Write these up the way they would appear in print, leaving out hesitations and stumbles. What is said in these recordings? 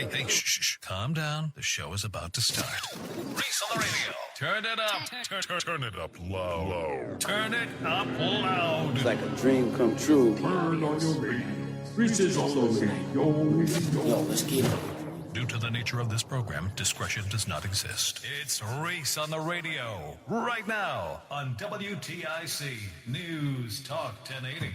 Hey, shh. Calm down. The show is about to start. Reese on the radio. Turn it up. Turn it up low. Turn it up loud. It's like a dream come true. Turn on your radio. Reese is on the radio. Yo, let's get it. Due to the nature of this program, discretion does not exist. It's Reese on the radio. Right now on WTIC News Talk 1080.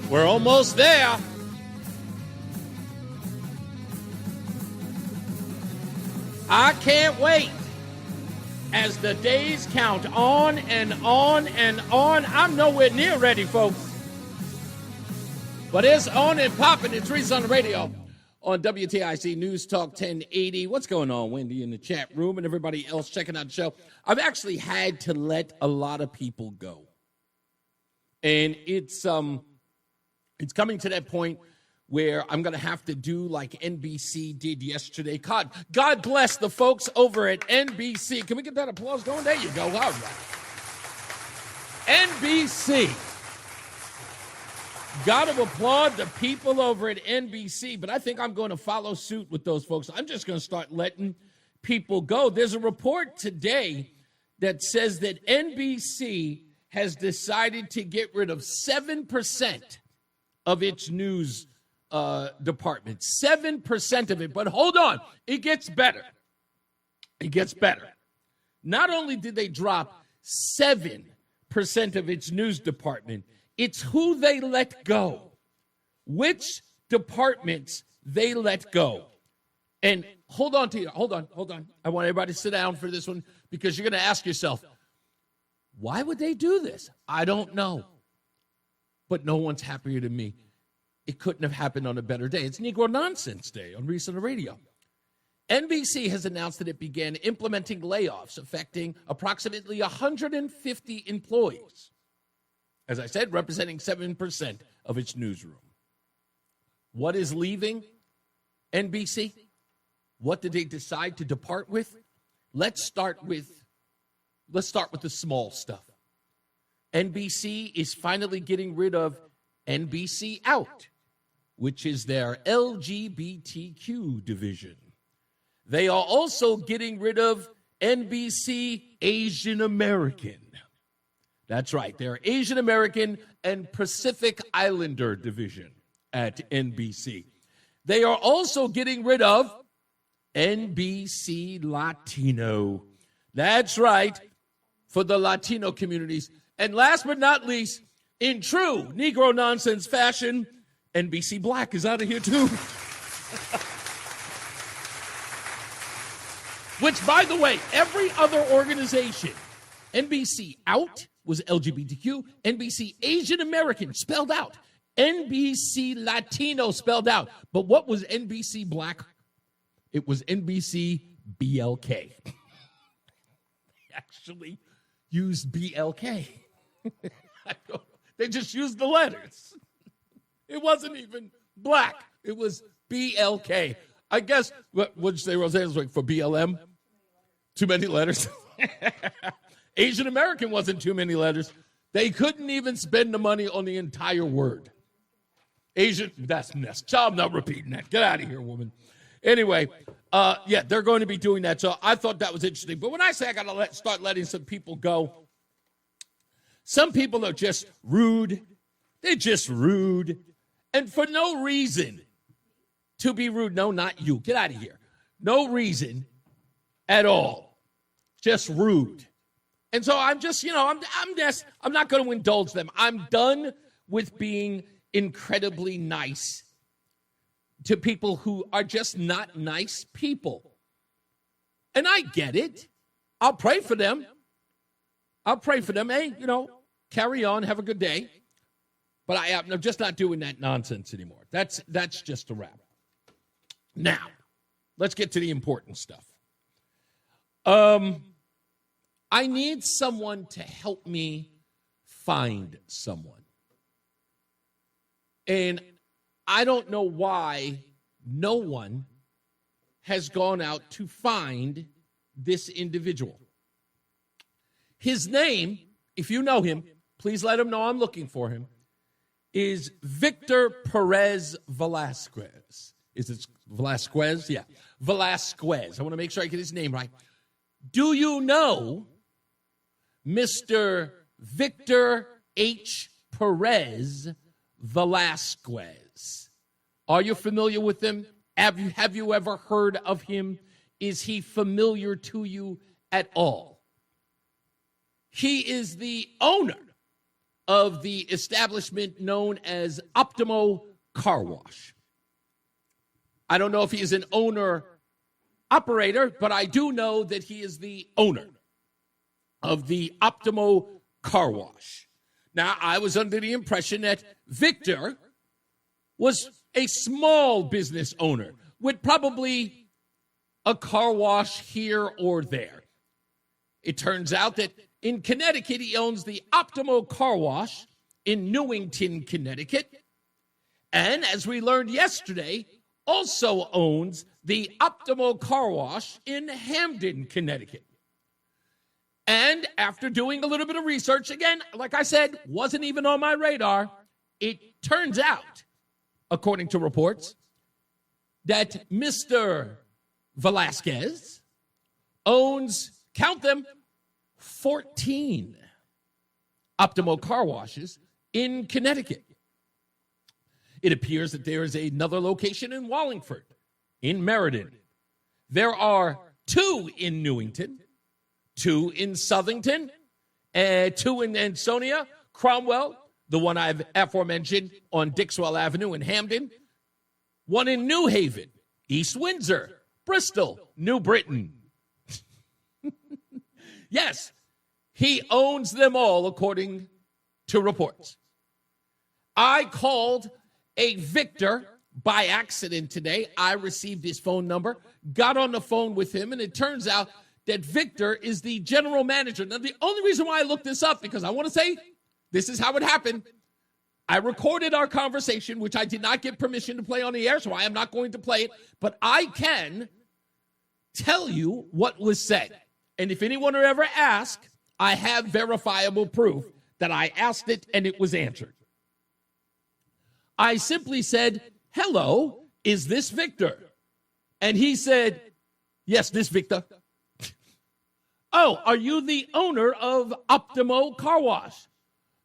We're almost there. I can't wait as the days count on and on and on. I'm nowhere near ready, folks. But it's on and popping. It's Reese on the radio on WTIC News Talk 1080. What's going on, Wendy, in the chat room and everybody else checking out the show? I've actually had to let a lot of people go. And it's coming to that point where I'm going to have to do like NBC did yesterday. God bless the folks over at NBC. Can we get that applause going? There you go. All right. NBC. Got to applaud the people over at NBC, but I think I'm going to follow suit with those folks. I'm just going to start letting people go. There's a report today that says that NBC has decided to get rid of 7% of its news department. 7% of it. But hold on. It gets better. It gets better. Not only did they drop 7% of its news department, it's who they let go. Which departments they let go. And hold on. I want everybody to sit down for this one because you're going to ask yourself, why would they do this? I don't know. But no one's happier than me. It couldn't have happened on a better day. It's Negro Nonsense Day on Reese on the radio. NBC has announced that it began implementing layoffs affecting approximately 150 employees. As I said, representing 7% of its newsroom. What is leaving NBC? What did they decide to depart with? Let's start with the small stuff. NBC is finally getting rid of NBC Out, which is their LGBTQ division. They are also getting rid of NBC Asian American. That's right, their Asian American and Pacific Islander division at NBC. They are also getting rid of NBC Latino. That's right, for the Latino communities. And last but not least, in true Negro nonsense fashion, NBC Black is out of here too. Which, by the way, every other organization, NBC Out was LGBTQ, NBC Asian American spelled out, NBC Latino spelled out. But what was NBC Black? It was NBC BLK. Actually used BLK. They just used the letters. It wasn't even black. It was BLK. I guess, what would you say, Roseanne's like for BLM? Too many letters. Asian American wasn't too many letters. They couldn't even spend the money on the entire word. Asian, that's mess. I'm not repeating that. Get out of here, woman. Anyway, they're going to be doing that. So I thought that was interesting. But when I say I got to start letting some people go, some people are just rude. They're just rude. And for no reason to be rude. No, not you. Get out of here. No reason at all. Just rude. And so I'm just, I'm not going to indulge them. I'm done with being incredibly nice to people who are just not nice people. And I get it. I'll pray for them. Hey, carry on, have a good day. But I'm just not doing that nonsense anymore. That's just a wrap. Now, let's get to the important stuff. I need someone to help me find someone. And I don't know why no one has gone out to find this individual. His name, if you know him, please let him know I'm looking for him, is Victor Perez Velasquez. Is it Velasquez? Yeah, Velasquez. I want to make sure I get his name right. Do you know Mr. Victor H. Perez Velasquez? Are you familiar with him? Have you ever heard of him? Is he familiar to you at all? He is the owner of the establishment known as Optimo Car Wash. I don't know if he is an owner-operator, but I do know that he is the owner of the Optimo Car Wash. Now, I was under the impression that Victor was a small business owner with probably a car wash here or there. It turns out that in Connecticut, he owns the Optimo Car Wash in Newington, Connecticut. And as we learned yesterday, also owns the Optimo Car Wash in Hamden, Connecticut. And after doing a little bit of research, again, like I said, wasn't even on my radar, it turns out, according to reports, that Mr. Velasquez owns, count them, 14 Optimo Car Washes in Connecticut. It appears that there is another location in Wallingford, in Meriden. There are 2 in Newington, 2 in Southington, 2 in Ansonia, Cromwell, the one I've aforementioned on Dixwell Avenue in Hamden, 1 in New Haven, East Windsor, Bristol, New Britain. Yes, he owns them all, according to reports. I called a Victor by accident today. I received his phone number, got on the phone with him, and it turns out that Victor is the general manager. Now, the only reason why I looked this up, because I want to say this is how it happened. I recorded our conversation, which I did not get permission to play on the air, so I am not going to play it. But I can tell you what was said. And if anyone will ever ask, I have verifiable proof that I asked it and it was answered. I simply said, hello, is this Victor? And he said, yes, this Victor. Oh, are you the owner of Optimo Car Wash?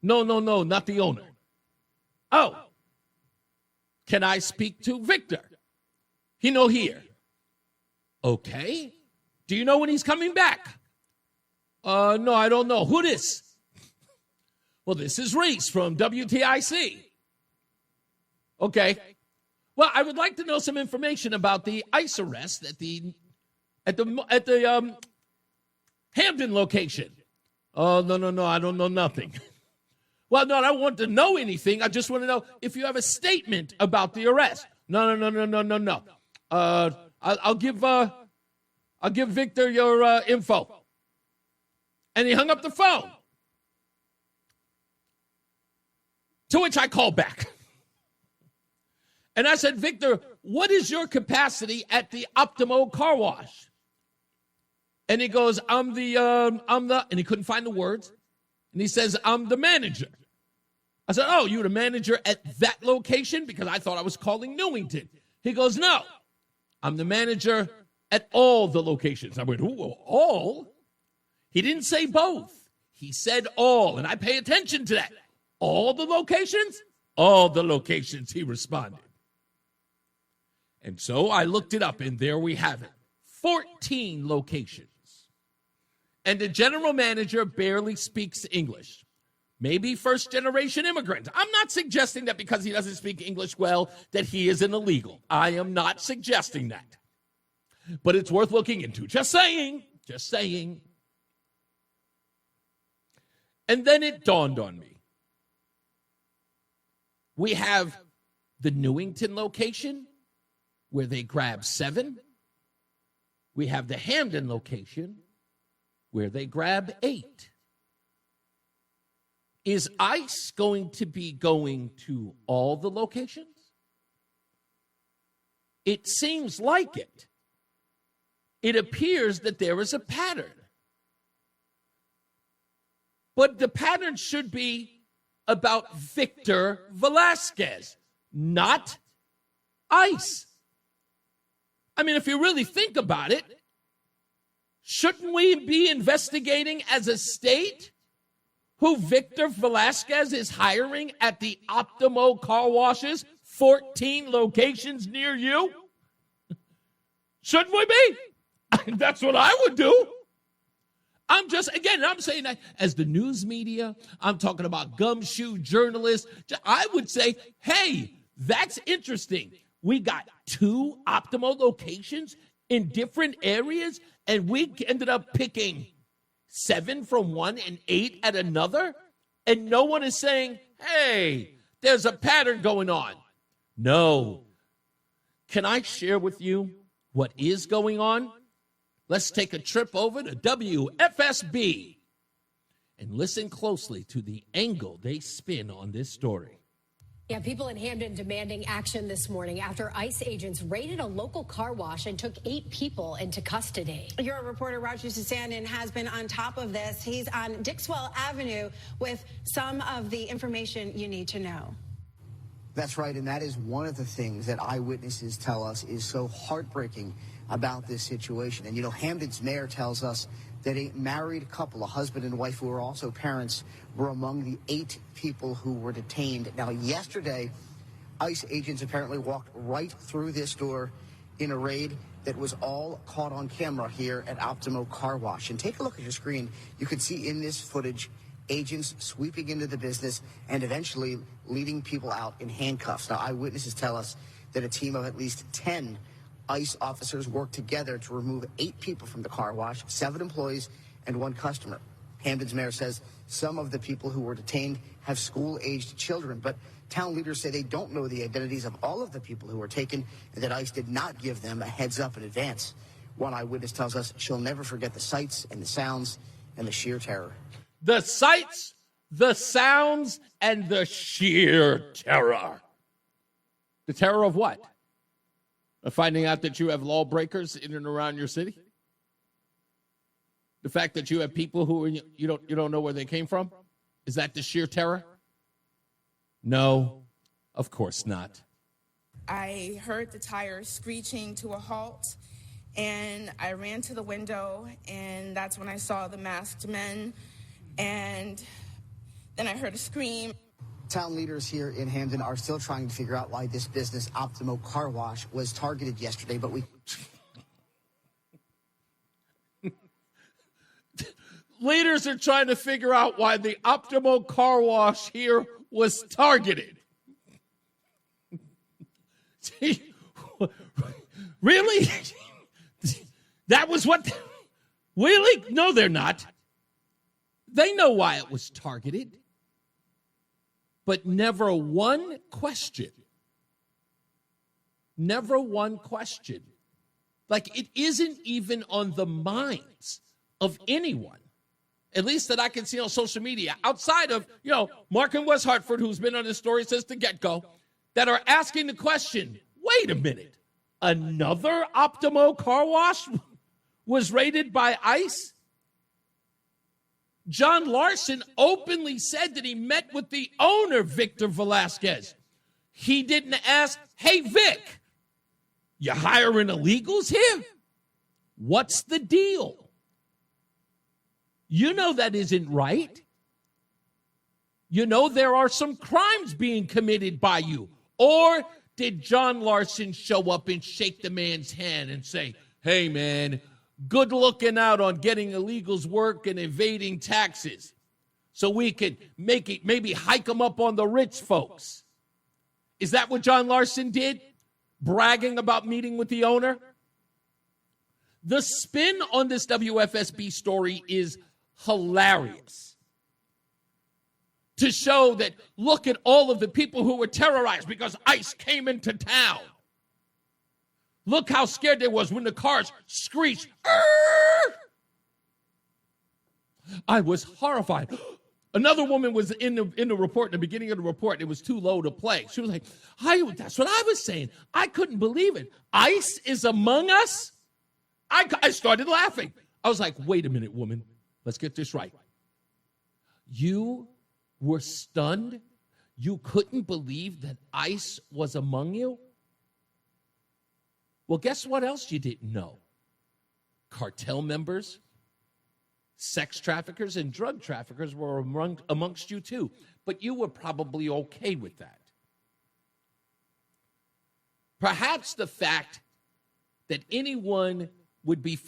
No, not the owner. Oh, can I speak to Victor? He no here. Okay. Do you know when he's coming back? No, I don't know. Who this? Well, this is Reese from WTIC. Okay. Well, I would like to know some information about the ICE arrest at the Hamden location. Oh, no, I don't know nothing. Well, no, I don't want to know anything. I just want to know if you have a statement about the arrest. No. I'll give Victor your info. And he hung up the phone. To which I called back. And I said, Victor, what is your capacity at the Optimo Car Wash? And he goes, and he couldn't find the words. And he says, I'm the manager. I said, oh, you're the manager at that location? Because I thought I was calling Newington. He goes, no, I'm the manager at all the locations. I went, ooh, all? He didn't say both. He said all, and I pay attention to that. All the locations? All the locations, he responded. And so I looked it up, and there we have it. 14 locations. And the general manager barely speaks English. Maybe first-generation immigrant. I'm not suggesting that because he doesn't speak English well that he is an illegal. I am not suggesting that. But it's worth looking into. Just saying. And then it dawned on me. We have the Newington location where they grab 7. We have the Hamden location where they grab 8. Is ICE going to be going to all the locations? It seems like it. It appears that there is a pattern. But the pattern should be about Victor Velasquez, not ICE. I mean, if you really think about it, shouldn't we be investigating as a state who Victor Velasquez is hiring at the Optimo car washes, 14 locations near you? Shouldn't we be? That's what I would do. I'm saying that as the news media, I'm talking about gumshoe journalists. I would say, hey, that's interesting. We got 2 Optimo locations in different areas, and we ended up picking 7 from one and 8 at another, and no one is saying, hey, there's a pattern going on. No. Can I share with you what is going on? Let's take a trip over to WFSB and listen closely to the angle they spin on this story. Yeah, people in Hamden demanding action this morning after ICE agents raided a local car wash and took 8 people into custody. Your reporter, Roger Susandan, has been on top of this. He's on Dixwell Avenue with some of the information you need to know. That's right, and that is one of the things that eyewitnesses tell us is so heartbreaking about this situation. And, you know, Hamden's mayor tells us that a married couple, a husband and wife who are also parents, were among the 8 people who were detained. Now, yesterday, ICE agents apparently walked right through this door in a raid that was all caught on camera here at Optimo Car Wash. And take a look at your screen. You can see in this footage agents sweeping into the business and eventually leading people out in handcuffs. Now, eyewitnesses tell us that a team of at least 10 ICE officers worked together to remove 8 people from the car wash, 7 employees and 1 customer. Hamden's mayor says some of the people who were detained have school-aged children, but town leaders say they don't know the identities of all of the people who were taken and that ICE did not give them a heads up in advance. One eyewitness tells us she'll never forget the sights and the sounds and the sheer terror. The sights, the sounds, and the sheer terror. The terror of what? Of finding out that you have lawbreakers in and around your city? The fact that you have people who you don't know where they came from? Is that the sheer terror? No, of course not. I heard the tires screeching to a halt, and I ran to the window, and that's when I saw the masked men, and then I heard a scream. Town leaders here in Hamden are still trying to figure out why this business, Optimo Car Wash, was targeted yesterday, but we... Leaders are trying to figure out why the Optimo Car Wash here was targeted. Really? That was what... Really? No, they're not. They know why it was targeted. But never one question. Never one question. Like, it isn't even on the minds of anyone, at least that I can see on social media, outside of, Mark in West Hartford, who's been on this story since the get-go, that are asking the question, wait a minute, another Optimo car wash was raided by ICE? John Larson openly said that he met with the owner, Victor Velasquez. He didn't ask, hey, Vic, you hiring illegals here? What's the deal? You know that isn't right. You know there are some crimes being committed by you. Or did John Larson show up and shake the man's hand and say, hey, man, good looking out on getting illegals work and evading taxes so we could maybe hike them up on the rich folks? Is that what John Larson did? Bragging about meeting with the owner? The spin on this WFSB story is hilarious. To show that, look at all of the people who were terrorized because ICE came into town. Look how scared they was when the cars screeched. Arr! I was horrified. Another woman was in the report, in the beginning of the report. It was too low to play. She was like, that's what I was saying. I couldn't believe it. ICE is among us? I started laughing. I was like, wait a minute, woman. Let's get this right. You were stunned? You couldn't believe that ICE was among you? Well, guess what else you didn't know? Cartel members, sex traffickers, and drug traffickers were amongst you too. But you were probably okay with that. Perhaps the fact that anyone would be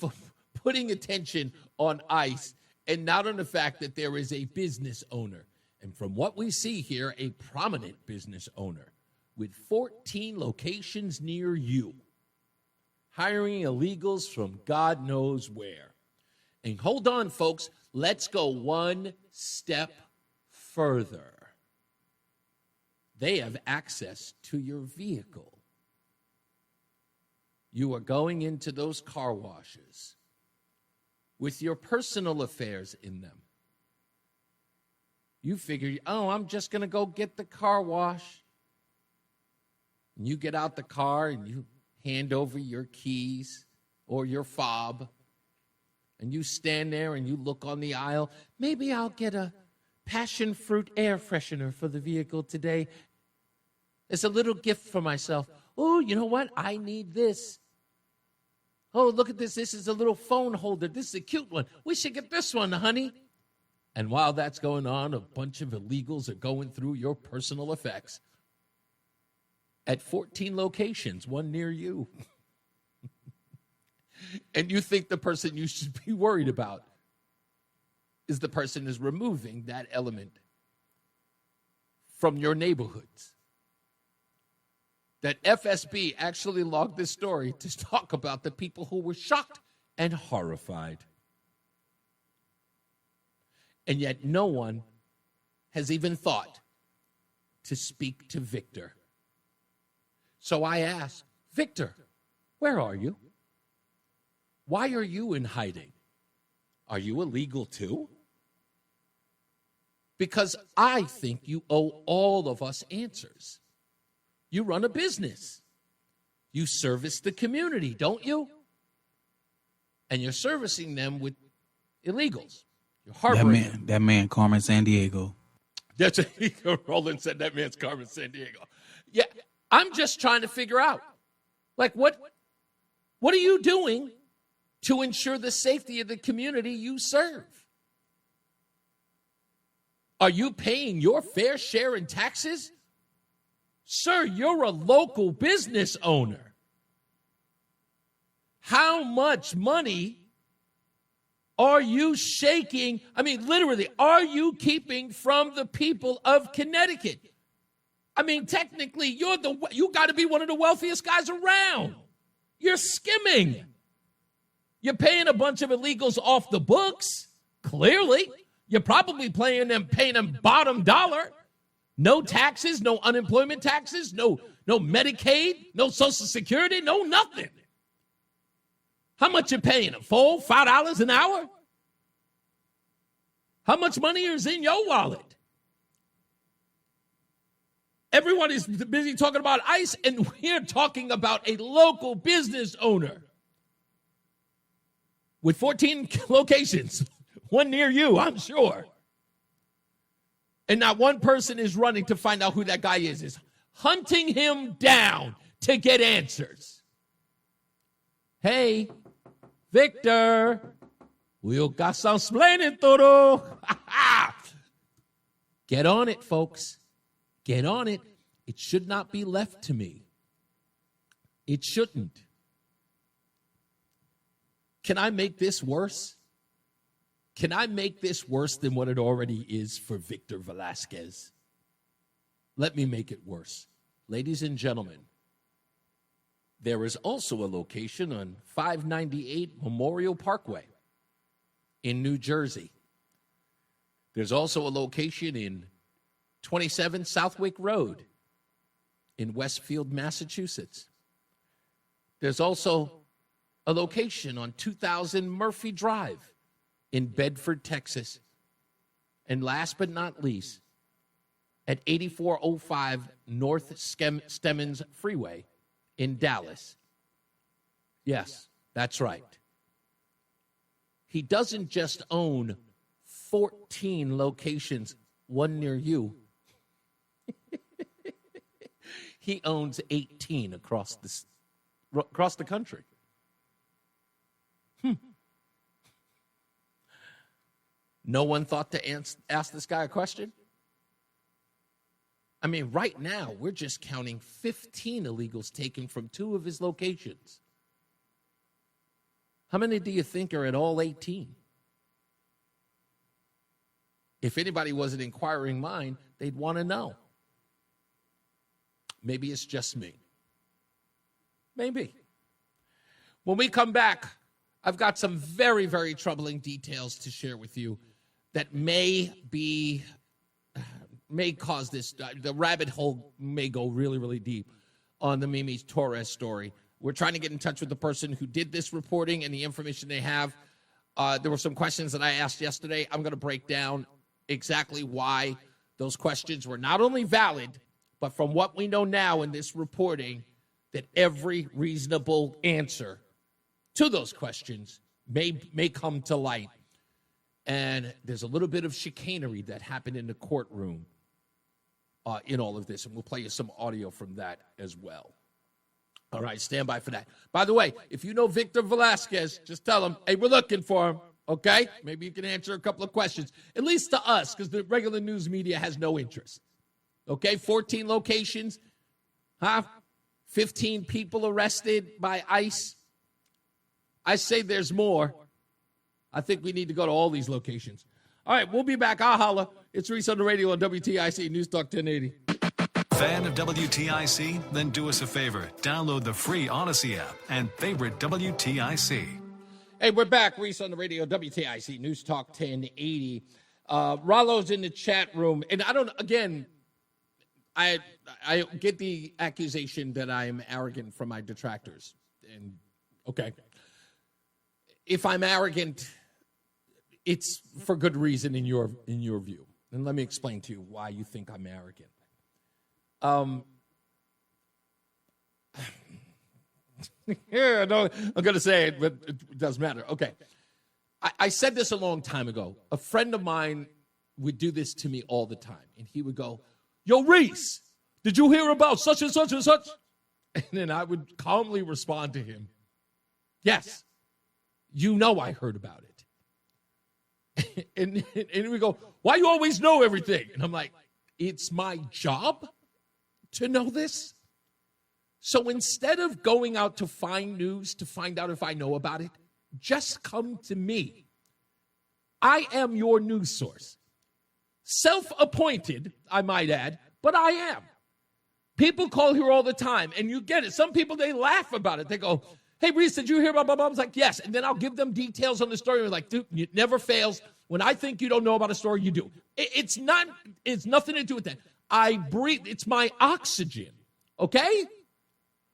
putting attention on ICE and not on the fact that there is a business owner. And from what we see here, a prominent business owner with 14 locations near you, hiring illegals from God knows where. And hold on, folks, let's go one step further. They have access to your vehicle. You are going into those car washes with your personal affairs in them. You figure, oh, I'm just going to go get the car wash. And you get out the car and you hand over your keys or your fob. And you stand there and you look on the aisle. Maybe I'll get a passion fruit air freshener for the vehicle today. It's a little gift for myself. Oh, you know what? I need this. Oh, look at this. This is a little phone holder. This is a cute one. We should get this one, honey. And while that's going on, a bunch of illegals are going through your personal effects at 14 locations, one near you. And you think the person you should be worried about is the person who's removing that element from your neighborhoods. That FSB actually logged this story to talk about the people who were shocked and horrified. And yet no one has even thought to speak to Victor. So I ask, Victor, where are you? Why are you in hiding? Are you illegal too? Because I think you owe all of us answers. You run a business. You service the community, don't you? And you're servicing them with illegals. You're harboring them. That man, Carmen Sandiego. That's Roland said that man's Carmen Sandiego. Yeah, I'm just trying to figure out, like, what are you doing to ensure the safety of the community you serve? Are you paying your fair share in taxes? Sir, you're a local business owner. How much money are you shaking? I mean, literally, are you keeping from the people of Connecticut? I mean, technically, you got to be one of the wealthiest guys around. You're skimming. You're paying a bunch of illegals off the books. Clearly, you're probably paying them bottom dollar. No taxes, no unemployment taxes, no Medicaid, no Social Security, no nothing. How much you paying them? $4-5 an hour? How much money is in your wallet? Everyone is busy talking about ICE, and we're talking about a local business owner with 14 locations, one near you, I'm sure. And not one person is running to find out who that guy is hunting him down to get answers. Hey, Victor, we got some splaining to do. Get on it, folks. Get on it. It should not be left to me. It shouldn't. Can I make this worse? Can I make this worse than what it already is for Victor Velasquez? Let me make it worse. Ladies and gentlemen, there is also a location on 598 Memorial Parkway in New Jersey. There's also a location in 27 Southwick Road in Westfield, Massachusetts. There's also a location on 2000 Murphy Drive in Bedford, Texas. And last but not least, at 8405 North Stemmons Freeway in Dallas. Yes, that's right. He doesn't just own 14 locations, one near you. He owns 18 across the country. No one thought to ask this guy a question? I mean, right now, we're just counting 15 illegals taken from 2 of his locations. How many do you think are at all 18? If anybody was an inquiring mind, they'd want to know. Maybe it's just me. Maybe. When we come back, I've got some very, very troubling details to share with you that may cause this. The rabbit hole may go really, really deep on the Mimi Torres story. We're trying to get in touch with the person who did this reporting and the information they have. There were some questions that I asked yesterday. I'm going to break down exactly why those questions were not only valid, but from what we know now in this reporting, that every reasonable answer to those questions may come to light. And there's a little bit of chicanery that happened in the courtroom in all of this, and we'll play you some audio from that as well. All right, stand by for that. By the way, if you know Victor Velasquez, just tell him, hey, we're looking for him, okay? Maybe you can answer a couple of questions, at least to us, because the regular news media has no interest. Okay, 14 locations, 15 people arrested by ICE. I say there's more. I think we need to go to all these locations. All right, we'll be back. I'll holla. It's Reese on the radio on WTIC NewsTalk 1080. Fan of WTIC? Then do us a favor. Download the free Odyssey app and favorite WTIC. Hey, we're back. Reese on the radio, WTIC NewsTalk 1080. Rollo's in the chat room. And I get the accusation that I'm arrogant from my detractors. And, okay. If I'm arrogant, it's for good reason in your view. And let me explain to you why you think I'm arrogant. Yeah, no, I'm going to say it, but it doesn't matter. Okay. I said this a long time ago. A friend of mine would do this to me all the time. And he would go, yo, Reese, did you hear about such and such and such? And then I would calmly respond to him, yes, you know I heard about it. and he would go, why you always know everything? And I'm like, it's my job to know this. So instead of going out to find news to find out if I know about it, just come to me. I am your news source. Self-appointed, I might add, but I am. People call here all the time, and you get it. Some people, they laugh about it. They go, hey, Reese, did you hear about blah, blah? I was like, yes. And then I'll give them details on the story. We're like, dude, it never fails. When I think you don't know about a story, you do. It's nothing to do with that. I breathe. It's my oxygen, okay?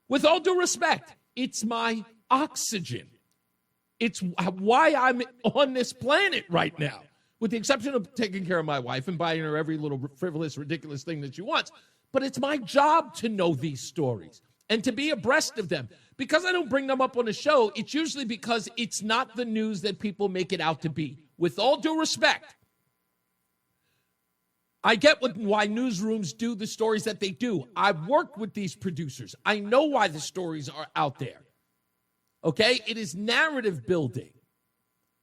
With all due respect, it's my oxygen. It's why I'm on this planet right now, with the exception of taking care of my wife and buying her every little frivolous, ridiculous thing that she wants. But it's my job to know these stories and to be abreast of them. Because I don't bring them up on the show, it's usually because it's not the news that people make it out to be. With all due respect, I get why newsrooms do the stories that they do. I've worked with these producers. I know why the stories are out there. Okay? It is narrative building.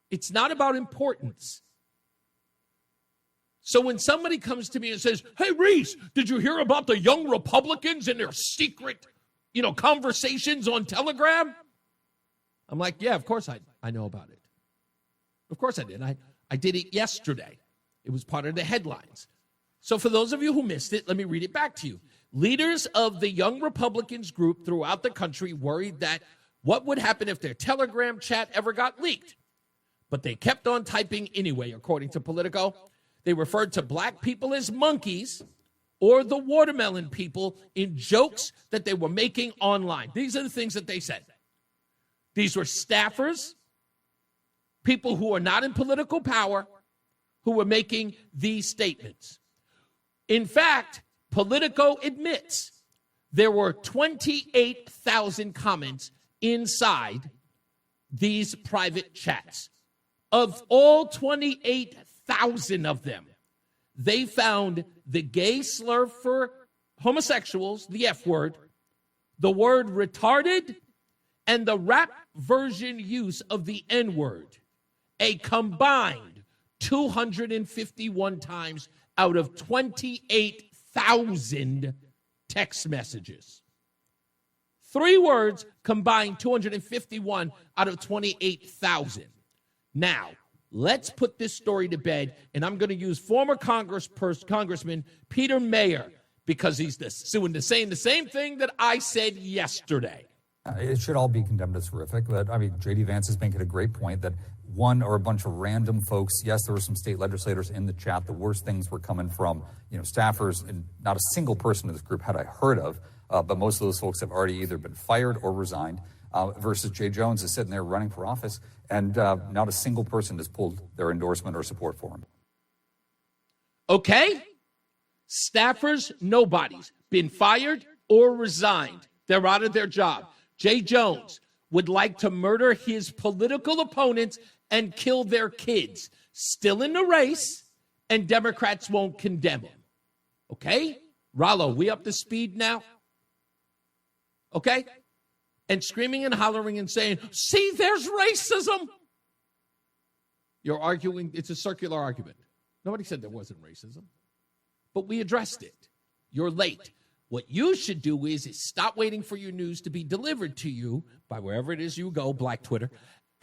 It's not about importance. So when somebody comes to me and says, hey, Reese, did you hear about the young Republicans and their secret, conversations on Telegram? I'm like, yeah, of course I know about it. Of course I did. I did it yesterday. It was part of the headlines. So for those of you who missed it, let me read it back to you. Leaders of the Young Republicans group throughout the country worried that what would happen if their Telegram chat ever got leaked. But they kept on typing anyway, according to Politico. They referred to black people as monkeys or the watermelon people in jokes that they were making online. These are the things that they said. These were staffers, people who are not in political power, who were making these statements. In fact, Politico admits there were 28,000 comments inside these private chats. Of all 28,000 1,000 of them. They found the gay slur for homosexuals, the F word, the word retarded, and the rap version use of the N word, a combined 251 times out of 28,000 text messages. 3 words combined 251 out of 28,000. Now, let's put this story to bed, and I'm going to use former Congressman Peter Mayer because he's saying the same thing that I said yesterday. It should all be condemned as horrific. But I mean, J.D. Vance is making a great point that one or a bunch of random folks, yes, there were some state legislators in the chat. The worst things were coming from, staffers, and not a single person in this group had I heard of. But most of those folks have already either been fired or resigned, versus Jay Jones is sitting there running for office, and not a single person has pulled their endorsement or support for him. Okay? Staffers, nobody's been fired or resigned. They're out of their job. Jay Jones would like to murder his political opponents and kill their kids. Still in the race, and Democrats won't condemn him. Okay? Rollo, we up to speed now? Okay? And screaming and hollering and saying, see, there's racism. You're arguing, it's a circular argument. Nobody said there wasn't racism. But we addressed it. You're late. What you should do is stop waiting for your news to be delivered to you by wherever it is you go, Black Twitter,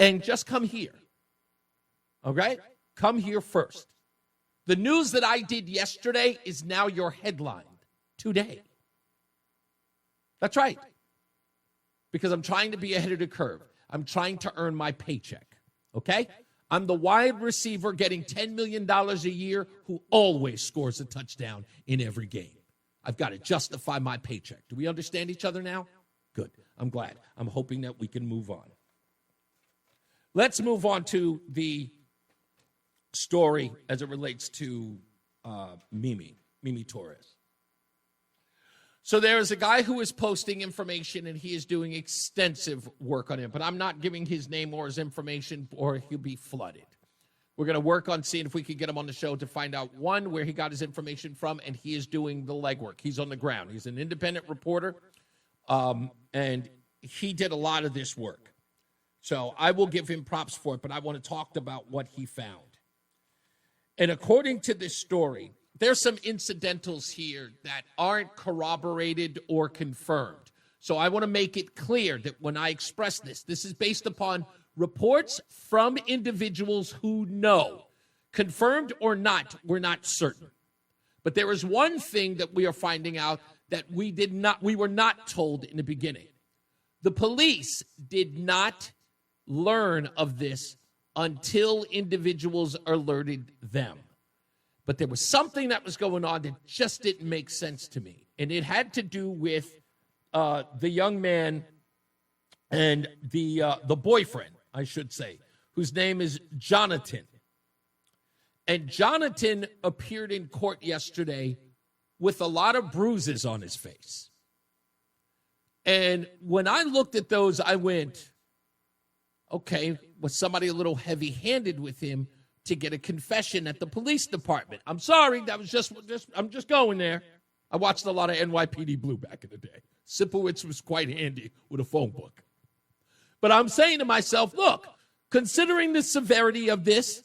and just come here. Okay? Come here first. The news that I did yesterday is now your headline today. That's right. Because I'm trying to be ahead of the curve. I'm trying to earn my paycheck. Okay? I'm the wide receiver getting $10 million a year who always scores a touchdown in every game. I've got to justify my paycheck. Do we understand each other now? Good. I'm glad. I'm hoping that we can move on. Let's move on to the story as it relates to Mimi Torres. So there is a guy who is posting information, and he is doing extensive work on it, but I'm not giving his name or his information, or he'll be flooded. We're going to work on seeing if we can get him on the show to find out, one, where he got his information from, and he is doing the legwork. He's on the ground. He's an independent reporter, and he did a lot of this work. So I will give him props for it, but I want to talk about what he found. And according to this story, there's some incidentals here that aren't corroborated or confirmed. So I want to make it clear that when I express this, this is based upon reports from individuals who know. Confirmed or not, we're not certain. But there is one thing that we are finding out that we were not told in the beginning. The police did not learn of this until individuals alerted them. But there was something that was going on that just didn't make sense to me. And it had to do with the young man and the boyfriend, I should say, whose name is Jonathan. And Jonathan appeared in court yesterday with a lot of bruises on his face. And when I looked at those, I went, okay, was somebody a little heavy-handed with him to get a confession at the police department? I'm sorry, that was I'm just going there. I watched a lot of NYPD Blue back in the day. Sipowicz was quite handy with a phone book. But I'm saying to myself, look, considering the severity of this,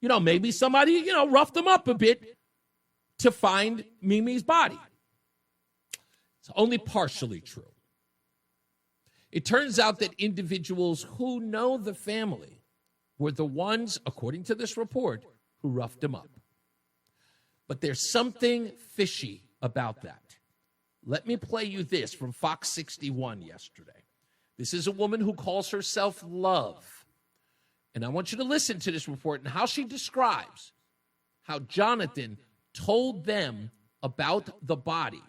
maybe somebody, roughed them up a bit to find Mimi's body. It's only partially true. It turns out that individuals who know the family were the ones, according to this report, who roughed him up. But there's something fishy about that. Let me play you this from Fox 61 yesterday. This is a woman who calls herself Love. And I want you to listen to this report and how she describes how Jonathan told them about the body,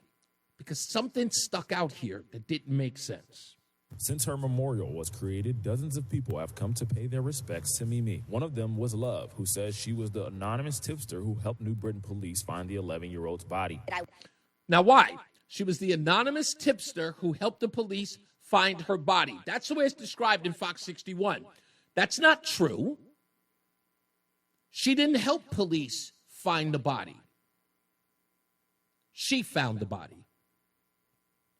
because something stuck out here that didn't make sense. Since her memorial was created, dozens of people have come to pay their respects to Mimi. One of them was Love, who says she was the anonymous tipster who helped New Britain police find the 11-year-old's body. Now, why? She was the anonymous tipster who helped the police find her body. That's the way it's described in Fox 61. That's not true. She didn't help police find the body. She found the body,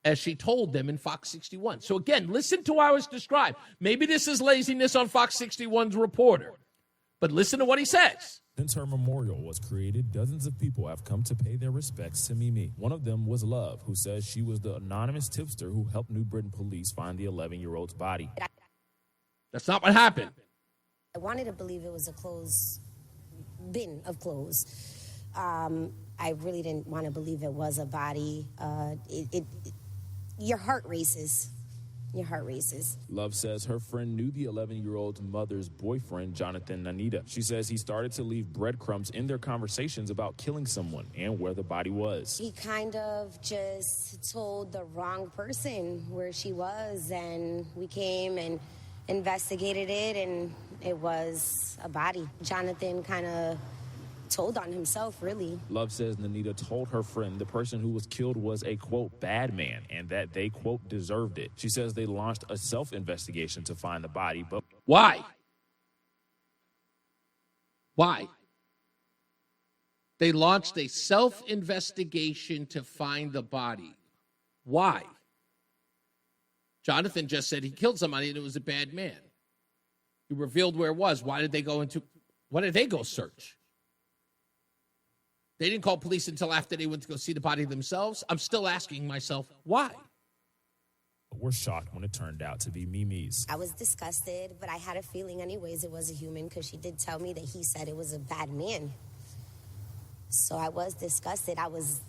as she told them in Fox 61. So again, listen to how it's described. Maybe this is laziness on Fox 61's reporter, but listen to what he says. Since her memorial was created, dozens of people have come to pay their respects to Mimi. One of them was Love, who says she was the anonymous tipster who helped New Britain police find the 11-year-old's body. That's not what happened. I wanted to believe it was a clothes bin of clothes. I really didn't want to believe it was a body. Your heart races. Your heart races. Love says her friend knew the 11-year-old's mother's boyfriend, Jonathan Nanita. She says he started to leave breadcrumbs in their conversations about killing someone and where the body was. He kind of just told the wrong person where she was, and we came and investigated it, and it was a body. Jonathan kind of told on himself, really. Love says Nanita told her friend the person who was killed was a, quote, bad man, and that they, quote, deserved it. She says they launched a self-investigation to find the body, but... Why? Why? They launched a self-investigation to find the body. Why? Jonathan just said he killed somebody and it was a bad man. He revealed where it was. Why did they go search? They didn't call police until after they went to go see the body themselves. I'm still asking myself, why? We're shocked when it turned out to be Mimi's. I was disgusted, but I had a feeling anyways it was a human, because she did tell me that he said it was a bad man. So I was disgusted. I was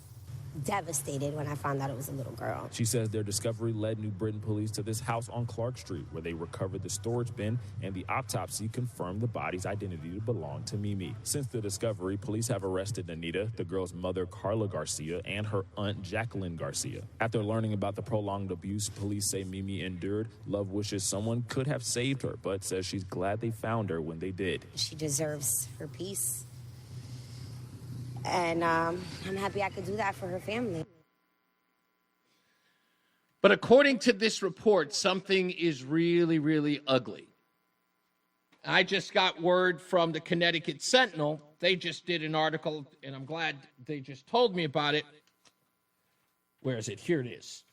devastated when I found out it was a little girl. She says their discovery led New Britain police to this house on Clark Street, where they recovered the storage bin, and the autopsy confirmed the body's identity to belong to Mimi. Since the discovery, police have arrested Anita, the girl's mother, Carla Garcia, and her aunt, Jacqueline Garcia. After learning about the prolonged abuse police say Mimi endured, Love wishes someone could have saved her, but says she's glad they found her when they did. She deserves her peace. And I'm happy I could do that for her family. But according to this report, something is really, really ugly. I just got word from the Connecticut Sentinel. They just did an article, and I'm glad they just told me about it. Where is it? Here it is.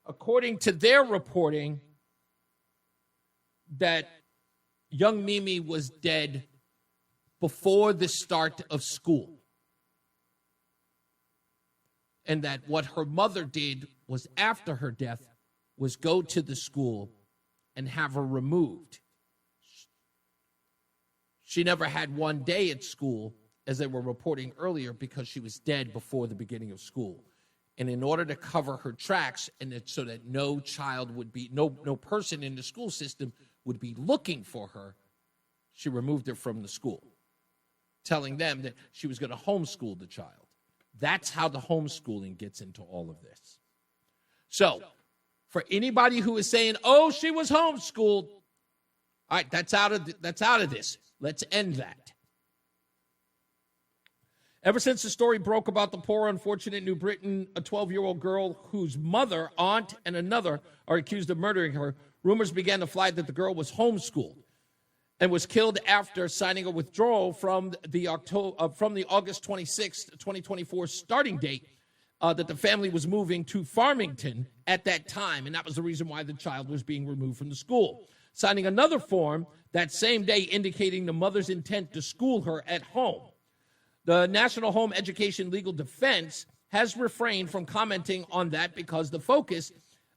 According to their reporting, that young Mimi was dead before the start of school. And that what her mother did was, after her death, was go to the school and have her removed. She never had one day at school, as they were reporting earlier, because she was dead before the beginning of school. And in order to cover her tracks, and so that no child would be, no person in the school system would be looking for her, she removed her from the school, telling them that she was going to homeschool the child. That's how the homeschooling gets into all of this. So, for anybody who is saying, "Oh, she was homeschooled," all right, that's out of this. Let's end that. Ever since the story broke about the poor, unfortunate New Britain, a 12-year-old girl whose mother, aunt, and another are accused of murdering her, rumors began to fly that the girl was homeschooled and was killed after signing a withdrawal from the August 26, 2024 starting date that the family was moving to Farmington at that time, and that was the reason why the child was being removed from the school. Signing another form that same day indicating the mother's intent to school her at home. The National Home Education Legal Defense has refrained from commenting on that because the focus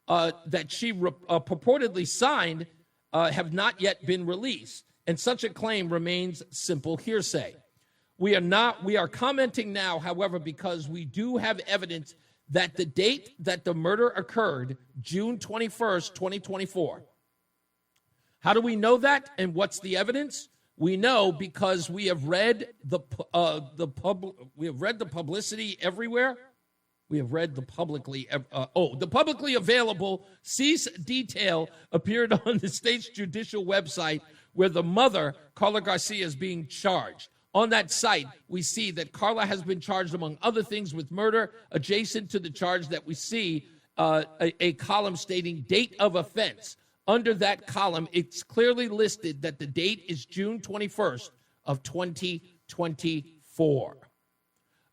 that she purportedly signed have not yet been released. And such a claim remains simple hearsay. We are commenting now, however, because we do have evidence that the date that the murder occurred, June 21st, 2024. How do we know that, and what's the evidence? We know because we have read the publicity everywhere. We have read the publicly available cease detail appeared on the state's judicial website, where the mother, Carla Garcia, is being charged. On that site, we see that Carla has been charged, among other things, with murder. Adjacent to the charge that we see, a column stating date of offense. Under that column, it's clearly listed that the date is June 21st of 2024.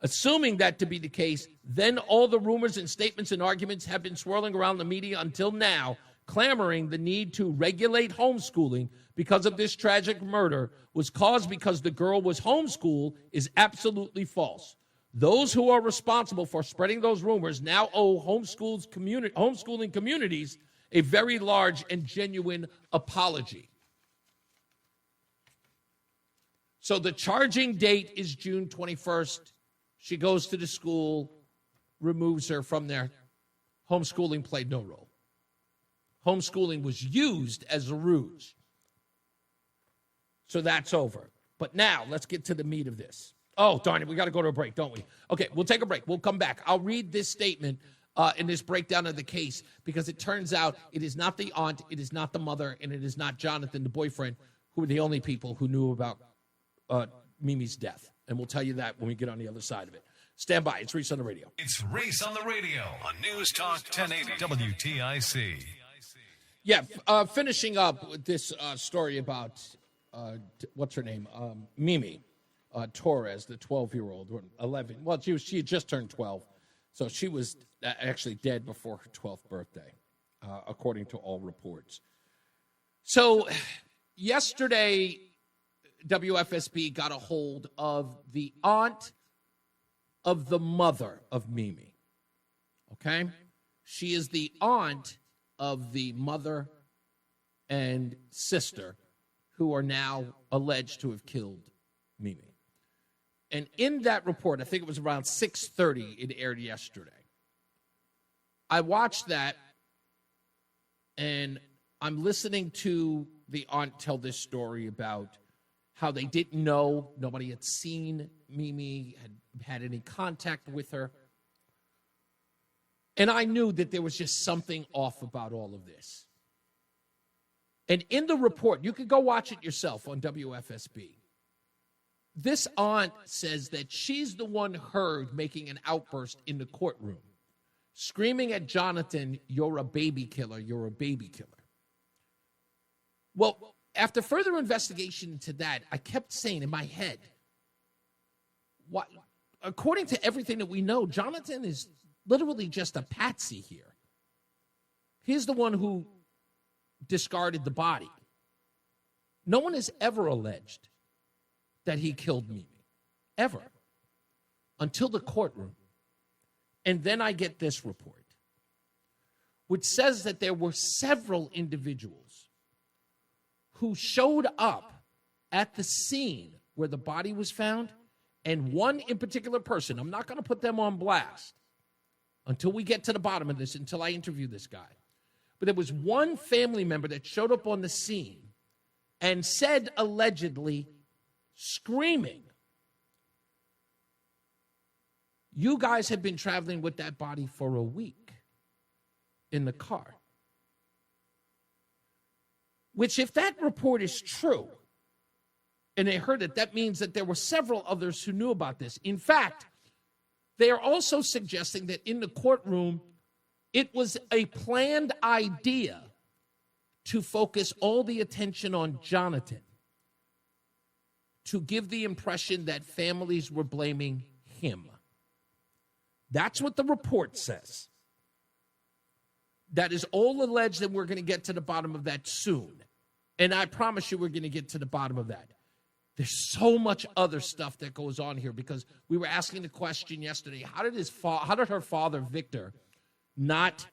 Assuming that to be the case, then all the rumors and statements and arguments have been swirling around the media until now, clamoring the need to regulate homeschooling because of this tragic murder was caused because the girl was homeschooled is absolutely false. Those who are responsible for spreading those rumors now owe homeschooling communities a very large and genuine apology. So the charging date is June 21st. She goes to the school, removes her from there. Homeschooling played no role. Homeschooling was used as a ruse. So that's over. But now, let's get to the meat of this. Oh, darn it, we got to go to a break, don't we? Okay, we'll take a break. We'll come back. I'll read this statement in this breakdown of the case because it turns out it is not the aunt, it is not the mother, and it is not Jonathan, the boyfriend, who were the only people who knew about Mimi's death. And we'll tell you that when we get on the other side of it. Stand by. It's Reese on the radio. It's Reese on the radio on NewsTalk 1080 WTIC. Yeah, finishing up with this story about, what's her name? Mimi Torres, the 12-year-old, or 11. Well, she had just turned 12. So she was actually dead before her 12th birthday, according to all reports. So yesterday, WFSB got a hold of the aunt of the mother of Mimi. Okay? She is the aunt of the mother and sister who are now alleged to have killed Mimi. And in that report, I think it was around 6:30, it aired yesterday. I watched that, and I'm listening to the aunt tell this story about how they didn't know, nobody had seen Mimi, had any contact with her. And I knew that there was just something off about all of this. And in the report, you could go watch it yourself on WFSB. This aunt says that she's the one heard making an outburst in the courtroom, screaming at Jonathan, "You're a baby killer, you're a baby killer." Well, after further investigation into that, I kept saying in my head, what, according to everything that we know, Jonathan is literally just a patsy here. He's the one who discarded the body. No one has ever alleged that he killed Mimi, ever, until the courtroom. And then I get this report, which says that there were several individuals who showed up at the scene where the body was found, and one in particular person, I'm not going to put them on blast until we get to the bottom of this, until I interview this guy. But there was one family member that showed up on the scene and said, allegedly, screaming, "You guys have been traveling with that body for a week in the car." Which, if that report is true, and they heard it, that means that there were several others who knew about this. In fact, they are also suggesting that in the courtroom, it was a planned idea to focus all the attention on Jonathan, to give the impression that families were blaming him. That's what the report says. That is all alleged, and we're going to get to the bottom of that soon. And I promise you we're going to get to the bottom of that. There's so much other stuff that goes on here because we were asking the question yesterday, how did her father, Victor, not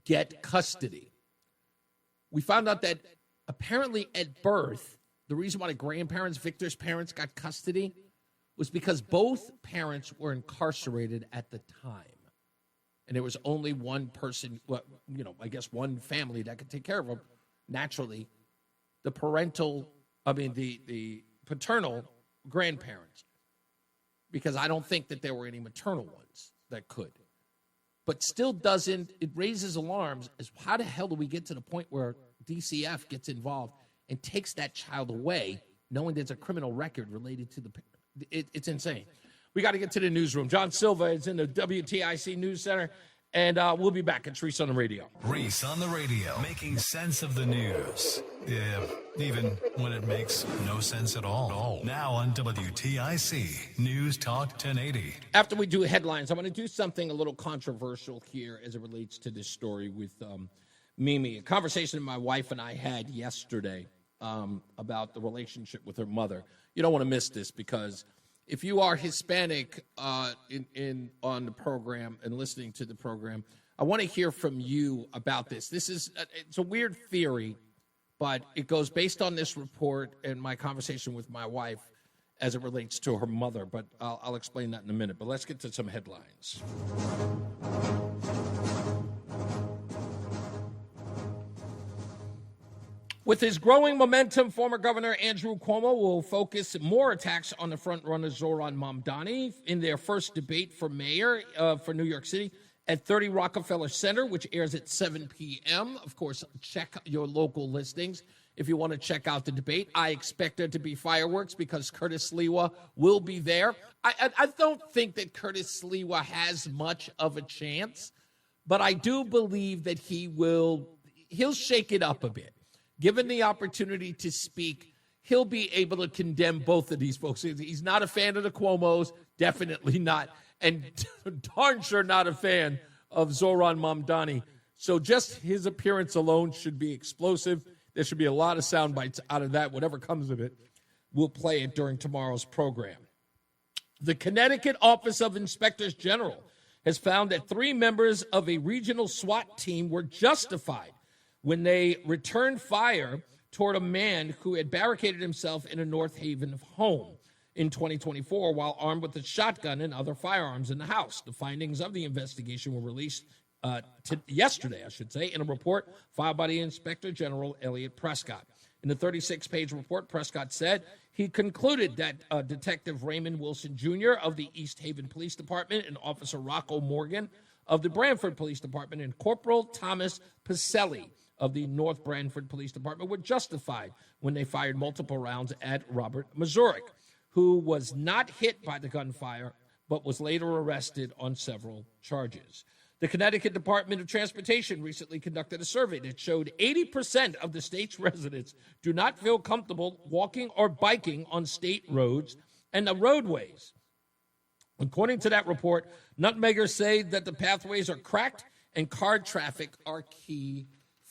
get custody? We found out that apparently at birth, the reason why the grandparents, Victor's parents, got custody was because both parents were incarcerated at the time. And there was only one person, I guess one family that could take care of them. Naturally, the paternal grandparents. Because I don't think that there were any maternal ones that could. But still it raises alarms as how the hell do we get to the point where DCF gets involved and takes that child away, knowing there's a criminal record related to it's insane. We got to get to the newsroom. John Silva is in the WTIC News Center. And we'll be back. It's Reese on the radio. Reese on the radio, making sense of the news. Yeah, even when it makes no sense at all. Now on WTIC, News Talk 1080. After we do headlines, I'm going to do something a little controversial here as it relates to this story with Mimi. A conversation my wife and I had yesterday about the relationship with her mother. You don't want to miss this, because if you are Hispanic on the program and listening to the program, I want to hear from you about this. It's a weird theory, but it goes based on this report and my conversation with my wife as it relates to her mother. But I'll explain that in a minute. But let's get to some headlines. With his growing momentum, former Governor Andrew Cuomo will focus more attacks on the frontrunner Zohran Mamdani in their first debate for mayor for New York City at 30 Rockefeller Center, which airs at 7 p.m. Of course, check your local listings if you want to check out the debate. I expect there to be fireworks because Curtis Sliwa will be there. I don't think that Curtis Sliwa has much of a chance, but I do believe that he'll shake it up a bit. Given the opportunity to speak, he'll be able to condemn both of these folks. He's not a fan of the Cuomos, definitely not, and darn sure not a fan of Zohran Mamdani. So just his appearance alone should be explosive. There should be a lot of sound bites out of that. Whatever comes of it, we'll play it during tomorrow's program. The Connecticut Office of Inspectors General has found that 3 members of a regional SWAT team were justified when they returned fire toward a man who had barricaded himself in a North Haven home in 2024 while armed with a shotgun and other firearms in the house. The findings of the investigation were released yesterday, in a report filed by the Inspector General, Elliot Prescott. In the 36-page report, Prescott said he concluded that Detective Raymond Wilson Jr. of the East Haven Police Department and Officer Rocco Morgan of the Branford Police Department and Corporal Thomas Pacelli of the North Branford Police Department were justified when they fired multiple rounds at Robert Mazurik, who was not hit by the gunfire but was later arrested on several charges. The Connecticut Department of Transportation recently conducted a survey that showed 80% of the state's residents do not feel comfortable walking or biking on state roads and the roadways. According to that report, nutmeggers say that the pathways are cracked and car traffic are key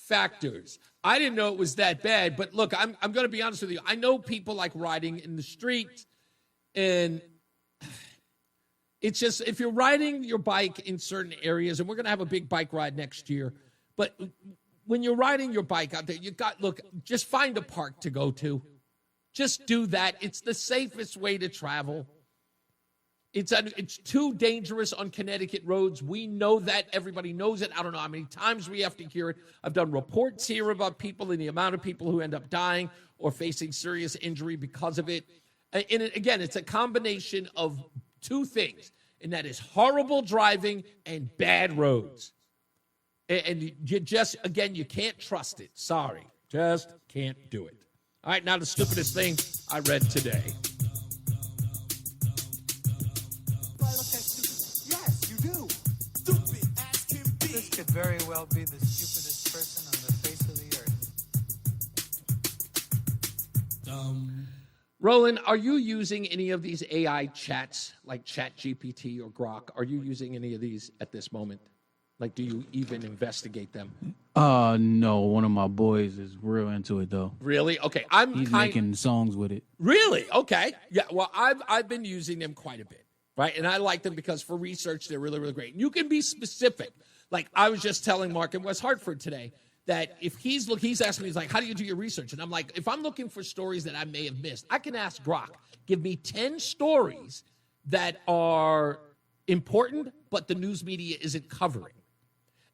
factors. I didn't know it was that bad, but look, I'm going to be honest with you. I know people like riding in the street, and it's just, if you're riding your bike in certain areas, and we're going to have a big bike ride next year, but when you're riding your bike out there, just find a park to go to. Just do that. It's the safest way to travel. It's too dangerous on Connecticut roads. We know that. Everybody knows it. I don't know how many times we have to hear it. I've done reports here about people and the amount of people who end up dying or facing serious injury because of it. And again, it's a combination of 2 things, and that is horrible driving and bad roads. And you just, again, you can't trust it. Sorry. Just can't do it. All right, now the stupidest thing I read today. Could very well be the stupidest person on the face of the earth. Roland, are you using any of these AI chats like ChatGPT or Grok? Are you using any of these at this moment? Like, do you even investigate them? No. One of my boys is real into it, though. Really? Okay. He's making songs with it. Really? Okay. Yeah. Well, I've been using them quite a bit, right? And I like them because for research, they're really, really great. And you can be specific. Like, I was just telling Mark in West Hartford today that if he's asking me, he's like, how do you do your research? And I'm like, if I'm looking for stories that I may have missed, I can ask Grok, give me 10 stories that are important, but the news media isn't covering.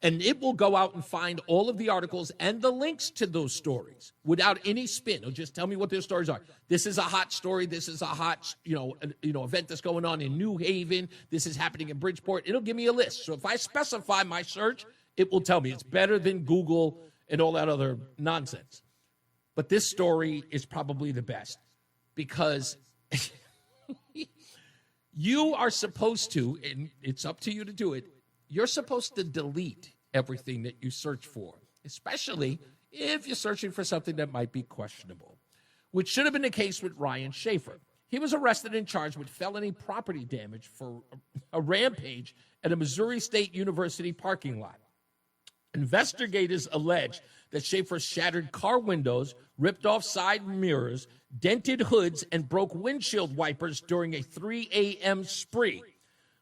And it will go out and find all of the articles and the links to those stories without any spin. It'll just tell me what their stories are. This is a hot story. This is a hot, event that's going on in New Haven. This is happening in Bridgeport. It'll give me a list. So if I specify my search, it will tell me. It's better than Google and all that other nonsense. But this story is probably the best because you are supposed to, and it's up to you to do it, you're supposed to delete everything that you search for, especially if you're searching for something that might be questionable, which should have been the case with Ryan Schaefer. He was arrested and charged with felony property damage for a rampage at a Missouri State University parking lot. Investigators allege that Schaefer shattered car windows, ripped off side mirrors, dented hoods, and broke windshield wipers during a 3 a.m. spree.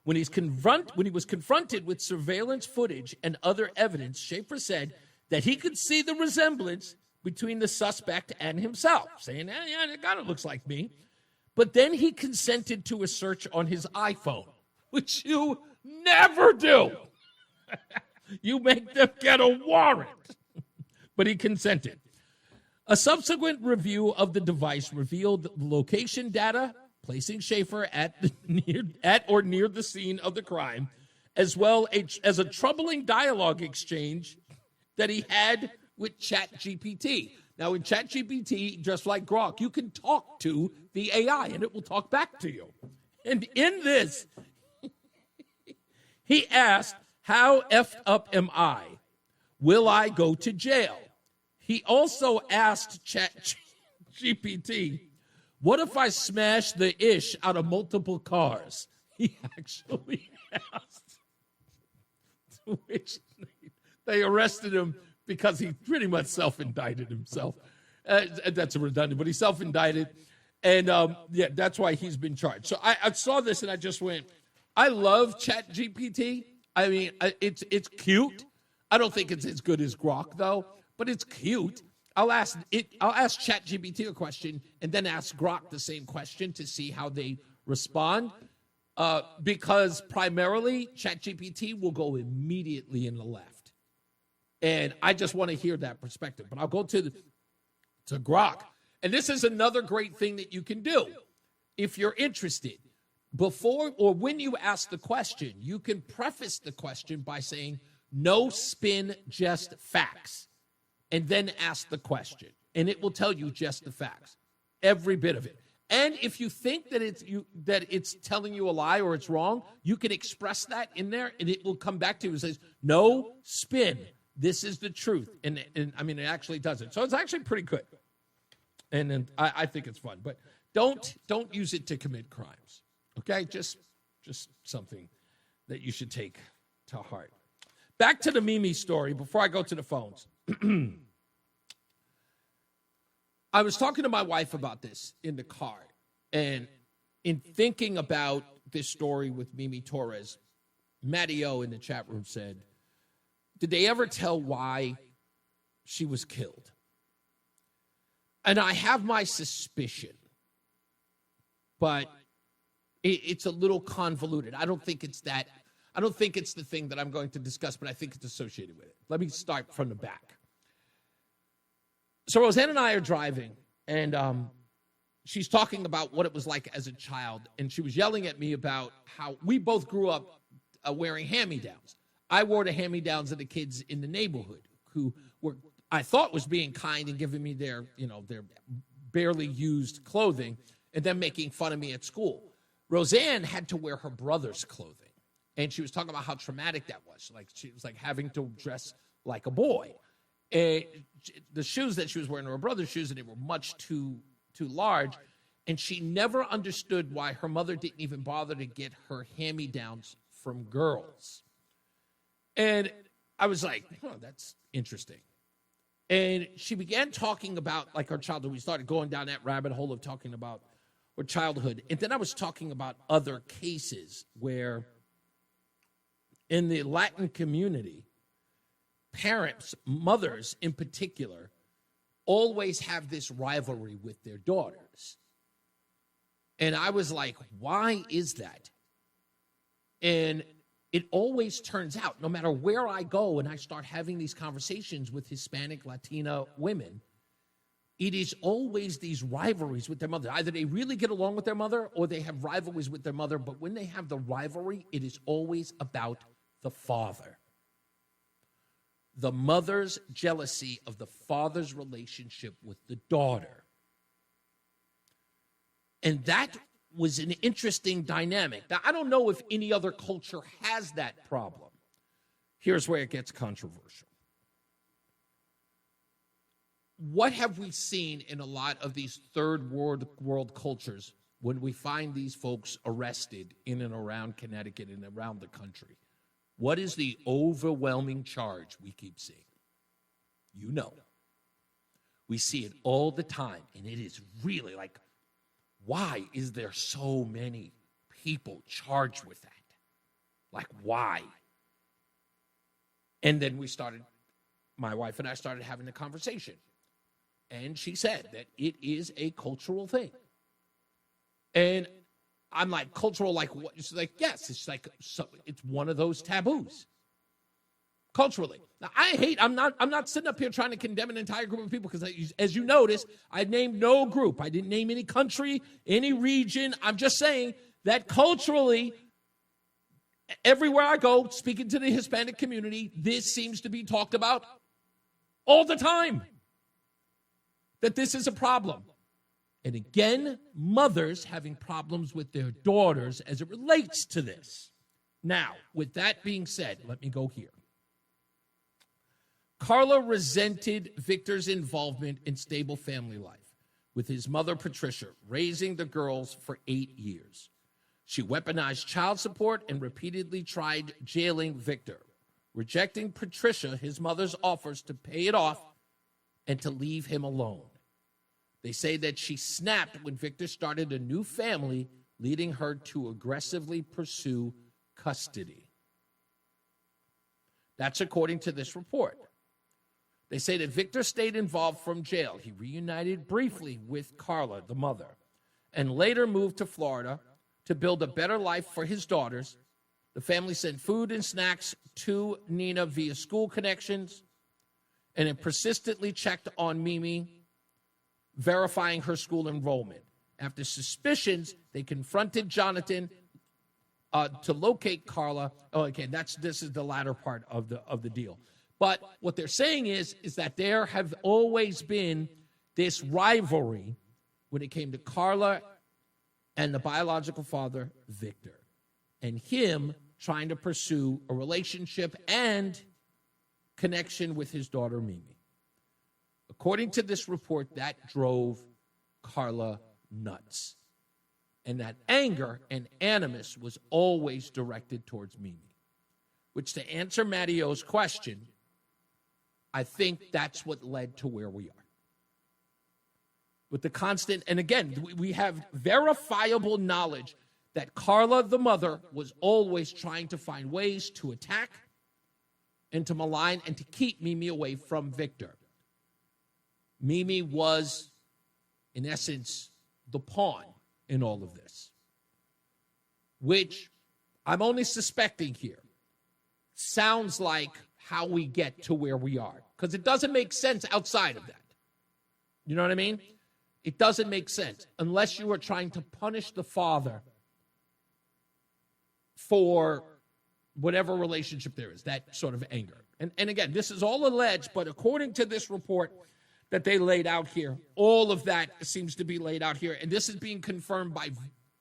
When he was confronted with surveillance footage and other evidence, Schaefer said that he could see the resemblance between the suspect and himself, saying, yeah, it kind of looks like me. But then he consented to a search on his iPhone, which you never do. You make them get a warrant. But he consented. A subsequent review of the device revealed the location data, placing Schaefer at or near the scene of the crime, as well as a troubling dialogue exchange that he had with ChatGPT. Now, in ChatGPT, just like Grok, you can talk to the AI, and it will talk back to you. And in this, he asked, how effed up am I? Will I go to jail? He also asked ChatGPT, what if I smash the ish out of multiple cars? He actually asked, to which they arrested him because he pretty much self-indicted himself. That's a redundant, but he self-indicted. And that's why he's been charged. So I saw this and I just went, I love ChatGPT. I mean, it's cute. I don't think it's as good as Grok, though, but it's cute. I'll ask ChatGPT a question and then ask Grok the same question to see how they respond. Because primarily, ChatGPT will go immediately in the left. And I just want to hear that perspective. But I'll go to Grok. And this is another great thing that you can do if you're interested. Before or when you ask the question, you can preface the question by saying, no spin, just facts. And then ask the question. And it will tell you just the facts. Every bit of it. And if you think that it's telling you a lie or it's wrong, you can express that in there and it will come back to you and says, no spin. This is the truth. And I mean, it actually does it. So it's actually pretty good. And I think it's fun. But don't use it to commit crimes. Okay? Just something that you should take to heart. Back to the Mimi story before I go to the phones. I was talking to my wife about this in the car. And in thinking about this story with Mimi Torres, Matty O in the chat room said, did they ever tell why she was killed? And I have my suspicion, but it's a little convoluted. I don't think it's that. I don't think it's the thing that I'm going to discuss, but I think it's associated with it. Let me start from the back. So Roseanne and I are driving, and she's talking about what it was like as a child, and she was yelling at me about how we both grew up wearing hand-me-downs. I wore the hand-me-downs of the kids in the neighborhood who were, I thought, was being kind and giving me their barely used clothing and then making fun of me at school. Roseanne had to wear her brother's clothing. And she was talking about how traumatic that was. Like, she was like having to dress like a boy. And the shoes that she was wearing were her brother's shoes, and they were much too large. And she never understood why her mother didn't even bother to get her hand-me-downs from girls. And I was like, that's interesting. And she began talking about, like, her childhood. We started going down that rabbit hole of talking about her childhood. And then I was talking about other cases where in the Latin community, parents, mothers in particular, always have this rivalry with their daughters. And I was like, why is that? And it always turns out, no matter where I go and I start having these conversations with Hispanic, Latina women, it is always these rivalries with their mother. Either they really get along with their mother or they have rivalries with their mother. But when they have the rivalry, it is always about the father. The mother's jealousy of the father's relationship with the daughter. And that was an interesting dynamic. Now, I don't know if any other culture has that problem. Here's where it gets controversial. What have we seen in a lot of these third world cultures when we find these folks arrested in and around Connecticut and around the country? What is the overwhelming charge we keep seeing? You know. We see it all the time, and it is really like, why is there so many people charged with that? Like, why? And then my wife and I started having a conversation. And she said that it is a cultural thing. And I'm like, cultural, like what? She's like, yes, it's like, it's one of those taboos. Culturally. Now, I'm not sitting up here trying to condemn an entire group of people because, as you notice, I named no group. I didn't name any country, any region. I'm just saying that culturally, everywhere I go, speaking to the Hispanic community, this seems to be talked about all the time, that this is a problem. And again, mothers having problems with their daughters as it relates to this. Now, with that being said, let me go here. Carla resented Victor's involvement in stable family life with his mother, Patricia, raising the girls for 8 years. She weaponized child support and repeatedly tried jailing Victor, rejecting Patricia, his mother's offers to pay it off and to leave him alone. They say that she snapped when Victor started a new family, leading her to aggressively pursue custody. That's according to this report. They say that Victor stayed involved from jail. He reunited briefly with Carla, the mother, and later moved to Florida to build a better life for his daughters. The family sent food and snacks to Nina via school connections, and it persistently checked on Mimi, verifying her school enrollment. After suspicions, they confronted Jonathan to locate Carla. Oh, okay, this is the latter part of the deal. But what they're saying is that there have always been this rivalry when it came to Carla and the biological father, Victor, and him trying to pursue a relationship and connection with his daughter, Mimi. According to this report, that drove Carla nuts. And that anger and animus was always directed towards Mimi. Which, to answer Mattio's question, I think that's what led to where we are. With the constant, and again, we have verifiable knowledge that Carla, the mother, was always trying to find ways to attack and to malign and to keep Mimi away from Victor. Mimi was, in essence, the pawn in all of this, which I'm only suspecting here sounds like how we get to where we are, because it doesn't make sense outside of that. You know what I mean? It doesn't make sense unless you are trying to punish the father for whatever relationship there is, that sort of anger. And again, this is all alleged, but according to this report that they laid out here, all of that seems to be laid out here. And this is being confirmed by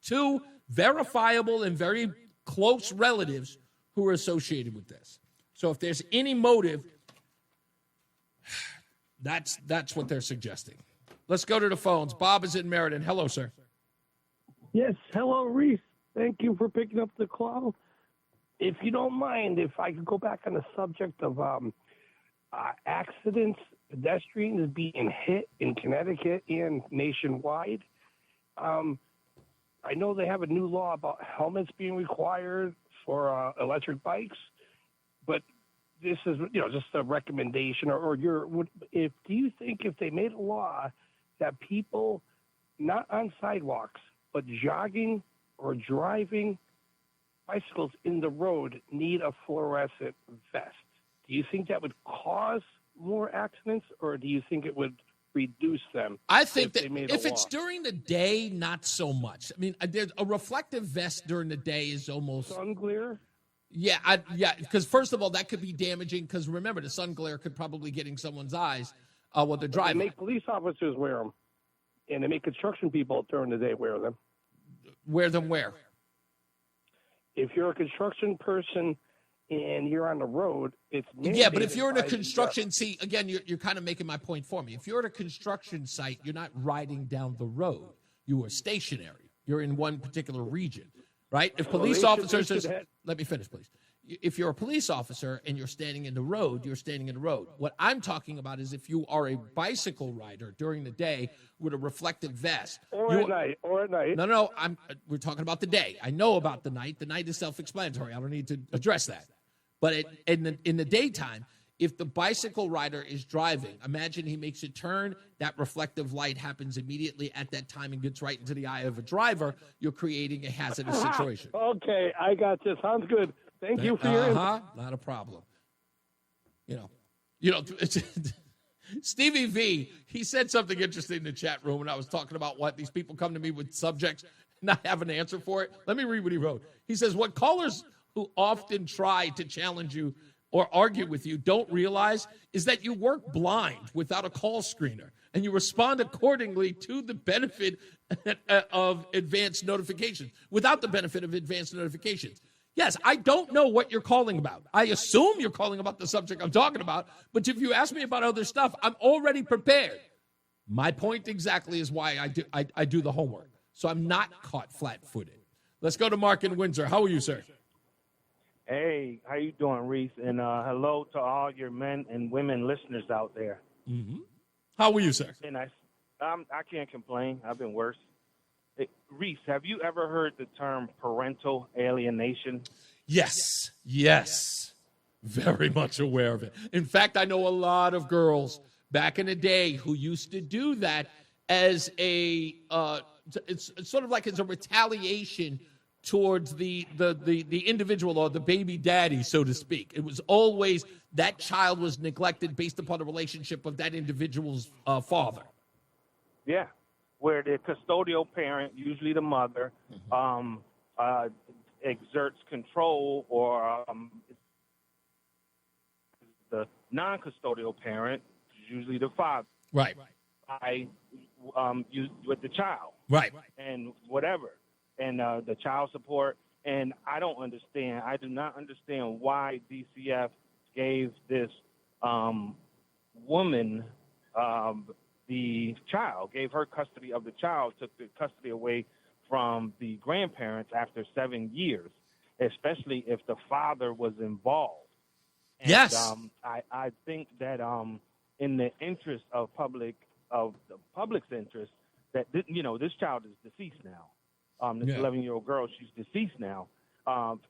two verifiable and very close relatives who are associated with this. So if there's any motive, that's what they're suggesting. Let's go to the phones. Bob is in Meriden. Hello, sir. Yes, hello, Reese. Thank you for picking up the call. If you don't mind, if I could go back on the subject of accidents, pedestrians being hit in Connecticut and nationwide. I know they have a new law about helmets being required for electric bikes, but this is, just a recommendation, do you think if they made a law that people not on sidewalks but jogging or driving bicycles in the road need a fluorescent vest? Do you think that would cause more accidents, or do you think it would reduce them? I think that if it's during the day, not so much. I mean, there's a reflective vest during the day is almost sun glare. Yeah, because first of all, that could be damaging. Because remember, the sun glare could probably get in someone's eyes while they're driving. They make police officers wear them, and they make construction people during the day wear them. Wear them where? If you're a construction person and you're on the road, it's yeah. But if you're in a mandated by construction, see, again, you're kind of making my point for me. If you're at a construction site, you're not riding down the road. You are stationary. You're in one particular region, right? If police officers, let me finish, please. If you're a police officer and you're standing in the road, you're standing in the road. What I'm talking about is if you are a bicycle rider during the day with a reflective vest. Or at night. No, we're talking about the day. I know about the night. The night is self-explanatory. I don't need to address that. But in the daytime, if the bicycle rider is driving, imagine he makes a turn, that reflective light happens immediately at that time and gets right into the eye of a driver, you're creating a hazardous situation. Okay, I got you. Sounds good. Thank you for your input. Not a problem. You know, Stevie V, he said something interesting in the chat room when I was talking about what these people come to me with subjects and I have an answer for it. Let me read what he wrote. He says, what callers who often try to challenge you or argue with you don't realize is that you work blind without a call screener and you respond accordingly to the benefit of advanced notifications, without the benefit of advanced notifications. Yes, I don't know what you're calling about. I assume you're calling about the subject I'm talking about, but if you ask me about other stuff, I'm already prepared. My point exactly is why I do the homework, so I'm not caught flat-footed. Let's go to Mark in Windsor. How are you, sir? Hey, how you doing, Reese? And hello to all your men and women listeners out there. Mm-hmm. How are you, sir? And I can't complain. I've been worse. Hey, Reese, have you ever heard the term parental alienation? Yes. Very much aware of it. In fact, I know a lot of girls back in the day who used to do that as a, it's sort of like as a retaliation towards the individual or the baby daddy, so to speak. It was always that child was neglected based upon the relationship of that individual's father. Yeah. Where the custodial parent, usually the mother, exerts control, or the non-custodial parent, usually the father, right? With the child, right, and whatever, and the child support. And I don't understand. I do not understand why DCF gave this woman. The child, gave her custody of the child, took the custody away from the grandparents after 7 years, especially if the father was involved. And, yes. I think that in the interest of the public's interest, that this child is deceased now. This 11-year-old girl, she's deceased now.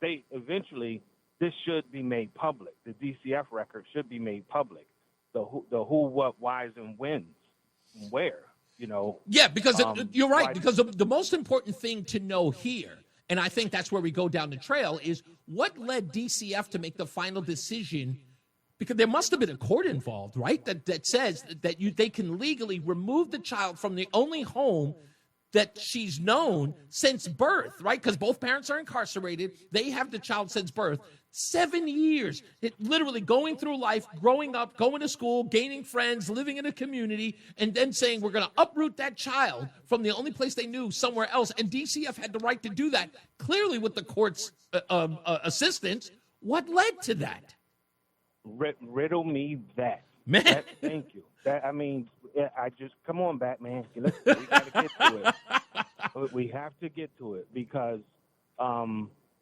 This should be made public. The DCF record should be made public. The who, what, whys, and whens. Where, Yeah, because you're right. Because the most important thing to know here, and I think that's where we go down the trail, is what led DCF to make the final decision. Because there must have been a court involved, right? That says that they can legally remove the child from the only home that she's known since birth, right? Because both parents are incarcerated. They have the child since birth. 7 years, literally going through life, growing up, going to school, gaining friends, living in a community, and then saying we're going to uproot that child from the only place they knew somewhere else. And DCF had the right to do that, clearly with the court's assistance. What led to that? Riddle me that. Man. Thank you. I just, come on, Batman. We got to get to it. We have to get to it because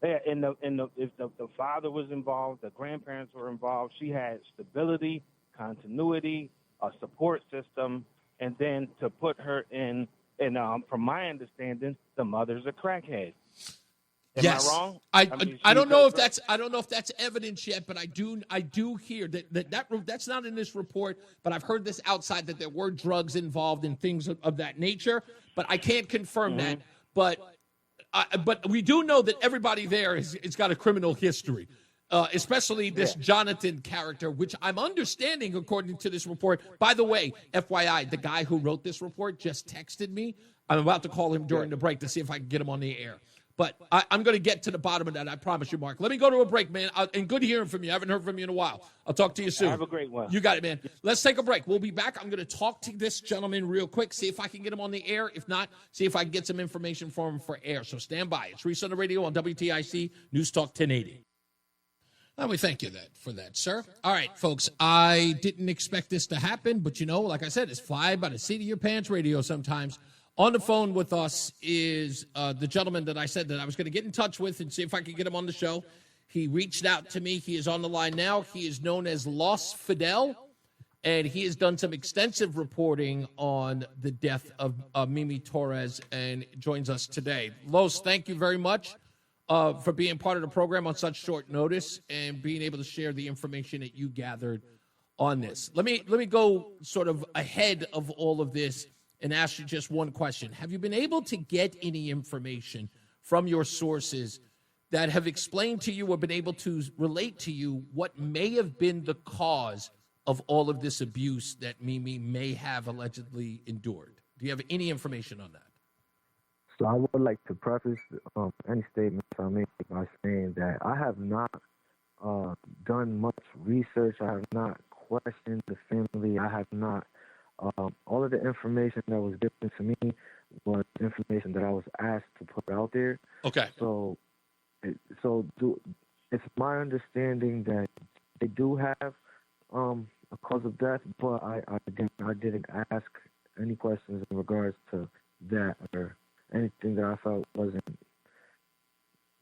if the father was involved, the grandparents were involved, she had stability, continuity, a support system, and then to put her in, from my understanding, the mother's a crackhead. Am I wrong? I don't know if that's evidence yet, but I do hear that's not in this report, but I've heard this outside that there were drugs involved and things of that nature, but I can't confirm that. But we do know that everybody there has got a criminal history, especially this Jonathan character, which I'm understanding according to this report. By the way, FYI, the guy who wrote this report just texted me. I'm about to call him during the break to see if I can get him on the air. But I'm going to get to the bottom of that, I promise you, Mark. Let me go to a break, man. And good hearing from you. I haven't heard from you in a while. I'll talk to you soon. Have a great one. You got it, man. Let's take a break. We'll be back. I'm going to talk to this gentleman real quick, see if I can get him on the air. If not, see if I can get some information for him for air. So stand by. It's Reese on the radio on WTIC, News Talk 1080. Well, we thank you for that, sir. All right, folks, I didn't expect this to happen, but, like I said, it's fly by the seat of your pants radio sometimes. On the phone with us is the gentleman that I said that I was going to get in touch with and see if I could get him on the show. He reached out to me. He is on the line now. He is known as Los Fidel, and he has done some extensive reporting on the death of Mimi Torres and joins us today. Los, thank you very much for being part of the program on such short notice and being able to share the information that you gathered on this. Let me go sort of ahead of all of this and ask you just one question. Have you been able to get any information from your sources that have explained to you or been able to relate to you what may have been the cause of all of this abuse that Mimi may have allegedly endured? Do you have any information on that? So I would like to preface any statements I make by saying that I have not done much research. I have not questioned the family. I have not. All of the information that was given to me was information that I was asked to put out there. Okay. So it's my understanding that they do have a cause of death, but I didn't ask any questions in regards to that or anything that I felt wasn't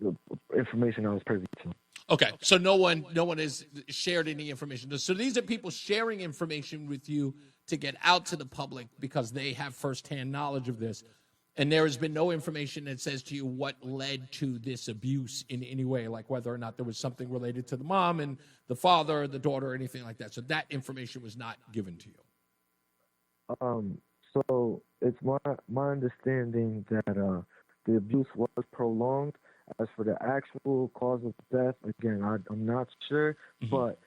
the information I was privy to. Okay, so no one has shared any information. So these are people sharing information with you to get out to the public because they have firsthand knowledge of this. And there has been no information that says to you what led to this abuse in any way, like whether or not there was something related to the mom and the father, the daughter, or anything like that. So that information was not given to you. So it's my understanding that the abuse was prolonged. As for the actual cause of death, again, I'm not sure, but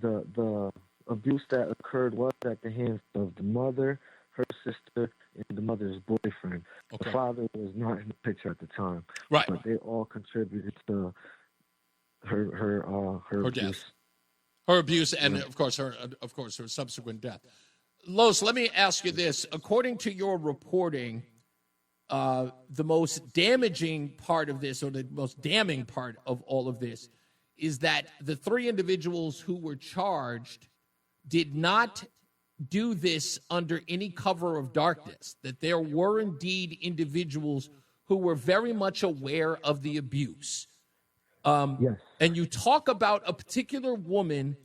the abuse that occurred was at the hands of the mother, her sister, and the mother's boyfriend. Okay. The father was not in the picture at the time, right? But they all contributed to her abuse. Death. Her abuse, and of course her subsequent death. Los, let me ask you this: according to your reporting, the most damaging part of this, or the most damning part of all of this, is that the three individuals who were charged did not do this under any cover of darkness, that there were indeed individuals who were very much aware of the abuse. Yes. And you talk about a particular woman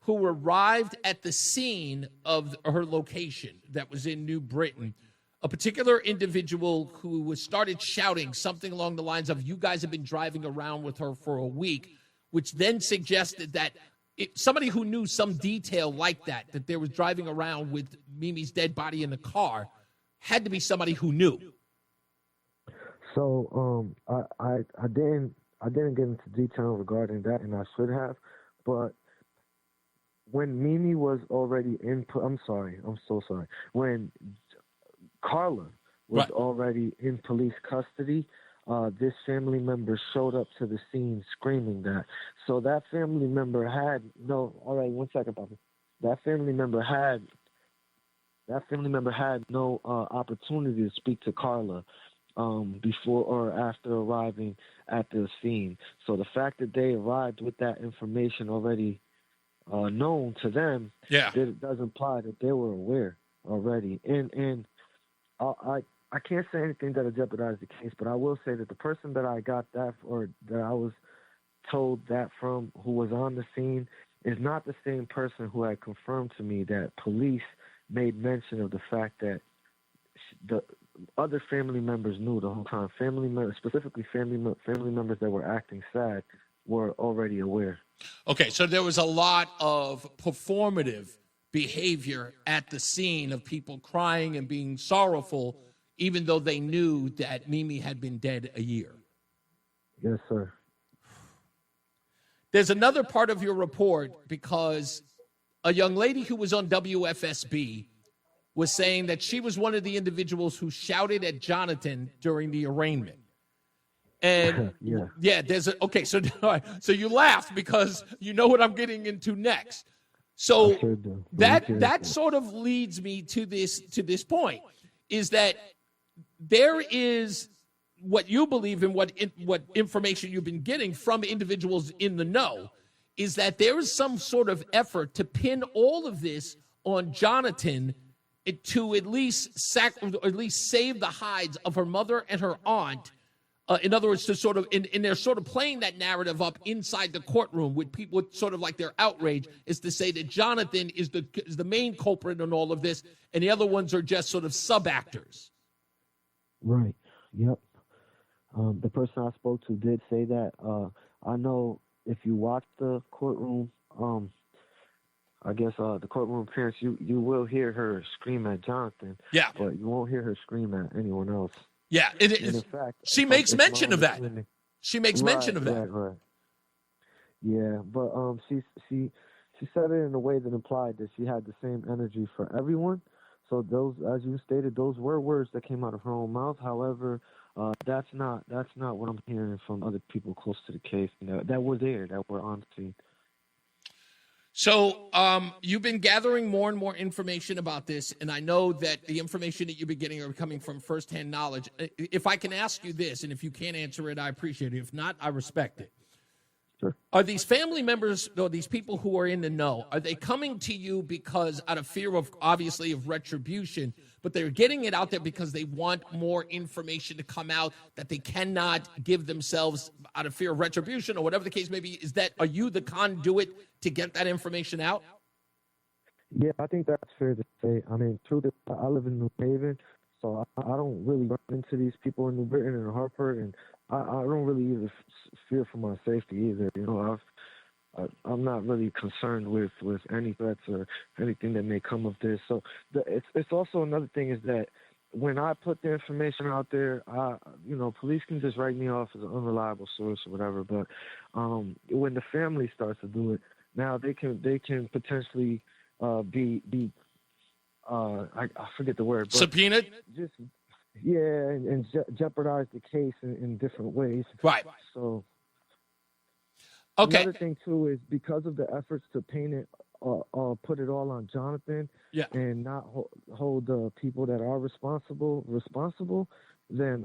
who arrived at the scene of her location that was in New Britain, a particular individual who started shouting something along the lines of, "You guys have been driving around with her for a week," which then suggested that somebody who knew some detail like that there was driving around with Mimi's dead body in the car, had to be somebody who knew. So I didn't get into detail regarding that, and I should have, but when Mimi was already in, I'm so sorry. When Carla was already in police custody, this family member showed up to the scene screaming that. So that family member had one second, Papa. That family member had no opportunity to speak to Carla before or after arriving at the scene. So the fact that they arrived with that information already known to them, it does imply that they were aware already. And I can't say anything that'll jeopardize the case, but I will say that the person that I got that, or that I was told that from, who was on the scene, is not the same person who had confirmed to me that police made mention of the fact that the other family members knew the whole time. Family members, specifically family members that were acting sad, were already aware. Okay, so there was a lot of performative behavior at the scene of people crying and being sorrowful, even though they knew that Mimi had been dead a year. Yes, sir. There's another part of your report, because a young lady who was on WFSB was saying that she was one of the individuals who shouted at Jonathan during the arraignment. And so you laughed because you know what I'm getting into next. So that sort of leads me to this point, is that there is what you believe in, what information you've been getting from individuals in the know, is that there is some sort of effort to pin all of this on Jonathan to at least save the hides of her mother and her aunt. In other words, to sort of, and they're sort of playing that narrative up inside the courtroom with people, with sort of like their outrage is to say that Jonathan is the main culprit in all of this, and the other ones are just sort of sub-actors. Right. Yep. The person I spoke to did say that. I know if you watch the courtroom, I guess the courtroom appearance, you will hear her scream at Jonathan. Yeah. But you won't hear her scream at anyone else. Yeah, and in fact, she makes mention of that. She makes mention of that. Right. Yeah, but she said it in a way that implied that she had the same energy for everyone. So those, as you stated, those were words that came out of her own mouth. However, that's not what I'm hearing from other people close to the case that were there, that were on scene. So you've been gathering more and more information about this, and I know that the information that you've been getting are coming from firsthand knowledge. If I can ask you this, and if you can't answer it, I appreciate it. If not, I respect it. Sure. Are these family members, or these people who are in the know, are they coming to you because out of fear of, obviously, of retribution, but they're getting it out there because they want more information to come out that they cannot give themselves out of fear of retribution or whatever the case may be? Are you the conduit to get that information out? Yeah, I think that's fair to say. I mean, truth is, I live in New Haven, so I don't really run into these people in New Britain and Hartford, and I don't really either fear for my safety either. You know, I'm not really concerned with any threats or anything that may come of this. So it's also another thing is that when I put the information out there, police can just write me off as an unreliable source or whatever. But when the family starts to do it, now they can potentially be I forget the word. But subpoenaed? And jeopardize the case in different ways. Right. So. Okay. Another thing too is because of the efforts to paint it, put it all on Jonathan, and not hold the people that are responsible. Then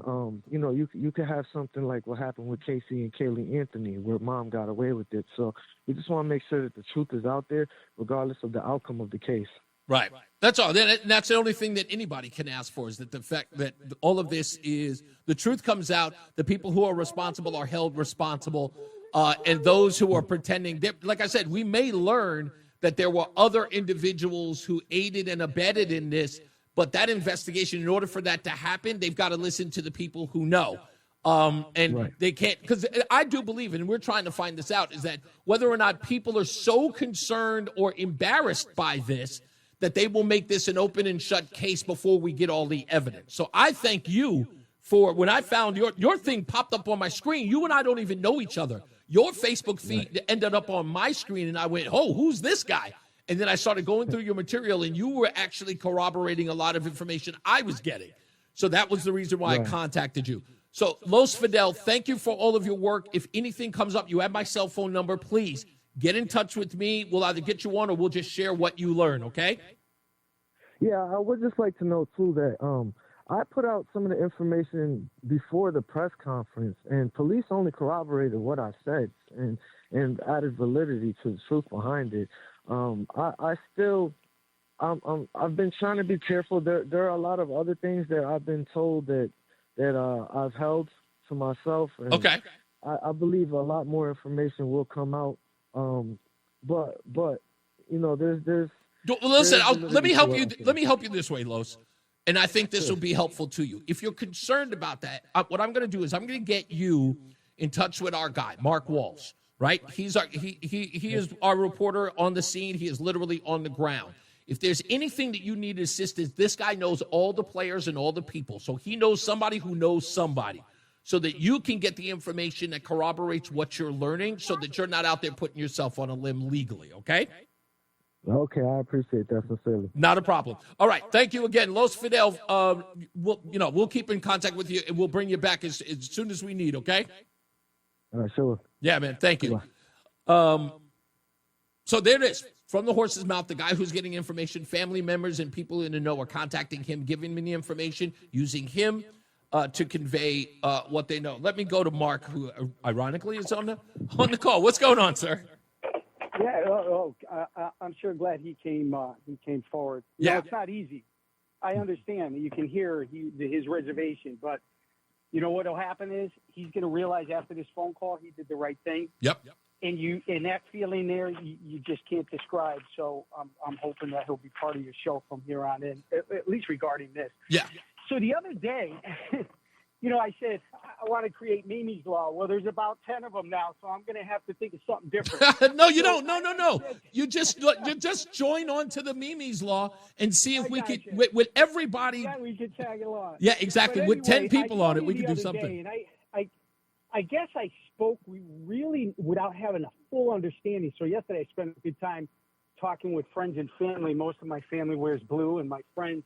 you could have something like what happened with Casey and Kaylee Anthony, where mom got away with it. So we just want to make sure that the truth is out there, regardless of the outcome of the case. Right. That's all. That's the only thing that anybody can ask for is that the fact that all of this is the truth comes out. The people who are responsible are held responsible. And those who are pretending, like I said, we may learn that there were other individuals who aided and abetted in this, but that investigation, in order for that to happen, they've got to listen to the people who know. They can't, because I do believe, and we're trying to find this out, is that whether or not people are so concerned or embarrassed by this, that they will make this an open and shut case before we get all the evidence. So I thank you for, when I found your thing popped up on my screen, you and I don't even know each other. Your Facebook feed ended up on my screen, and I went, oh, who's this guy? And then I started going through your material, and you were actually corroborating a lot of information I was getting. So that was the reason why I contacted you. So, Los Fidel, thank you for all of your work. If anything comes up, you have my cell phone number. Please get in touch with me. We'll either get you on or we'll just share what you learn, okay? Yeah, I would just like to know, too, that I put out some of the information before the press conference, and police only corroborated what I said and added validity to the truth behind it. I've been trying to be careful. There are a lot of other things that I've been told that I've held to myself. And okay. I believe a lot more information will come out. But there's. Well, listen, let me help you. Let me help you this way, Los. And I think this will be helpful to you. If you're concerned about that, what I'm going to do is I'm going to get you in touch with our guy, Mark Walsh, right? He is our reporter on the scene. He is literally on the ground. If there's anything that you need assistance, this guy knows all the players and all the people. So he knows somebody who knows somebody so that you can get the information that corroborates what you're learning so that you're not out there putting yourself on a limb legally, okay? Okay, I appreciate that sincerely. Not a problem. All right, thank you again, Los Fidel. We'll keep in contact with you and we'll bring you back as soon as we need. Okay. All right, sure. Yeah, man. Thank you. So there it is, from the horse's mouth. The guy who's getting information, family members and people in the know are contacting him, giving me the information, using him to convey what they know. Let me go to Mark, who ironically is on the call. What's going on, sir? Yeah, I'm sure glad he came forward. Yeah. It's not easy. I understand. You can hear his reservation, but you know what will happen is he's going to realize after this phone call he did the right thing. Yep. And that feeling there, you just can't describe. So I'm hoping that he'll be part of your show from here on in, at least regarding this. Yeah. So the other day, I said I want to create Mimi's Law. Well, there's about 10 of them now, so I'm going to have to think of something different. No, you don't. No. You just join on to the Mimi's Law and see if we could with everybody. Yeah, we could tag along. Yeah, exactly. But with 10 people on it, we could could do something. And I guess I spoke really without having a full understanding. So yesterday I spent a good time talking with friends and family. Most of my family wears blue, and my friends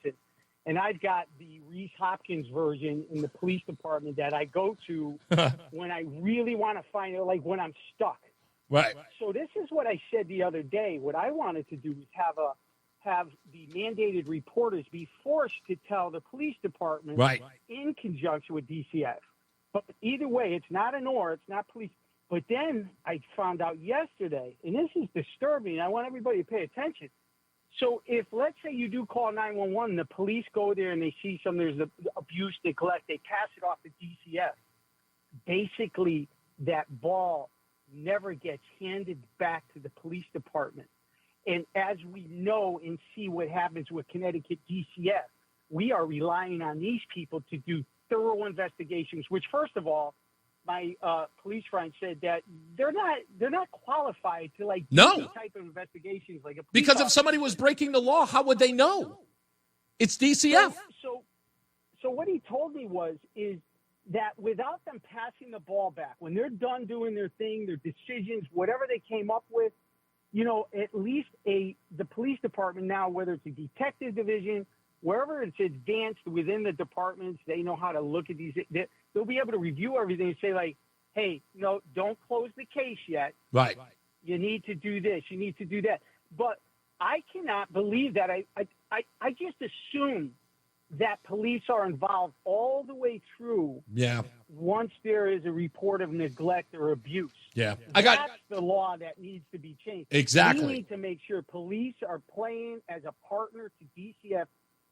and I've got the Reese Hopkins version in the police department that I go to when I really want to find it, like when I'm stuck. Right. So this is what I said the other day. What I wanted to do is have the mandated reporters be forced to tell the police department in conjunction with DCF. But either way, it's not an or, it's not police. But then I found out yesterday, and this is disturbing, I want everybody to pay attention. So if, let's say you do call 911, the police go there and they see there's abuse, neglect, they pass it off to DCF. Basically, that ball never gets handed back to the police department. And as we know and see what happens with Connecticut DCF, we are relying on these people to do thorough investigations, which, first of all, my police friend said that they're not qualified to do these type of investigations like a police Because if officer. somebody was breaking the law, how would they know? It's DCF. So what he told me is that without them passing the ball back, when they're done doing their thing, their decisions, whatever they came up with, at least the police department now, whether it's a detective division, wherever it's advanced within the departments, they know how to look at these. They'll be able to review everything and say, like, hey, no, don't close the case yet. Right. You need to do this. You need to do that. But I cannot believe that. I just assume that police are involved all the way through. Yeah. Once there is a report of neglect or abuse. Yeah. That's the law that needs to be changed. Exactly. We need to make sure police are playing as a partner to DCF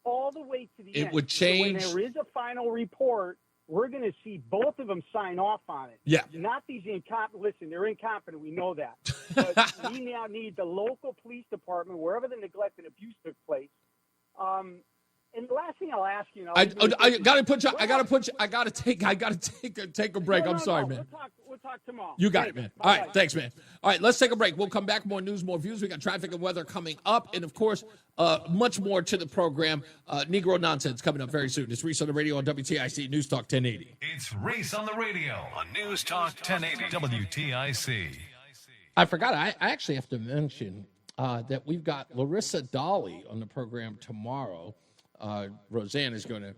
all the way to the end. It would change. So when there is a final report, we're going to see both of them sign off on it. Yeah. Not these incompetent. Listen, they're incompetent. We know that. But we now need the local police department, wherever the neglect and abuse took place. And the last thing I'll ask you, I gotta take a break. I'm sorry, man. We'll talk tomorrow. You got it, man. All right, thanks, man. All right, let's take a break. We'll come back. More news, more views. We got traffic and weather coming up, and of course, much more to the program. Negro nonsense coming up very soon. It's Reese on the radio on WTIC News Talk 1080. It's Reese on the radio on News Talk 1080 WTIC. I forgot. I actually have to mention that we've got Larissa Dolly on the program tomorrow. Roseanne is going to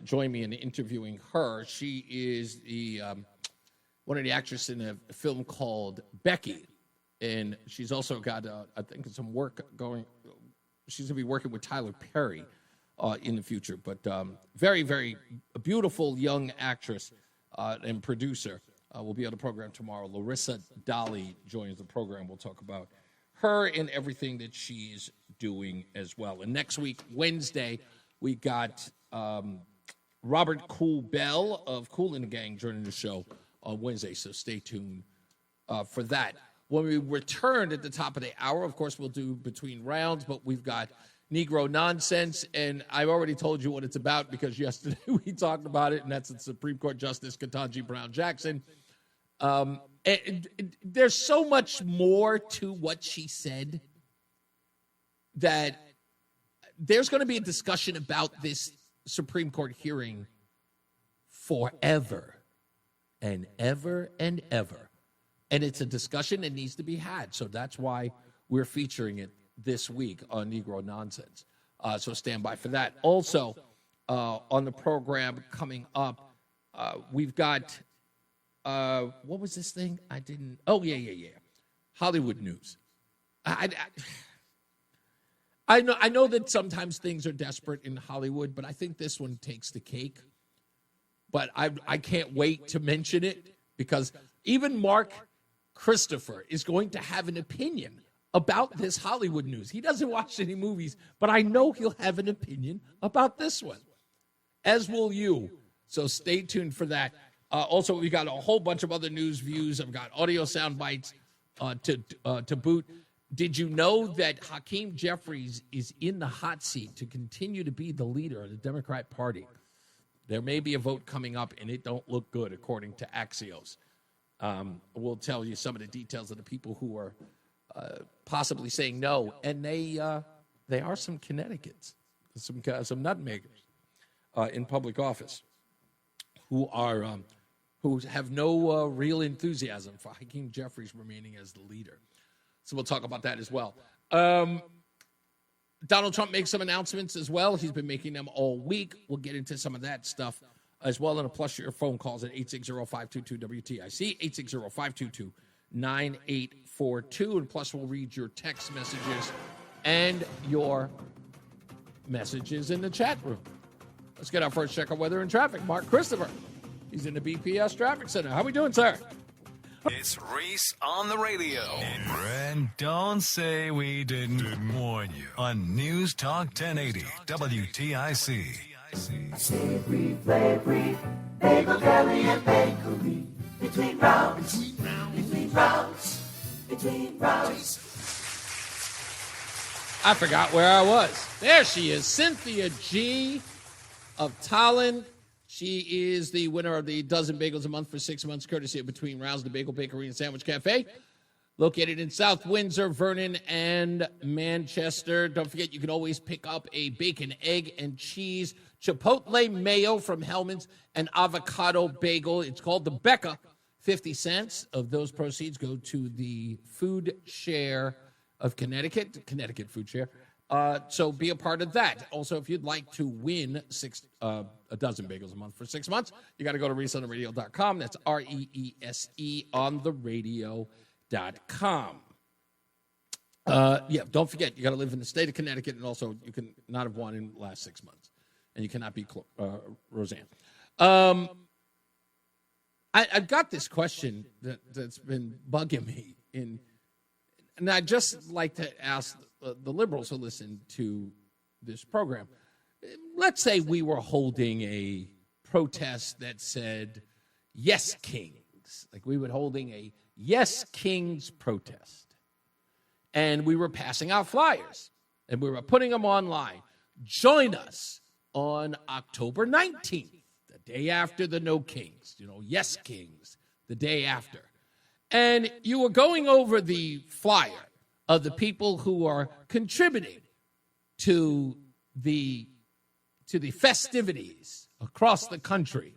join me in interviewing her. She is the one of the actresses in a film called Becky, and she's also got I think some work going. She's going to be working with Tyler Perry in the future. But very, very beautiful young actress and producer will be on the program tomorrow. Larissa Dolly joins the program. We'll talk about her and everything that she's doing as well. And next week, Wednesday, we got Robert Cool Bell of Kool and the Gang joining the show on Wednesday, so stay tuned for that. When we return at the top of the hour, of course, we'll do between rounds, but we've got Negro nonsense, and I've already told you what it's about because yesterday we talked about it, and that's the Supreme Court Justice Katanji Brown Jackson. There's so much more to what she said that there's going to be a discussion about this Supreme Court hearing forever and ever and ever. And it's a discussion that needs to be had. So that's why we're featuring it this week on Negro Nonsense. So stand by for that. Also, on the program coming up, we've got, what was this thing? Yeah. Hollywood news. I know that sometimes things are desperate in Hollywood, but I think this one takes the cake. But I can't wait to mention it because even Mark Christopher is going to have an opinion about this Hollywood news. He doesn't watch any movies, but I know he'll have an opinion about this one, as will you. So stay tuned for that. Also, we got a whole bunch of other news views. I've got audio sound bites to boot. Did you know that Hakeem Jeffries is in the hot seat to continue to be the leader of the Democrat Party? There may be a vote coming up, and it don't look good, according to Axios. We'll tell you some of the details of the people who are possibly saying no, and they are some Connecticut's, some nutmeggers in public office who have no real enthusiasm for Hakeem Jeffries remaining as the leader. So we'll talk about that as well. Donald Trump makes some announcements as well. He's been making them all week. We'll get into some of that stuff as well. And plus your phone calls at 860-522-WTIC, 860-522-9842. And plus we'll read your text messages and your messages in the chat room. Let's get our first check of weather and traffic. Mark Christopher. He's in the BPS Traffic Center. How we doing, sir? It's Reese on the radio. And don't say we didn't warn you on News Talk 1080 WTIC. Savory, flavory, bagel, deli, and bakery. Between rounds, I forgot where I was. There she is, Cynthia G. of Tallinn. She is the winner of the Dozen Bagels a Month for 6 months, courtesy of Between Rounds, the Bagel Bakery and Sandwich Cafe, located in South Windsor, Vernon, and Manchester. Don't forget, you can always pick up a bacon, egg, and cheese chipotle mayo from Hellman's, and avocado bagel. It's called the Becca. 50 cents of those proceeds go to the Food Share of Connecticut Food Share. So be a part of that. Also, if you'd like to win a dozen bagels a month for 6 months, you got to go to reeseontheradio.com. That's REESE on the radio.com. Don't forget, you got to live in the state of Connecticut, and also you can not have won in the last 6 months. And you cannot be Roseanne. I've got this question that's been bugging me, and I'd just like to ask the liberals who listen to this program. Let's say we were holding a protest that said, Yes Kings. Like we were holding a Yes Kings protest. And we were passing out flyers. And we were putting them online. Join us on October 19th, the day after the No Kings. Yes Kings, the day after. And you were going over the flyer of the people who are contributing to the festivities across the country.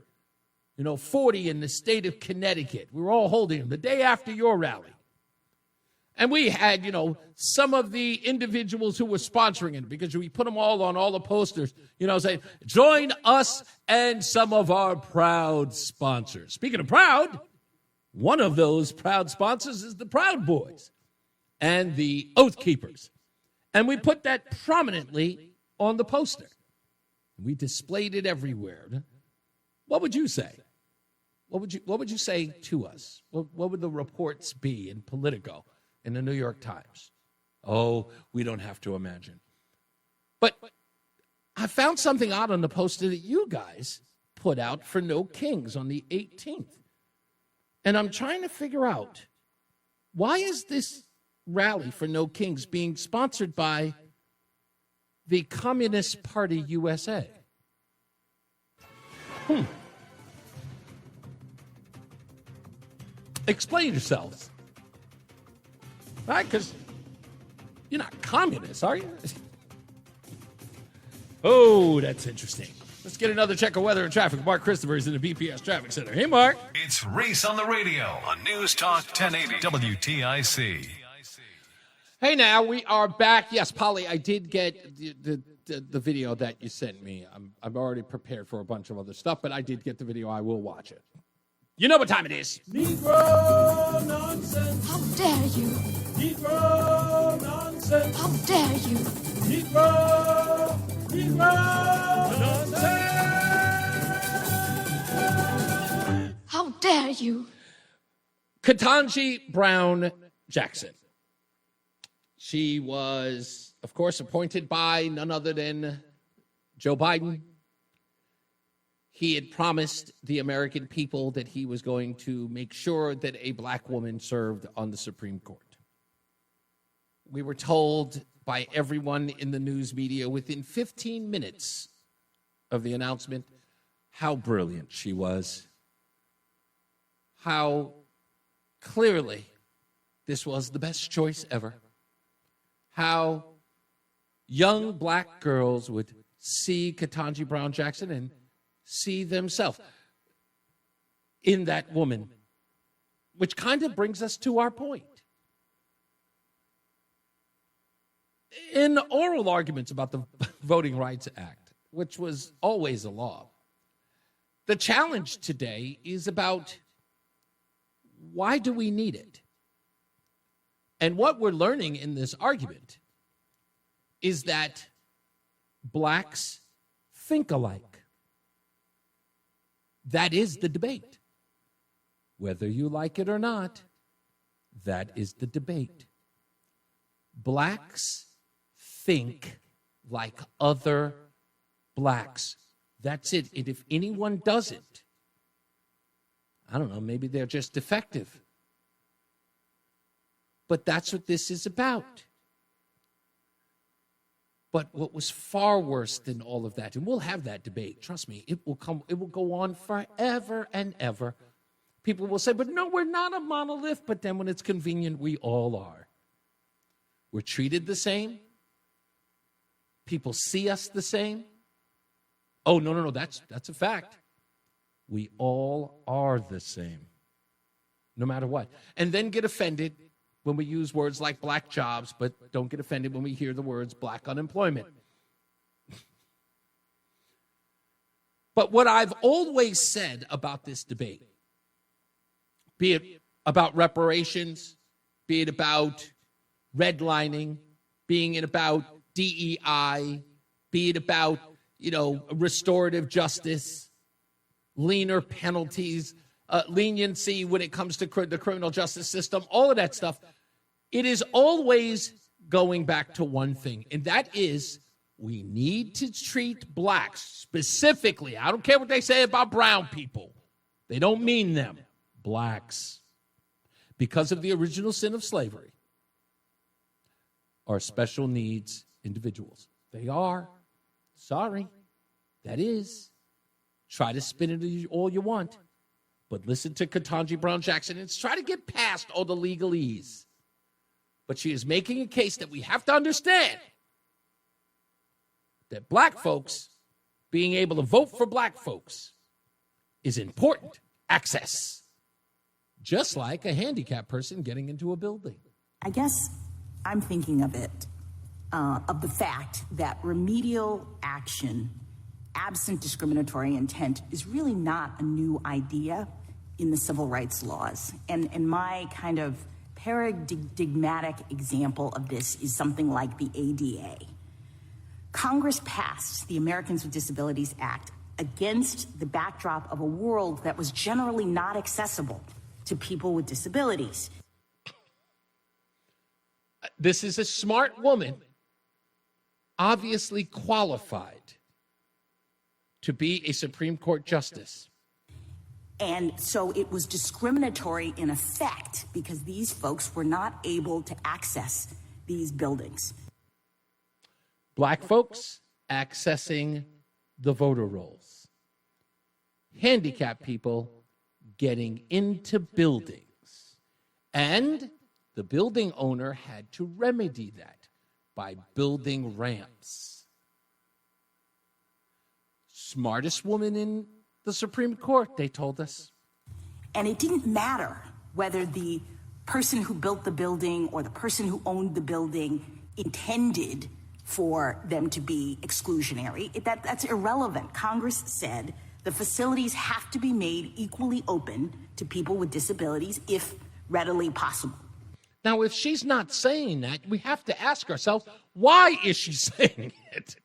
40 in the state of Connecticut. We were all holding them the day after your rally. And we had, some of the individuals who were sponsoring it, because we put them all on all the posters, saying, join us and some of our proud sponsors. Speaking of proud, one of those proud sponsors is the Proud Boys and the Oath Keepers. And we put that prominently on the poster. We displayed it everywhere. What would you say? What would you say to us? What would the reports be in Politico, in the New York Times? Oh, we don't have to imagine. But I found something odd on the poster that you guys put out for No Kings on the 18th. And I'm trying to figure out, why is this rally for No Kings being sponsored by the Communist Party USA? Explain yourselves. Right? Because you're not communists, are you? Oh, that's interesting. Let's get another check of weather and traffic. Mark Christopher is in the BPS Traffic Center. Hey, Mark. It's Reese on the radio on News Talk 1080 WTIC. Hey, now we are back. Yes, Polly, I did get the video that you sent me. I'm already prepared for a bunch of other stuff, but I did get the video. I will watch it. You know what time it is. Negro nonsense. How dare you? Negro nonsense. How dare you? Negro nonsense. How dare you? Katanji Brown Jackson. She was, of course, appointed by none other than Joe Biden. He had promised the American people that he was going to make sure that a black woman served on the Supreme Court. We were told by everyone in the news media within 15 minutes of the announcement how brilliant she was, how clearly this was the best choice ever, how young black girls would see Katanji Brown Jackson and see themselves in that woman, which kind of brings us to our point. In oral arguments about the Voting Rights Act, which was always a law, the challenge today is about why do we need it? And what we're learning in this argument is that blacks think alike. That is the debate. Whether you like it or not, that is the debate. Blacks think like other blacks. That's it. And if anyone doesn't, I don't know, maybe they're just defective. But that's what this is about. But what was far worse than all of that, and we'll have that debate, trust me, it will go on forever and ever. People will say, but no, we're not a monolith, but then when it's convenient, we all are. We're treated the same. People see us the same. Oh, no, that's a fact. We all are the same, no matter what. And then get offended when we use words like black jobs, but don't get offended when we hear the words black unemployment. But what I've always said about this debate, be it about reparations, be it about redlining, being it about DEI, be it about, restorative justice, leaner penalties, leniency when it comes to the criminal justice system, all of that stuff, it is always going back to one thing, and that is we need to treat blacks specifically. I don't care what they say about brown people. They don't mean them. Blacks, because of the original sin of slavery, are special needs individuals. They are. Sorry. That is. Try to spin it all you want. But listen to Katanji Brown Jackson and try to get past all the legalese. But she is making a case that we have to understand that black folks being able to vote for black folks is important. Access. Just like a handicapped person getting into a building. I guess I'm thinking of it, of the fact that remedial action absent discriminatory intent is really not a new idea in the civil rights laws. And my kind of paradigmatic example of this is something like the ADA. Congress passed the Americans with Disabilities Act against the backdrop of a world that was generally not accessible to people with disabilities. This is a smart woman, obviously qualified to be a Supreme Court justice. And so it was discriminatory in effect because these folks were not able to access these buildings. Black folks accessing the voter rolls. Handicapped people getting into buildings. And the building owner had to remedy that by building ramps. Smartest woman in the Supreme Court, they told us. And it didn't matter whether the person who built the building or the person who owned the building intended for them to be exclusionary. That's irrelevant. Congress said the facilities have to be made equally open to people with disabilities if readily possible. Now, if she's not saying that, we have to ask ourselves, why is she saying it?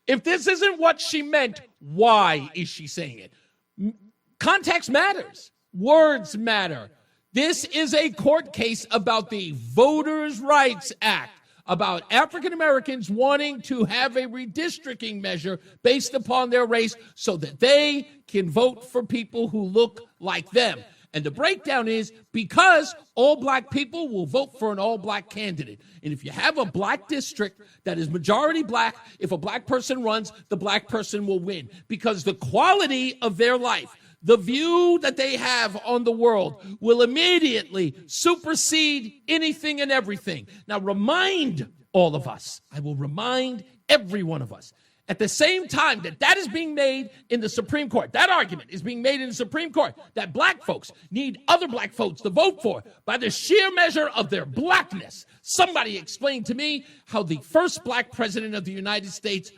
If this isn't what she meant, why is she saying it? Context matters. Words matter. This is a court case about the Voters' Rights Act, about African Americans wanting to have a redistricting measure based upon their race so that they can vote for people who look like them. And the breakdown is because all black people will vote for an all-black candidate. And if you have a black district that is majority black, if a black person runs, the black person will win. Because the quality of their life, the view that they have on the world will immediately supersede anything and everything. Now, remind all of us, I will remind every one of us, at the same time that is being made in the Supreme Court, that argument is being made in the Supreme Court, that black folks need other black folks to vote for by the sheer measure of their blackness. Somebody explain to me how the first black president of the United States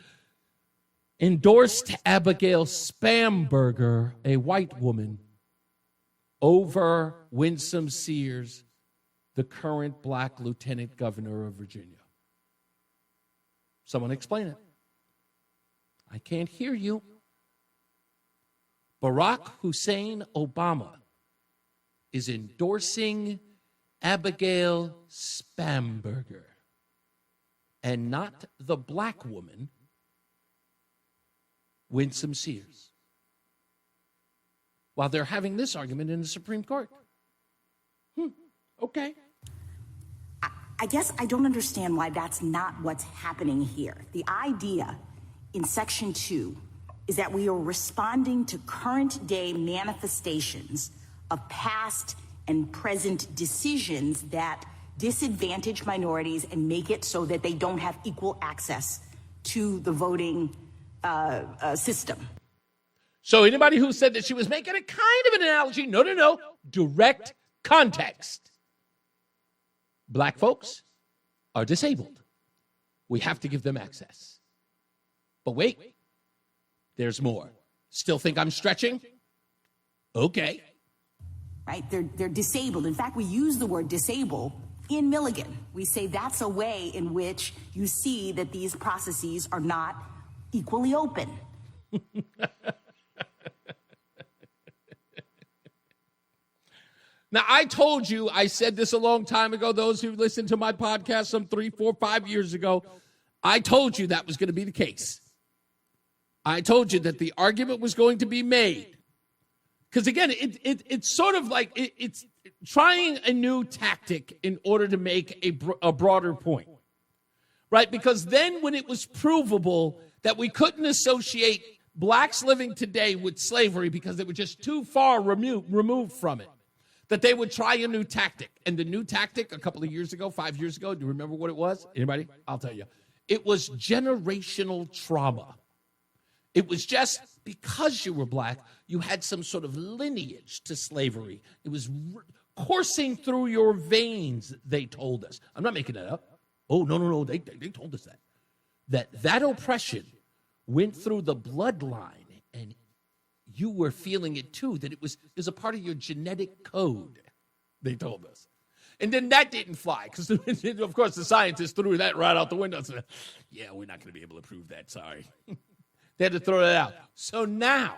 endorsed Abigail Spamberger, a white woman, over Winsome Sears, the current black lieutenant governor of Virginia. Someone explain it. I can't hear you. Barack Hussein Obama is endorsing Abigail Spamberger and not the black woman, Winsome Sears, while they're having this argument in the Supreme Court. Okay. I guess I don't understand why that's not what's happening here. The idea in Section 2 is that we are responding to current day manifestations of past and present decisions that disadvantage minorities and make it so that they don't have equal access to the voting system. So anybody who said that she was making a kind of an analogy, no, direct context. Black folks are disabled. We have to give them access. But wait, there's more. Still think I'm stretching? Okay. Right? They're disabled. In fact, we use the word disable in Milligan. We say that's a way in which you see that these processes are not equally open. Now, I told you, I said this a long time ago, those who listened to my podcast some 3, 4, 5 years ago, I told you that was going to be the case. I told you that the argument was going to be made. Because, again, it's sort of like it's trying a new tactic in order to make a broader point, right? Because then when it was provable that we couldn't associate blacks living today with slavery because they were just too far removed from it, that they would try a new tactic. And the new tactic a couple of years ago, 5 years ago, do you remember what it was? Anybody? I'll tell you. It was generational trauma. It was just because you were black, you had some sort of lineage to slavery. It was coursing through your veins, they told us. I'm not making that up. Oh, no, they told us that. That oppression went through the bloodline, and you were feeling it too, that it was a part of your genetic code, they told us. And then that didn't fly, because, of course, the scientists threw that right out the window and said, yeah, we're not going to be able to prove that, sorry. They had to throw that out. So now,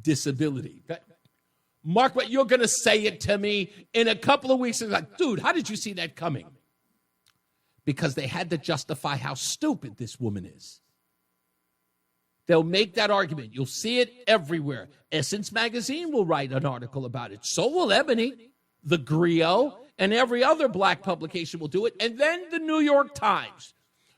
disability. Mark, but you're going to say it to me in a couple of weeks. It's like, dude, how did you see that coming? Because they had to justify how stupid this woman is. They'll make that argument. You'll see it everywhere. Essence Magazine will write an article about it. So will Ebony, the Griot, and every other black publication will do it. And then the New York Times.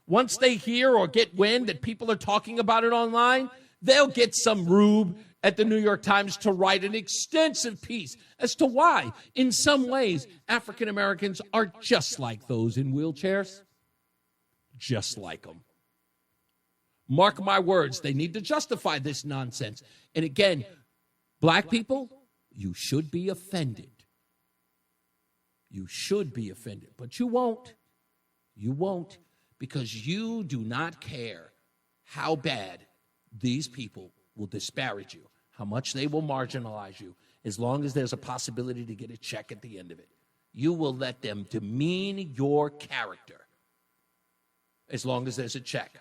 Once they hear or get wind that people are talking about it online, they'll get some rube at the New York Times to write an extensive piece as to why, in some ways, African Americans are just like those in wheelchairs. Just like them. Mark my words, they need to justify this nonsense. And again, black people, you should be offended. You should be offended, but you won't. You won't, because you do not care how bad these people will disparage you, how much they will marginalize you, as long as there's a possibility to get a check at the end of it. You will let them demean your character as long as there's a check.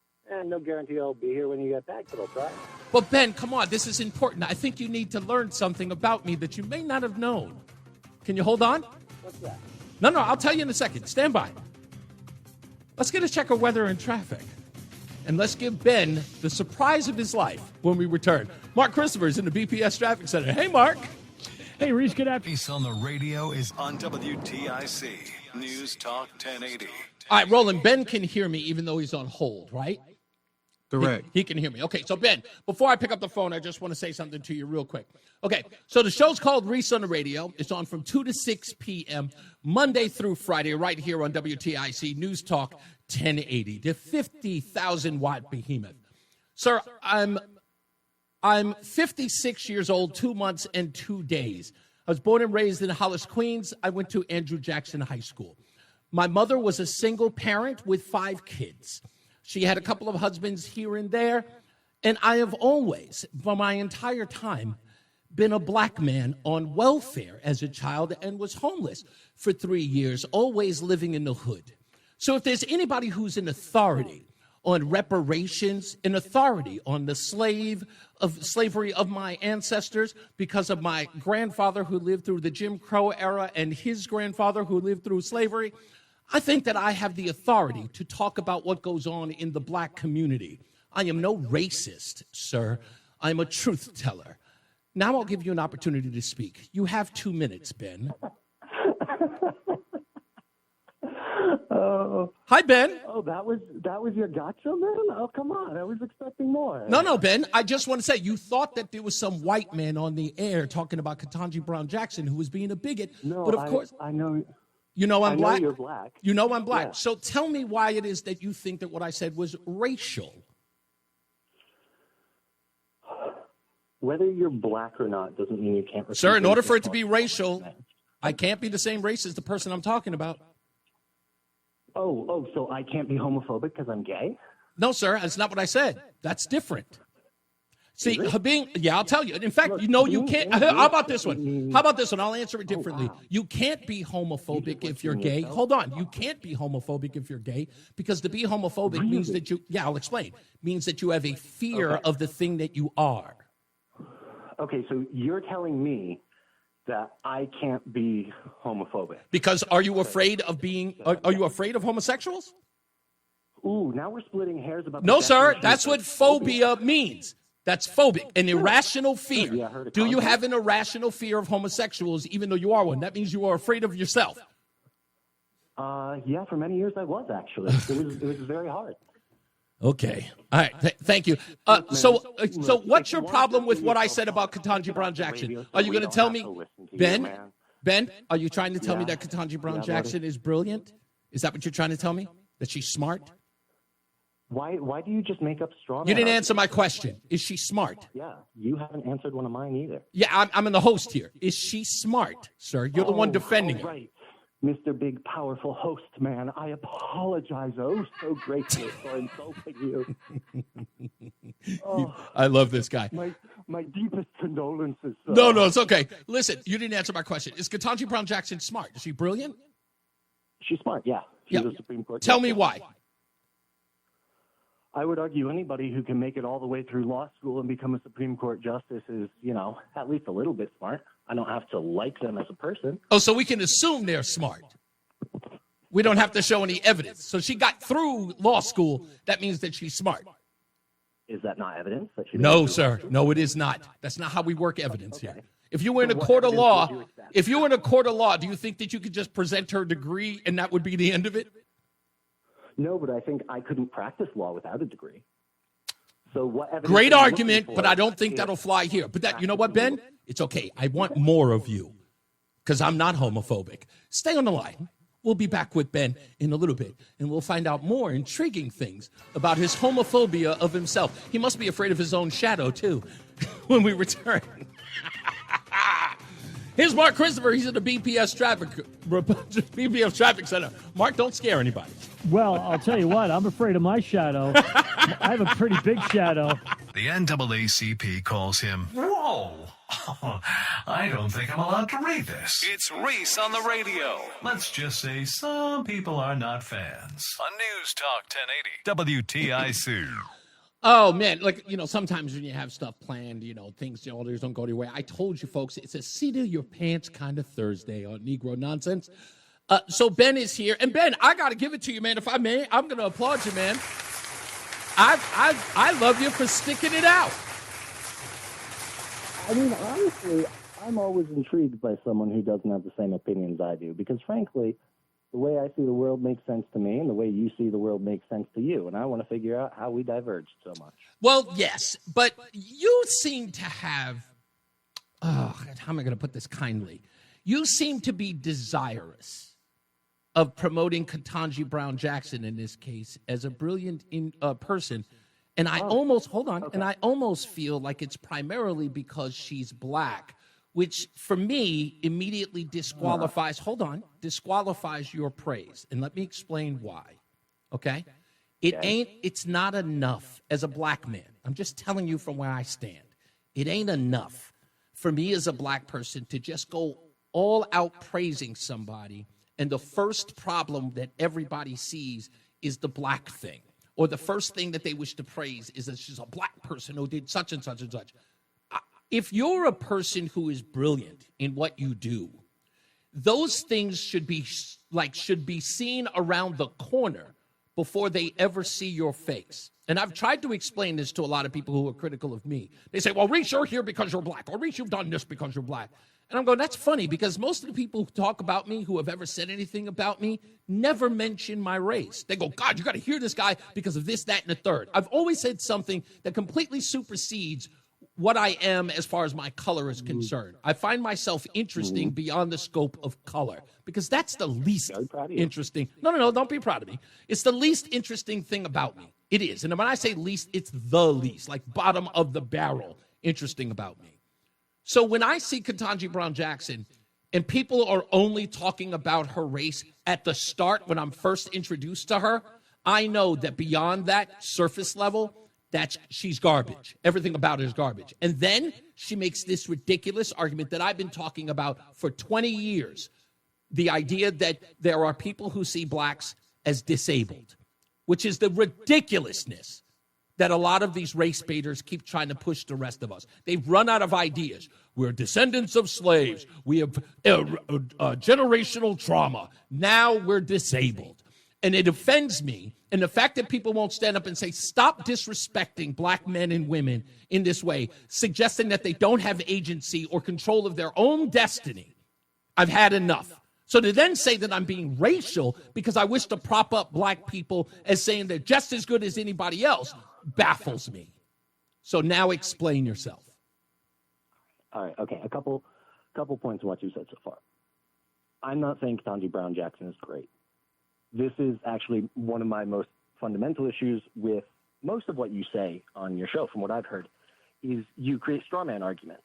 And no guarantee I'll be here when you get back, but I'll try. But Ben, come on, this is important. I think you need to learn something about me that you may not have known. Can you hold on? What's that? No, I'll tell you in a second. Stand by. Let's get a check of weather and traffic. And let's give Ben the surprise of his life when we return. Mark Christopher is in the BPS Traffic Center. Hey, Mark. Hey, Reese, good afternoon. Reese on the radio is on WTIC News Talk 1080. All right, Roland, Ben can hear me even though he's on hold, right? Correct. He can hear me. Okay, so Ben, before I pick up the phone, I just want to say something to you real quick. Okay, so the show's called Reese on the Radio. It's on from 2 to 6 p.m. Monday through Friday right here on WTIC News Talk 1080, the 50,000-watt behemoth. Sir, I'm 56 years old, 2 months and 2 days. I was born and raised in Hollis, Queens. I went to Andrew Jackson High School. My mother was a single parent with 5 kids. She had a couple of husbands here and there, and I have always, for my entire time, been a black man on welfare as a child and was homeless for 3 years, always living in the hood. So if there's anybody who's an authority on reparations, an authority on the slavery of my ancestors because of my grandfather who lived through the Jim Crow era and his grandfather who lived through slavery, I think that I have the authority to talk about what goes on in the black community. I am no racist, sir. I'm a truth teller. Now I'll give you an opportunity to speak. You have 2 minutes, Ben. Hi, Ben. Oh, that was your gotcha, man? Oh, come on. I was expecting more. No, Ben. I just want to say, you thought that there was some white man on the air talking about Katanji Brown Jackson who was being a bigot. No, but of course, I know. You know I'm black? I know you're black. You know I'm black. Yeah. So tell me why it is that you think that what I said was racial. Whether you're black or not doesn't mean you can't. Sir, in order for it to be racial, I can't be the same race as the person I'm talking about. Oh, so I can't be homophobic because I'm gay? No, sir, that's not what I said. That's different. See, I'll tell you. In fact, you can't. How about this one? I'll answer it differently. Oh, wow. You can't be homophobic if you're gay. Hold on. You can't be homophobic if you're gay because to be homophobic means that I'll explain, means that you have a fear of the thing that you are. Okay, so you're telling me that I can't be homophobic. Because are you afraid of being, are you afraid of homosexuals? Ooh, now we're splitting hairs about. No, sir, that's what phobia means. That's phobic, an irrational fear. Yeah, do you have an irrational fear of homosexuals, even though you are one? That means you are afraid of yourself. Yeah, for many years I was, actually. It was very hard. Okay. All right. Thank you. So what's your problem with what I said about Katanji Brown Jackson? Are you going to tell me, Ben, are you trying to tell me that Katanji Brown Jackson is brilliant? Is that what you're trying to tell me? That she's smart? Why do you just make up straw? You didn't answer my question. Is she smart? Yeah, you haven't answered one of mine either. Yeah, I'm the host here. Is she smart, sir? You're the one defending her. Right. Mr. Big Powerful Host, man, I apologize so greatly for insulting you. I love this guy. My deepest condolences, sir. No, it's okay. Listen, you didn't answer my question. Is Katanji Brown Jackson smart? Is she brilliant? She's smart, yeah. She's a Supreme Court Tell me why. I would argue anybody who can make it all the way through law school and become a Supreme Court justice is, at least a little bit smart. I don't have to like them as a person. Oh, so we can assume they're smart. We don't have to show any evidence. So she got through law school. That means that she's smart. Is that not evidence? That she No, sir. No, it is not. That's not how we work evidence here. If you were in a court of law, do you think that you could just present her degree and that would be the end of it? No, but I think I couldn't practice law without a degree. So what evidence? Great argument, but I don't think that'll fly here. But you know what, Ben? It's okay. I want more of you because I'm not homophobic. Stay on the line. We'll be back with Ben in a little bit, and we'll find out more intriguing things about his homophobia of himself. He must be afraid of his own shadow, too, when we return. Here's Mark Christopher. He's at the BPS Traffic Center. Mark, don't scare anybody. Well, I'll tell you what. I'm afraid of my shadow. I have a pretty big shadow. The NAACP calls him, whoa, Oh, I don't think I'm allowed to read this. It's Reese on the radio. Let's just say some people are not fans. On News Talk 1080 WTIC. Oh, man, like, sometimes when you have stuff planned, things, orders don't go your way. I told you, folks, it's a seat-of-your-pants kind of Thursday on Negro Nonsense. So Ben is here. And, Ben, I got to give it to you, man. If I may, I'm going to applaud you, man. I love you for sticking it out. I mean, honestly, I'm always intrigued by someone who doesn't have the same opinions I do, because frankly, the way I see the world makes sense to me, and the way you see the world makes sense to you, and I want to figure out how we diverged so much. Well, yes, but you seem to have, how am I going to put this kindly? You seem to be desirous of promoting Katanji Brown Jackson in this case as a brilliant person. And I I almost feel like it's primarily because she's black, which for me immediately disqualifies your praise. And let me explain why. Okay? It's not enough as a black man. I'm just telling you from where I stand. It ain't enough for me as a black person to just go all out praising somebody, and the first problem that everybody sees is the black thing. Or the first thing that they wish to praise is that she's a black person who did such and such and such. If you're a person who is brilliant in what you do, those things should be seen around the corner before they ever see your face. And I've tried to explain this to a lot of people who are critical of me. They say, well, Reese, you're here because you're black. Or Reese, you've done this because you're black. And I'm going, that's funny, because most of the people who talk about me, who have ever said anything about me, never mention my race. They go, God, you got to hear this guy because of this, that, and the third. I've always said something that completely supersedes what I am as far as my color is concerned. I find myself interesting beyond the scope of color, because that's the least interesting. No, don't be proud of me. It's the least interesting thing about me. It is. And when I say least, it's the least, like bottom of the barrel interesting about me. So when I see Katanji Brown Jackson and people are only talking about her race at the start when I'm first introduced to her, I know that beyond that surface level, that she's garbage. Everything about her is garbage. And then she makes this ridiculous argument that I've been talking about for 20 years. The idea that there are people who see blacks as disabled, which is the ridiculousness that a lot of these race baiters keep trying to push the rest of us. They've run out of ideas. We're descendants of slaves. We have generational trauma. Now we're disabled. And it offends me. And the fact that people won't stand up and say, stop disrespecting black men and women in this way, suggesting that they don't have agency or control of their own destiny, I've had enough. So to then say that I'm being racial because I wish to prop up black people as saying they're just as good as anybody else baffles me. So now explain yourself. All right, okay, a couple points on what you said so far. I'm not saying Katanji Brown Jackson is great. This is actually one of my most fundamental issues with most of what you say on your show, from what I've heard, is you create straw man arguments.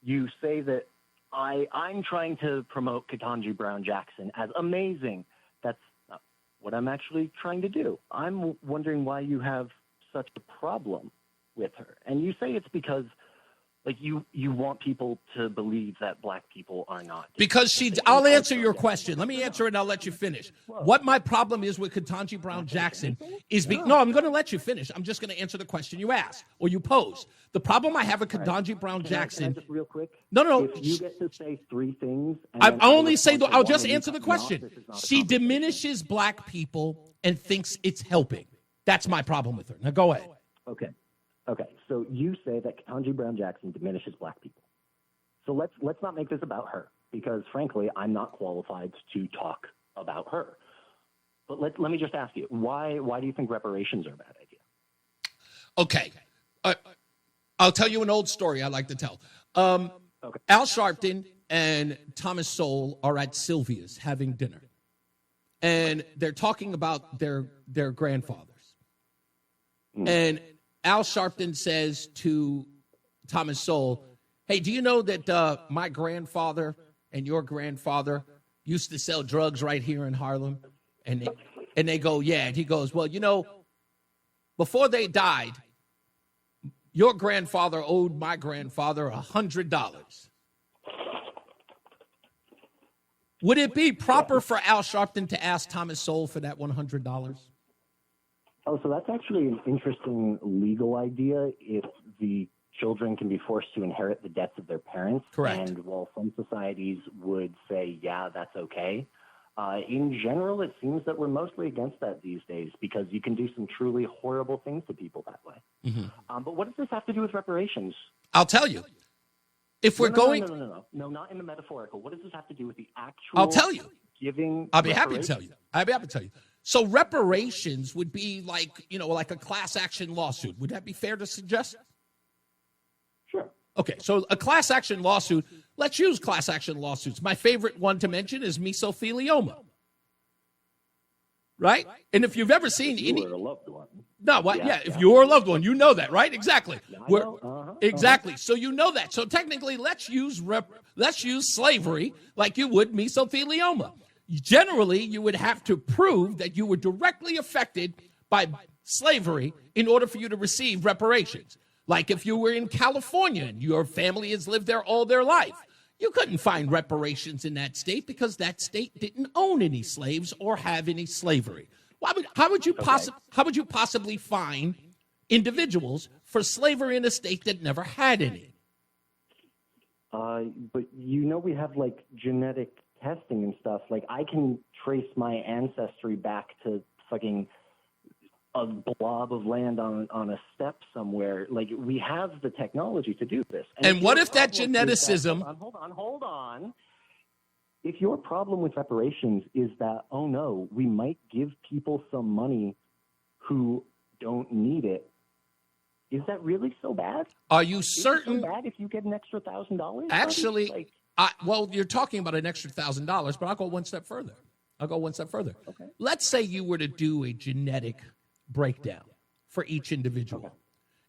You say that I'm trying to promote Katanji Brown Jackson as amazing. That's not what I'm actually trying to do. I'm wondering why you have such a problem with her. And you say it's because you want people to believe that black people are not. Because I'll answer your question. Let me answer it and I'll let you finish. What my problem is with Katanji Brown Jackson is no, I'm going to let you finish. I'm just going to answer the question you asked or you posed. The problem I have with Katanji Brown Jackson. Can I just real quick? No. If you get to say three things. I'll just answer the question. She diminishes black people and thinks it's helping. That's my problem with her. Now go ahead. Okay, so you say that Katanji Brown Jackson diminishes black people. So let's not make this about her, because frankly, I'm not qualified to talk about her. But let me just ask you, why do you think reparations are a bad idea? Okay, I'll tell you an old story I like to tell. Al Sharpton and Thomas Sowell are at Sylvia's having dinner, and they're talking about their grandfathers, and Al Sharpton says to Thomas Sowell, hey, do you know that my grandfather and your grandfather used to sell drugs right here in Harlem? And they go, yeah. And he goes, well, before they died, your grandfather owed my grandfather $100. Would it be proper for Al Sharpton to ask Thomas Sowell for that $100? Oh, so that's actually an interesting legal idea if the children can be forced to inherit the debts of their parents. Correct. And while some societies would say, yeah, that's okay, in general, it seems that we're mostly against that these days because you can do some truly horrible things to people that way. Mm-hmm. But what does this have to do with reparations? I'll tell you. If we're going... No, not in the metaphorical. What does this have to do with the actual... I'll tell you. Giving... I'll be happy to tell you. I'll be happy to tell you. So reparations would be like, like a class action lawsuit. Would that be fair to suggest? Sure. Okay, so a class action lawsuit, let's use class action lawsuits. My favorite one to mention is mesothelioma. Right? And if you've ever seen any... a loved one. No, what? Yeah, if you're a loved one, you know that, right? Exactly. Exactly. So you know that. So technically, let's use slavery like you would mesothelioma. Generally, you would have to prove that you were directly affected by slavery in order for you to receive reparations. Like if you were in California and your family has lived there all their life, you couldn't find reparations in that state because that state didn't own any slaves or have any slavery. How would you possibly fine individuals for slavery in a state that never had any? But we have like genetic testing and stuff. Like I can trace my ancestry back to fucking a blob of land on a steppe somewhere. Like we have the technology to do this. And what if that geneticism... Hold on. If your problem with reparations is that, oh no, we might give people some money who don't need it, is that really so bad? Are you certain? Is it so bad if you get an extra $1,000? Actually, well, you're talking about an extra $1,000, but I'll go one step further. Okay. Let's say you were to do a genetic breakdown for each individual. Okay.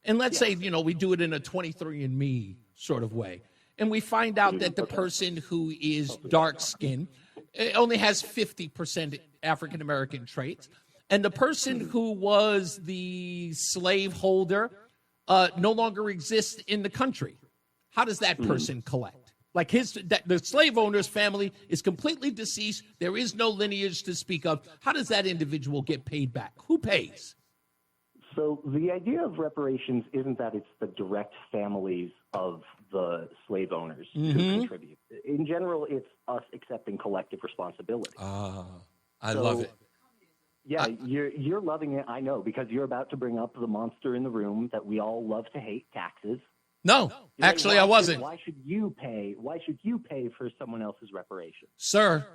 And let's say, we do it in a 23andMe sort of way. And we find out that the person who is dark-skinned only has 50% African-American traits. And the person who was the slaveholder no longer exists in the country. How does that person collect? Like the slave owner's family is completely deceased. There is no lineage to speak of. How does that individual get paid back? Who pays? So the idea of reparations isn't that it's the direct families of the slave owners who contribute. In general, it's us accepting collective responsibility. I love it. Yeah, you're loving it, I know, because you're about to bring up the monster in the room that we all love to hate, taxes. No, actually, I wasn't. Why should you pay for someone else's reparations? Sir,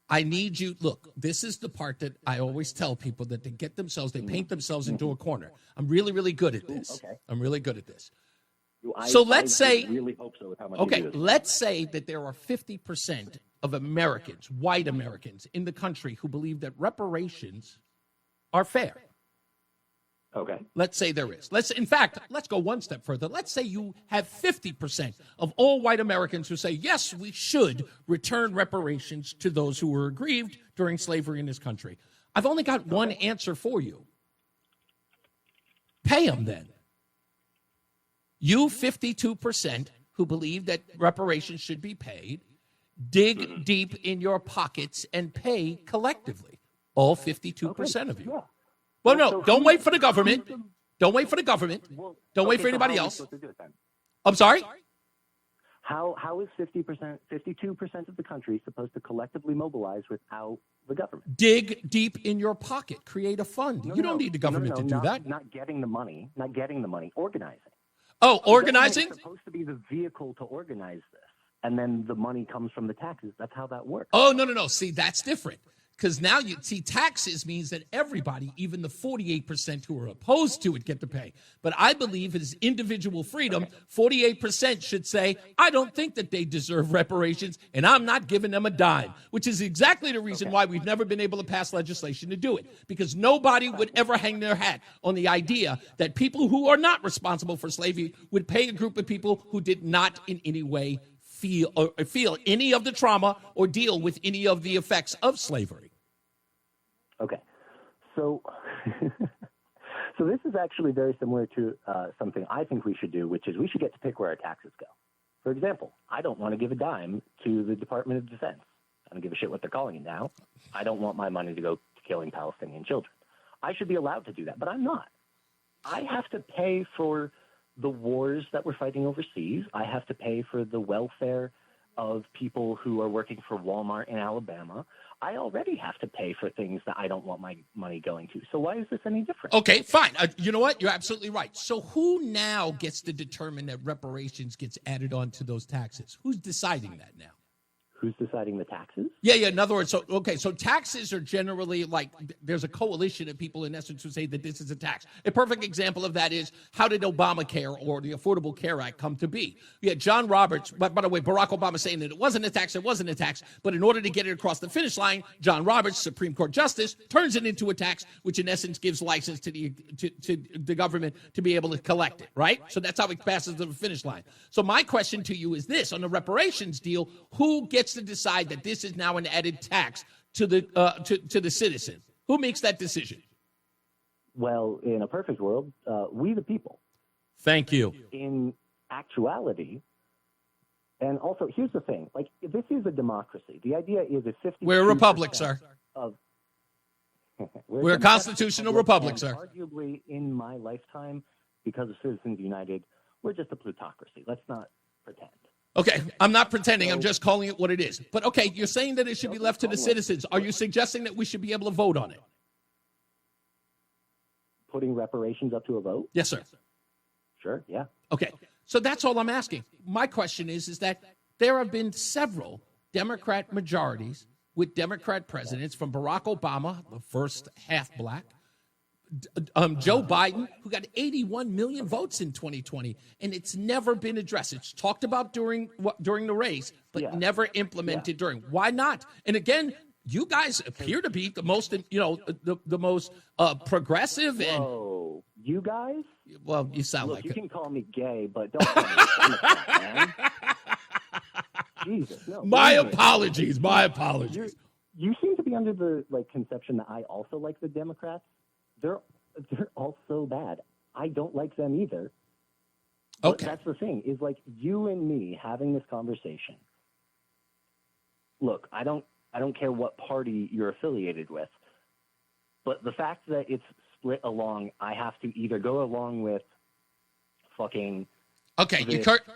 I need you. Look, this is the part that I always tell people that they paint themselves into a corner. I'm really, really good at this. Okay. I'm really good at this. Let's say, really hope so with how much you do this. Let's say that there are 50% of Americans, white Americans in the country who believe that reparations are fair. Okay. Let's say there is. Let's go one step further. Let's say you have 50% of all white Americans who say, yes, we should return reparations to those who were aggrieved during slavery in this country. I've only got one answer for you. Pay them then. You 52% who believe that reparations should be paid, dig deep in your pockets and pay collectively. All 52% of you. Yeah. Well, no, don't wait for the government. Don't wait for the government. Don't wait for anybody else. I'm sorry? How is 52% of the country supposed to collectively mobilize without the government? Dig deep in your pocket. Create a fund. You don't need the government to do that. Not getting the money. Organizing. Oh, organizing? It's supposed to be the vehicle to organize this. And then the money comes from the taxes. That's how that works. Oh, no. See, that's different. Because now taxes means that everybody, even the 48% who are opposed to it, get to pay. But I believe it is individual freedom. 48% should say, I don't think that they deserve reparations, and I'm not giving them a dime, which is exactly the reason why we've never been able to pass legislation to do it. Because nobody would ever hang their hat on the idea that people who are not responsible for slavery would pay a group of people who did not in any way feel any of the trauma or deal with any of the effects of slavery. Okay. So So this is actually very similar to something I think we should do, which is we should get to pick where our taxes go. For example, I don't want to give a dime to the Department of Defense. I don't give a shit what they're calling it now. I don't want my money to go to killing Palestinian children. I should be allowed to do that, but I'm not. I have to pay for the wars that we're fighting overseas. I have to pay for the welfare of people who are working for Walmart in Alabama. I already have to pay for things that I don't want my money going to. So why is this any different? Okay, fine. You know what? You're absolutely right. So who now gets to determine that reparations gets added on to those taxes? Who's deciding that now? Who's deciding the taxes? Yeah. In other words, so taxes are generally like there's a coalition of people in essence who say that this is a tax. A perfect example of that is how did Obamacare or the Affordable Care Act come to be? Yeah, John Roberts, by the way, Barack Obama saying that it wasn't a tax, but in order to get it across the finish line, John Roberts, Supreme Court Justice, turns it into a tax, which in essence gives license to the government to be able to collect it, right? So that's how it passes to the finish line. So my question to you is this: on the reparations deal, who gets to decide that this is now an added tax to the citizen? Who makes that decision? Well, in a perfect world, we the people. Thank you. In actuality, and also here's the thing: like this is a democracy. The idea is if 50. We're a republic, sir. We're a constitutional republic, sir. Arguably, in my lifetime, because of Citizens United, we're just a plutocracy. Let's not pretend. Okay, I'm not pretending. I'm just calling it what it is. But okay, you're saying that it should be left to the citizens. Are you suggesting that we should be able to vote on it? Putting reparations up to a vote? Yes, sir. Sure, yeah. Okay, so that's all I'm asking. My question is that there have been several Democrat majorities with Democrat presidents, from Barack Obama, the first half-black, Joe Biden, who got 81 million votes in 2020, and it's never been addressed. It's talked about during the race, but never implemented during. Why not? And again, you guys appear to be the most, the most progressive. And whoa, you guys? Well, you sound Look, like you can call me gay, but don't call me Democrat, man. Jesus, no. My apologies. You seem to be under the conception that I also like the Democrats. They're all so bad. I don't like them either. Okay. But that's the thing, is you and me having this conversation. Look, I don't care what party you're affiliated with, but the fact that it's split along, I have to either go along with fucking. Okay,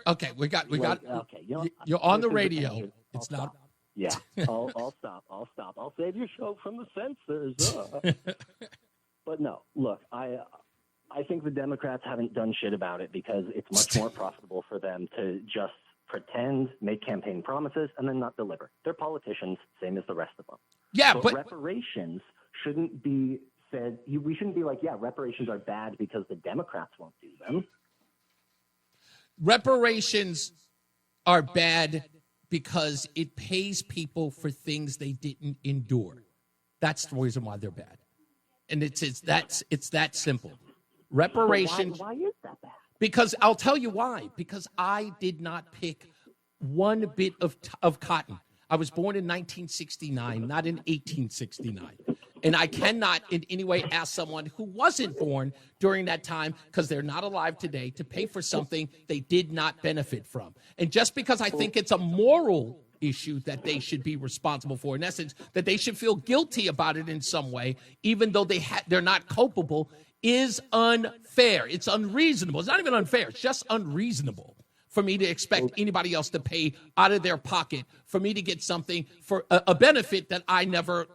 okay, we got. Okay, you're on the radio. It's not. Yeah, I'll stop. I'll save your show from the censors. But no, look, I think the Democrats haven't done shit about it because it's much more profitable for them to just pretend, make campaign promises, and then not deliver. They're politicians, same as the rest of them. Yeah, but reparations shouldn't be said. We shouldn't be like, yeah, reparations are bad because the Democrats won't do them. Reparations are bad because it pays people for things they didn't endure. That's the reason why they're bad. And it's that simple. Reparations. Why is that bad? Because I'll tell you why. Because I did not pick one bit of cotton. I was born in 1969, not in 1869. And I cannot in any way ask someone who wasn't born during that time, because they're not alive today, to pay for something they did not benefit from. And just because I think it's a moral issue that they should be responsible for, in essence, that they should feel guilty about it in some way, even though they're not culpable, is unfair. It's unreasonable. It's not even unfair. It's just unreasonable for me to expect anybody else to pay out of their pocket for me to get something for a benefit that I never,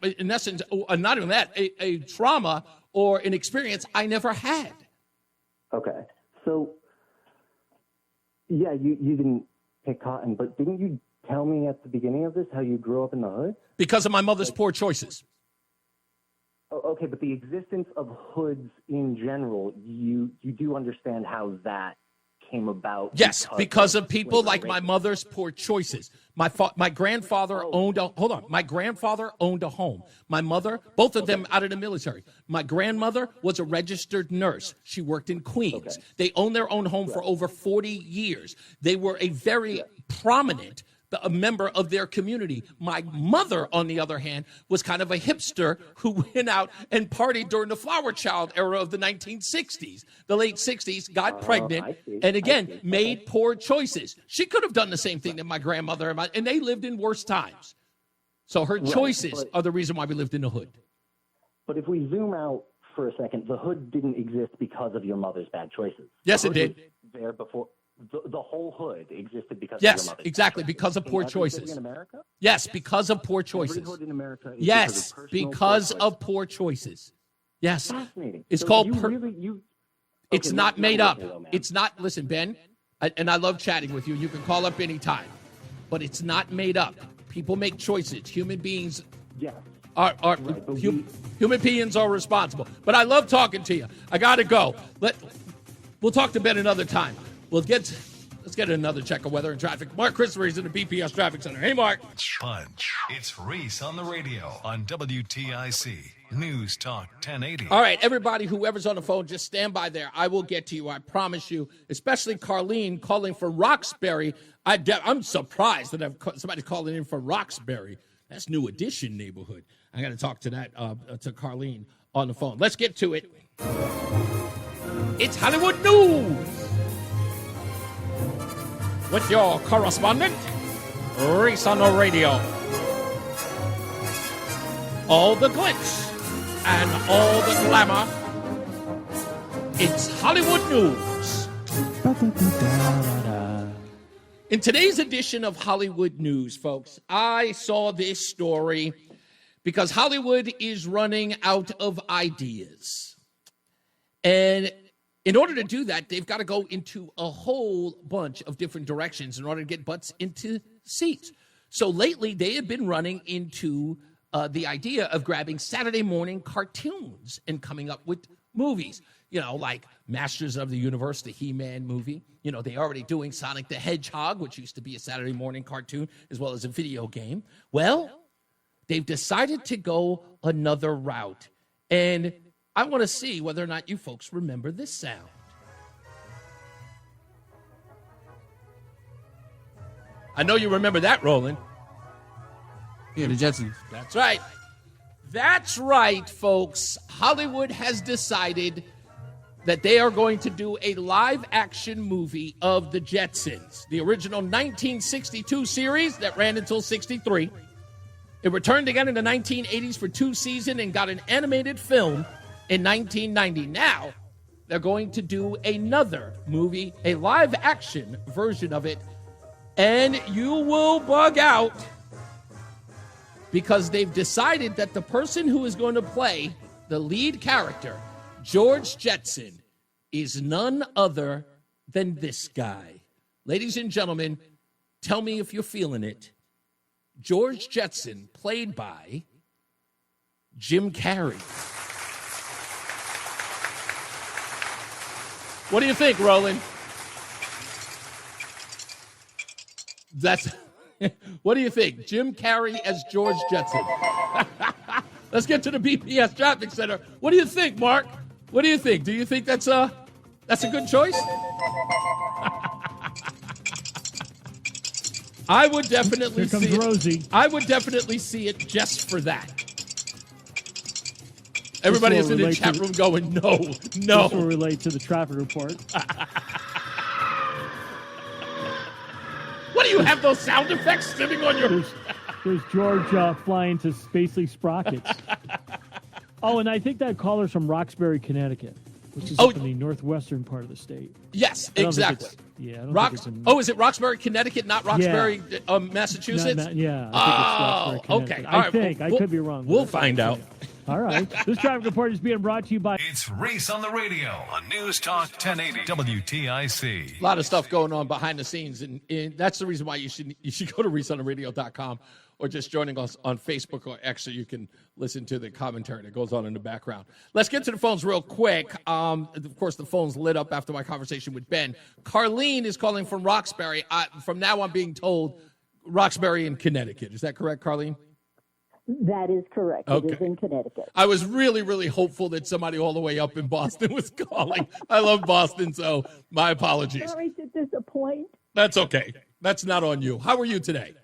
in essence, not even that, a trauma or an experience I never had. Okay. So, yeah, you didn't pick cotton, but didn't you tell me at the beginning of this how you grew up in the hood? Because of my mother's poor choices. Okay, but the existence of hoods in general, you do understand how that came about? Yes, because of people like my mother's poor choices. My grandfather owned a home. My mother, both of them out of the military. My grandmother was a registered nurse. She worked in Queens. Okay. They owned their own home for over 40 years. They were a very prominent a member of their community. My mother, on the other hand, was kind of a hipster who went out and partied during the flower child era of the 1960s, the late 60s, got pregnant, and again, made poor choices. She could have done the same thing that my grandmother and they lived in worse times. So her choices are the reason why we lived in the hood. But if we zoom out for a second, the hood didn't exist because of your mother's bad choices. Yes, it did. There before. The whole hood existed because of your mother's exactly, because of poor choices. In America? Yes, because of poor choices. Every hood in America is yes, because of poor choices. Yes. Fascinating. It's so called it's not made up. It's not, listen, Ben, and I love chatting with you. You can call up anytime. But it's not made up. People make choices. Human beings human beings are responsible. But I love talking to you. I got to go. We'll talk to Ben another time. Let's get another check of weather and traffic. Mark Christopher is in the BPS Traffic Center. Hey, Mark. Punch. It's Reese on the radio on WTIC News Talk 1080. All right, everybody, whoever's on the phone, just stand by there. I will get to you. I promise you. Especially Carlene calling for Roxbury. I'm surprised that somebody's calling in for Roxbury. That's New Edition neighborhood. I got to talk to to Carlene on the phone. Let's get to it. It's Hollywood News with your correspondent, Reese on the radio. All the glitz and all the glamour. It's Hollywood News. In today's edition of Hollywood News, folks, I saw this story because Hollywood is running out of ideas. And in order to do that, they've got to go into a whole bunch of different directions in order to get butts into seats. So lately, they have been running into the idea of grabbing Saturday morning cartoons and coming up with movies. You know, like Masters of the Universe, the He-Man movie. You know, they're already doing Sonic the Hedgehog, which used to be a Saturday morning cartoon, as well as a video game. Well, they've decided to go another route. And I want to see whether or not you folks remember this sound. I know you remember that, Roland. Yeah, the Jetsons. That's right. That's right, folks. Hollywood has decided that they are going to do a live-action movie of the Jetsons, the original 1962 series that ran until 63. It returned again in the 1980s for 2 seasons and got an animated film in 1990. Now, they're going to do another movie, a live-action version of it, and you will bug out because they've decided that the person who is going to play the lead character, George Jetson, is none other than this guy. Ladies and gentlemen, tell me if you're feeling it. George Jetson, played by Jim Carey. What do you think, Roland? What do you think? Jim Carey as George Jetson. Let's get to the BPS Traffic Center. What do you think, Mark? What do you think? Do you think that's a good choice? I would definitely see it. Rosie. I would definitely see it just for that. Everybody is in the chat room going, no. This will relate to the traffic report. What do you have those sound effects sitting on your... There's George flying to basically sprockets. Oh, and I think that caller's from Roxbury, Connecticut, which is up in the northwestern part of the state. Yes, exactly. Is it Roxbury, Connecticut, not Roxbury, Massachusetts? I think it's Roxbury, Connecticut. Okay. All right. I could be wrong. We'll find out. All right. This traffic report is being brought to you by... It's Reese on the radio on News Talk 1080 WTIC. A lot of stuff going on behind the scenes, and that's the reason why you should go to ReeseOnTheRadio.com or just joining us on Facebook or X so you can listen to the commentary that goes on in the background. Let's get to the phones real quick. Of course, the phone's lit up after my conversation with Ben. Carlene is calling from Roxbury. From now I'm being told Roxbury in Connecticut. Is that correct, Carlene? That is correct. Okay. It is in Connecticut. I was really, really hopeful that somebody all the way up in Boston was calling. I love Boston, so my apologies. Sorry to disappoint. That's okay. That's not on you. How are you today?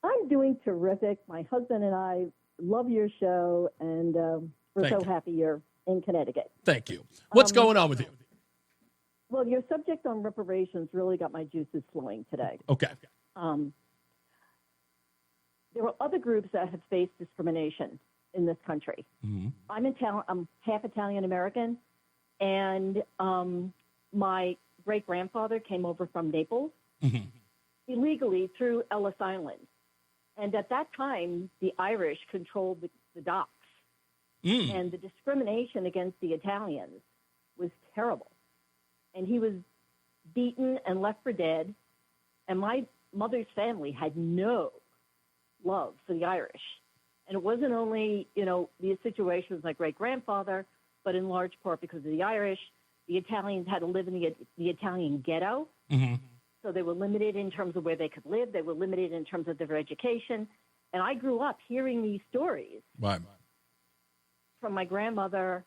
I'm doing terrific. My husband and I love your show, and we're Thank so you. happy you're in Connecticut. Thank you. What's going on with you? Well, your subject on reparations really got my juices flowing today. Okay. There are other groups that have faced discrimination in this country. Mm-hmm. I'm half Italian American, and my great grandfather came over from Naples illegally through Ellis Island, and at that time the Irish controlled the docks, and the discrimination against the Italians was terrible, and he was beaten and left for dead, and my mother's family had no love for the Irish. And it wasn't only, these situations with my great-grandfather, but in large part because of the Irish. The Italians had to live in the Italian ghetto. Mm-hmm. So they were limited in terms of where they could live. They were limited in terms of their education. And I grew up hearing these stories from my grandmother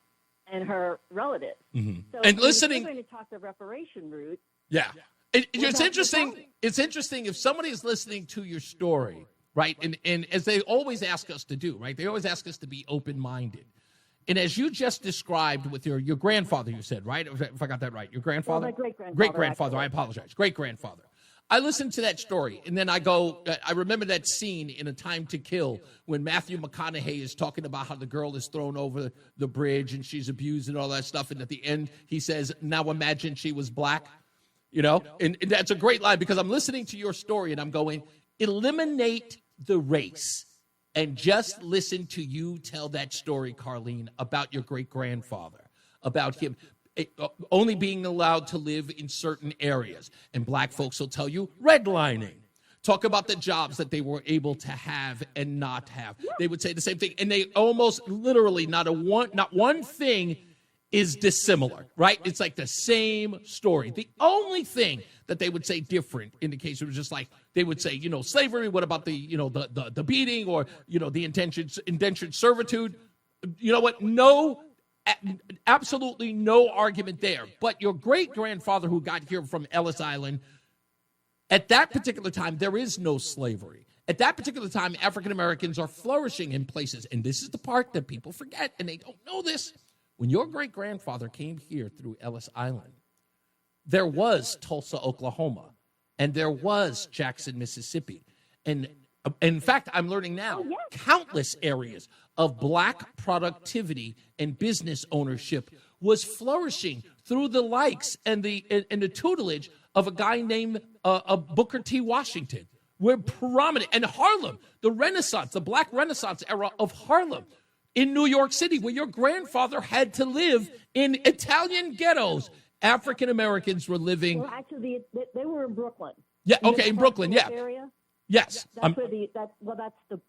and her relatives. Mm-hmm. So And if listening... we're going to talk the reparation route. Yeah. It's interesting. It's interesting if somebody is listening to your story, right? And as they always ask us to do, right? They always ask us to be open-minded. And as you just described with your grandfather, you said, right? If I got that right, your grandfather? Well, my great-grandfather. Great-grandfather, I apologize. Great-grandfather. I listened to that story, and then I remember that scene in A Time to Kill when Matthew McConaughey is talking about how the girl is thrown over the bridge and she's abused and all that stuff. And at the end, he says, now imagine she was black. And that's a great line because I'm listening to your story and I'm going, eliminate the race and just listen to you tell that story, Carlene, about your great-grandfather, about him only being allowed to live in certain areas. And black folks will tell you redlining. Talk about the jobs that they were able to have and not have. They would say the same thing. And they almost literally, not one thing is dissimilar, right? It's like the same story. The only thing that they would say different in the case, it was just like they would say, slavery, what about the the beating or, the indentured servitude? You know what? No, absolutely no argument there. But your great-grandfather who got here from Ellis Island, at that particular time, there is no slavery. At that particular time, African Americans are flourishing in places. And this is the part that people forget, and they don't know this. When your great-grandfather came here through Ellis Island, there was Tulsa, Oklahoma, and there was Jackson, Mississippi. And in fact, I'm learning now, countless areas of black productivity and business ownership was flourishing through the likes and the tutelage of a guy named Booker T. Washington. We're prominent. And Harlem, the Renaissance, the black Renaissance era of Harlem, in New York City, where your grandfather had to live in Italian ghettos. African Americans were living. Well, actually, they were in Brooklyn. Yeah, okay, in Brooklyn, yeah. Area? Yes. That's the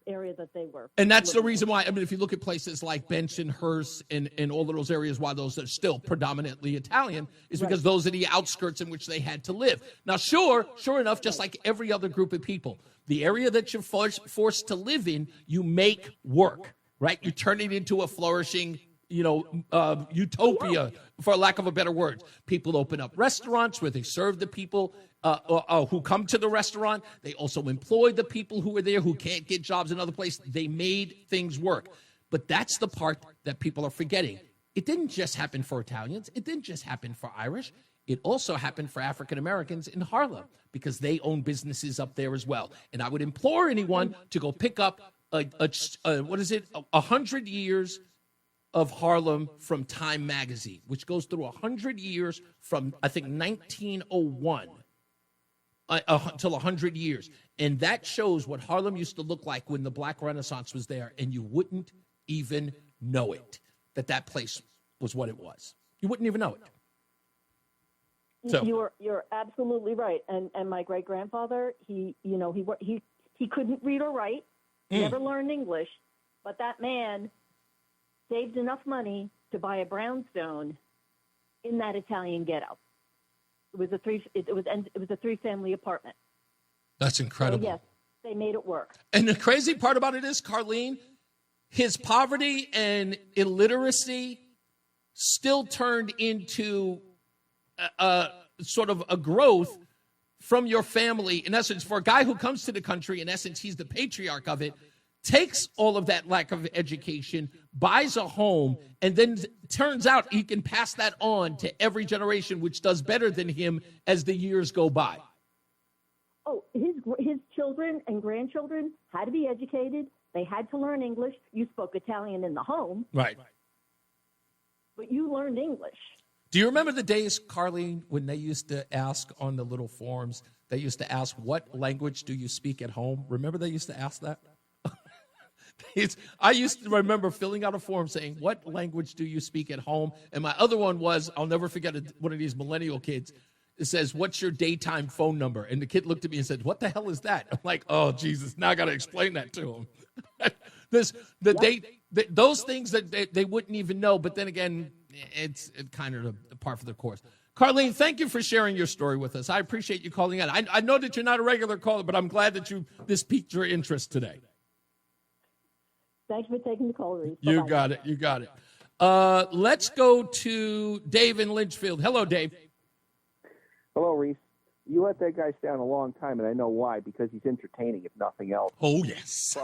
area that they were. And that's the reason why, if you look at places like Bensonhurst and all of those areas, why those are still predominantly Italian, is because those are the outskirts in which they had to live. Now, sure enough, just like every other group of people, the area that you're forced to live in, you make work. Right? You turn it into a flourishing, utopia, for lack of a better word. People open up restaurants where they serve the people who come to the restaurant. They also employ the people who are there who can't get jobs in other places. They made things work. But that's the part that people are forgetting. It didn't just happen for Italians. It didn't just happen for Irish. It also happened for African Americans in Harlem because they own businesses up there as well. And I would implore anyone to go pick up 100 years of Harlem from Time magazine, which goes through 100 years from, I think, 1901 until 100 years. And that shows what Harlem used to look like when the Black Renaissance was there, and you wouldn't even know it, that place was what it was. You wouldn't even know it. So You're absolutely right. And my great-grandfather, he couldn't read or write. Never learned English, but that man saved enough money to buy a brownstone in that Italian ghetto. It was a three-family apartment. That's incredible. So yes, they made it work. And the crazy part about it is, Carlene, his poverty and illiteracy still turned into sort of a growth from your family, in essence, for a guy who comes to the country, in essence, he's the patriarch of it, takes all of that lack of education, buys a home, and then turns out he can pass that on to every generation, which does better than him as the years go by. Oh, his children and grandchildren had to be educated. They had to learn English. You spoke Italian in the home. Right. But you learned English. Do you remember the days, Carlene, when they used to ask on the little forums, they used to ask, what language do you speak at home? Remember they used to ask that? I used to remember filling out a form saying, what language do you speak at home? And my other one was, I'll never forget it, one of these millennial kids. It says, what's your daytime phone number? And the kid looked at me and said, what the hell is that? I'm like, oh, Jesus, now I got to explain that to him. Those things that they wouldn't even know. But then again, it's kind of a part of the course. Carlene, thank you for sharing your story with us. I appreciate you calling in. I know that you're not a regular caller, but I'm glad that this piqued your interest today. Thanks for taking the call, Reese. You got it. You got it. Let's go to Dave in Lynchfield. Hello, Dave. Hello, Reese. You let that guy stay on a long time, and I know why, because he's entertaining, if nothing else. Oh, yes.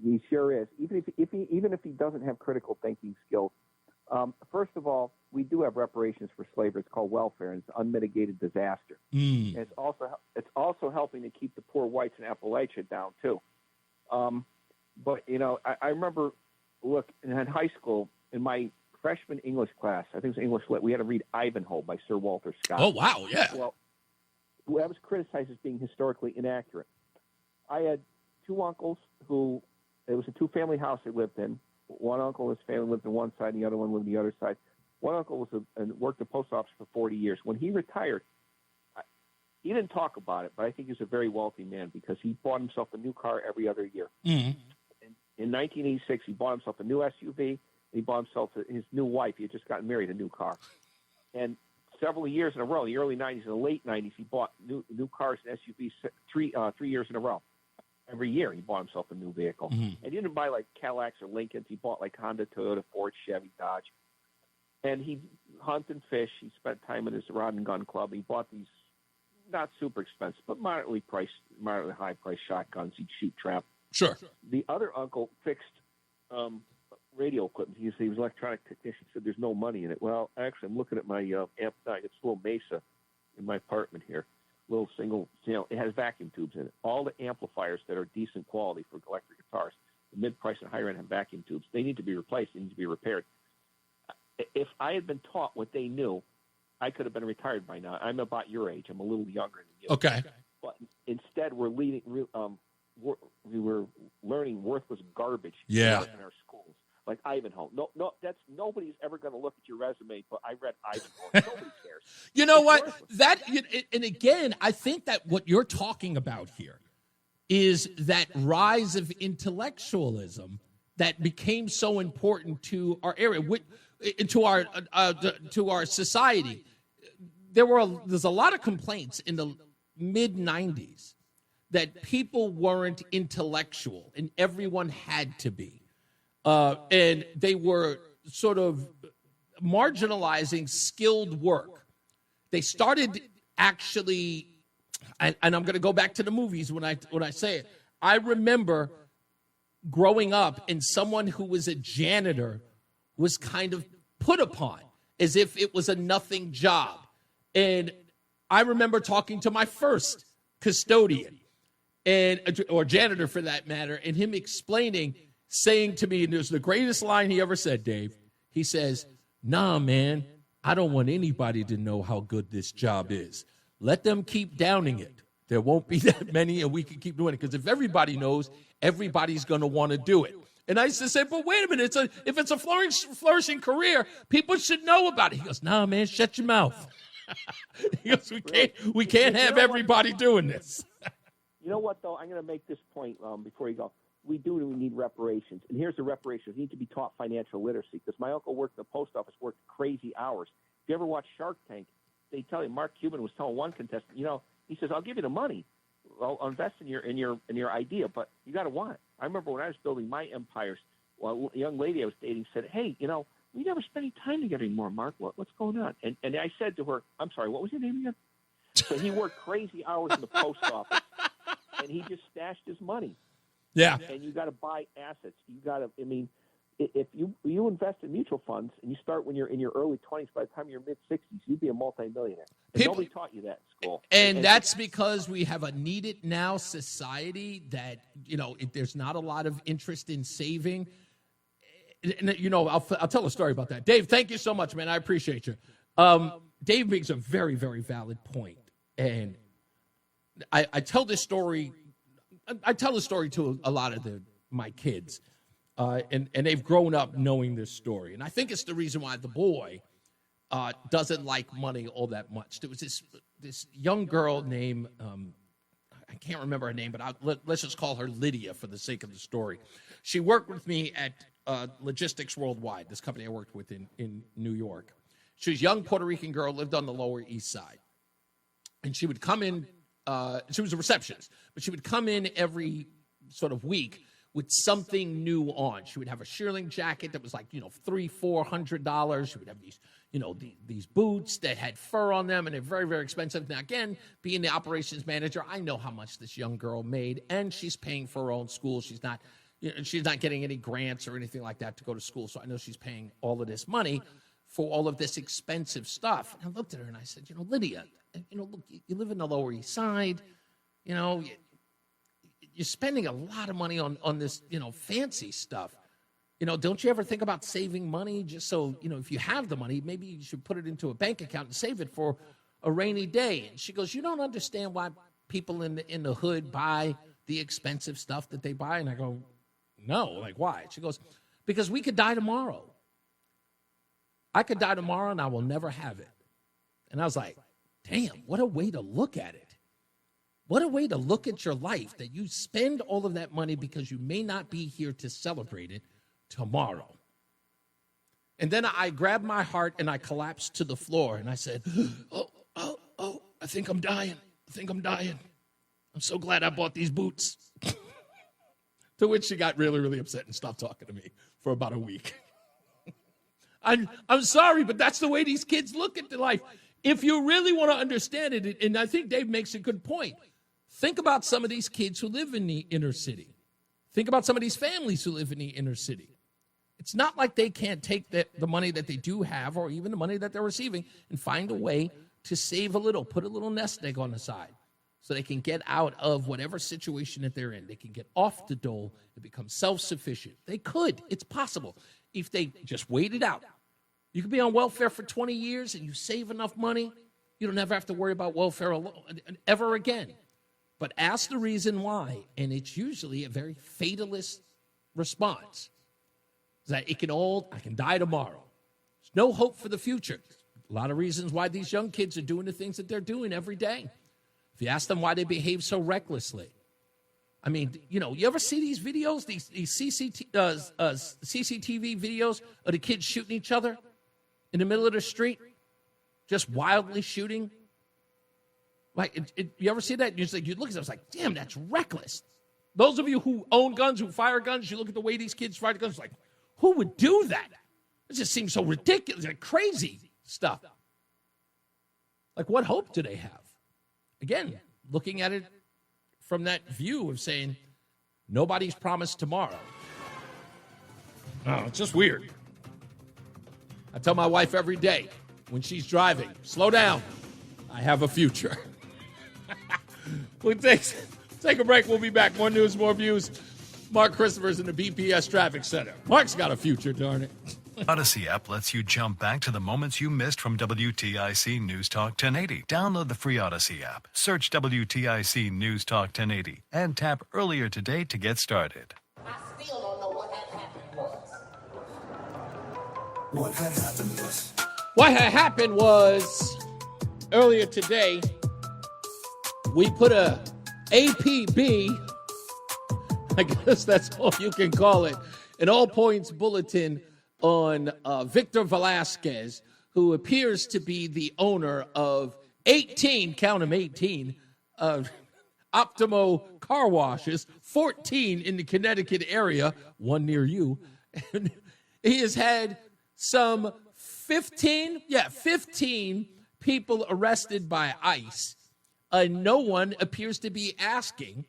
He sure is. Even if he doesn't have critical thinking skills. First of all, we do have reparations for slavery. It's called welfare, and it's an unmitigated disaster. And it's also helping to keep the poor whites in Appalachia down, too. But, I remember, in high school, in my freshman English class, I think it was English Lit, we had to read Ivanhoe by Sir Walter Scott. Oh, wow, yeah. Well, that was criticized as being historically inaccurate. I had two uncles who, it was a two-family house they lived in. One uncle and his family lived on one side, and the other one lived on the other side. One uncle worked at the post office for 40 years. When he retired, he didn't talk about it, but I think he was a very wealthy man because he bought himself a new car every other year. Mm-hmm. In 1986, he bought himself a new SUV. He bought himself his new wife. He had just gotten married, a new car. And several years in a row, in the early 90s and the late 90s, he bought new cars and SUVs three years in a row. Every year, he bought himself a new vehicle. Mm-hmm. And he didn't buy like Cadillacs or Lincolns. He bought like Honda, Toyota, Ford, Chevy, Dodge. And he hunted and fished. He spent time at his rod and gun club. He bought these not super expensive, but moderately high-priced shotguns. He'd shoot trap. Sure. The other uncle fixed radio equipment. He was an electronic technician. Said there's no money in it. Well, actually, I'm looking at my amp. It's a little Mesa in my apartment here. Little single, it has vacuum tubes in it. All the amplifiers that are decent quality for electric guitars, the mid-price and higher end have vacuum tubes. They need to be replaced. They need to be repaired. If I had been taught what they knew, I could have been retired by now. I'm about your age. I'm a little younger than you. Okay. But instead, we were learning worthless garbage in our schools, like Ivanhoe. No, nobody's ever going to look at your resume. But I read Ivanhoe. Nobody cares. You know what? And again, I think that what you're talking about here is that rise of intellectualism that became so important to our area, to our society. There's a lot of complaints in the mid 90s that people weren't intellectual and everyone had to be. And they were sort of marginalizing skilled work. They started actually, and I'm going to go back to the movies when I say it. I remember growing up and someone who was a janitor was kind of put upon as if it was a nothing job. And I remember talking to my first custodian or janitor for that matter, and him saying to me, and it was the greatest line he ever said, Dave. He says, "Nah, man, I don't want anybody to know how good this job is. Let them keep downing it. There won't be that many, and we can keep doing it. Because if everybody knows, everybody's going to want to do it." And I used to say, but wait a minute, if it's a flourishing career, people should know about it. He goes, "Nah, man, shut your mouth." He goes, we can't have everybody doing this. You know what, though? I'm going to make this point before you go. We need reparations. And here's the reparations. We need to be taught financial literacy because my uncle worked in the post office, worked crazy hours. If you ever watch Shark Tank, they tell you, Mark Cuban was telling one contestant, he says, "I'll give you the money. I'll invest in your idea, but you got to want it." I remember when I was building my empires, a young lady I was dating said, "Hey, we never spend any time together anymore, Mark. What's going on?" And I said to her, "I'm sorry, what was your name again?" So he worked crazy hours in the post office, and he just stashed his money. Yeah. And you got to buy assets. You got to. I mean, if you invest in mutual funds and you start when you're in your early 20s, by the time you're mid-60s, you'd be a multimillionaire. And nobody taught you that in school. And that's because we have a need it now society that, there's not a lot of interest in saving. And, I'll tell a story about that. Dave, thank you so much, man. I appreciate you. Dave makes a very, very valid point. And I tell this story. I tell the story to a lot of my kids. And they've grown up knowing this story. And I think it's the reason why the boy doesn't like money all that much. There was this young girl named, I can't remember her name, but let's just call her Lydia for the sake of the story. She worked with me at Logistics Worldwide, this company I worked with in New York. She was a young Puerto Rican girl, lived on the Lower East Side. And she would come in, she was a receptionist, but she would come in every sort of week with something new on. She would have a shearling jacket that was like, $300-400. She would have these, these boots that had fur on them, and they're very, very expensive. Now, again, being the operations manager, I know how much this young girl made, and she's paying for her own school. She's not getting any grants or anything like that to go to school, so I know she's paying all of this money for all of this expensive stuff. And I looked at her and I said, Lydia, look, you live in the Lower East Side, you're spending a lot of money on this, fancy stuff. Don't you ever think about saving money just so, if you have the money, maybe you should put it into a bank account and save it for a rainy day. And she goes, you don't understand why people in the hood buy the expensive stuff that they buy. And I go, no, like why? She goes, because we could die tomorrow. I could die tomorrow and I will never have it. And I was like, damn, what a way to look at it. What a way to look at your life, that you spend all of that money because you may not be here to celebrate it tomorrow. And then I grabbed my heart and I collapsed to the floor and I said, oh, I think I'm dying. I'm so glad I bought these boots. To which she got really, really upset and stopped talking to me for about a week. I'm sorry, but that's the way these kids look at the life. If you really want to understand it, and I think Dave makes a good point, think about some of these kids who live in the inner city. Think about some of these families who live in the inner city. It's not like they can't take the money that they do have or even the money that they're receiving and find a way to save a little, put a little nest egg on the side so they can get out of whatever situation that they're in. They can get off the dole and become self-sufficient. They could. It's possible if they just wait it out. You could be on welfare for 20 years and you save enough money, you don't ever have to worry about welfare ever again. But ask the reason why, and it's usually a very fatalist response. That I can die tomorrow. There's no hope for the future. A lot of reasons why these young kids are doing the things that they're doing every day. If you ask them why they behave so recklessly. I mean, you ever see these videos, these CCTV videos of the kids shooting each other in the middle of the street? Just wildly shooting? Like, you ever see that? You look at it, it's like, damn, that's reckless. Those of you who own guns, who fire guns, you look at the way these kids fire guns, like, who would do that? It just seems so ridiculous, like crazy stuff. Like, what hope do they have? Again, looking at it from that view of saying, nobody's promised tomorrow. Oh, it's just weird. I tell my wife every day when she's driving, slow down. I have a future. We'll take a break. We'll be back. More news, more views. Mark Christopher's in the BPS Traffic Center. Mark's got a future, darn it. Odyssey app lets you jump back to the moments you missed from WTIC News Talk 1080. Download the free Odyssey app, search WTIC News Talk 1080, and tap earlier today to get started. I still don't know what had happened was. What had happened was? What had happened was, earlier today, we put a APB, I guess that's all you can call it, an all points bulletin on Victor Velasquez, who appears to be the owner of 18, count them 18, Optimo car washes, 14 in the Connecticut area, one near you. And he has had some 15 people arrested by ICE no one appears to be asking,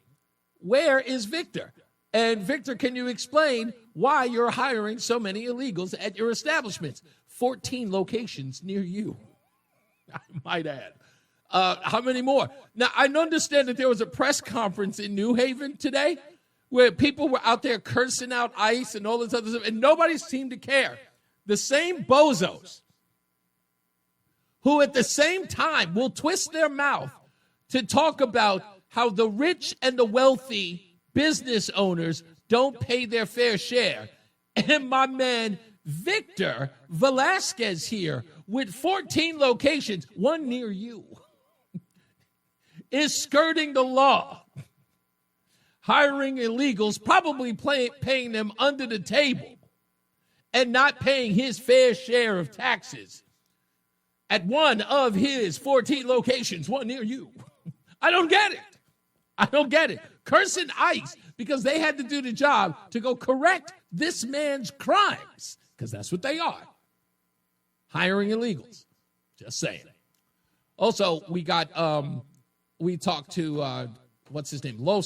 where is Victor? And Victor, can you explain why you're hiring so many illegals at your establishments? 14 locations near you, I might add. How many more? Now, I understand that there was a press conference in New Haven today where people were out there cursing out ICE and all this other stuff, and nobody seemed to care. The same bozos who at the same time will twist their mouth to talk about how the rich and the wealthy business owners don't pay their fair share. And my man Victor Velasquez here with 14 locations, one near you, is skirting the law, hiring illegals, probably paying them under the table, and not paying his fair share of taxes at one of his 14 locations, one near you. I don't get it. Cursing ICE because they had to do the job to go correct this man's crimes, because that's what they are. Hiring illegals. Just saying. Also, we talked to, what's his name? I'm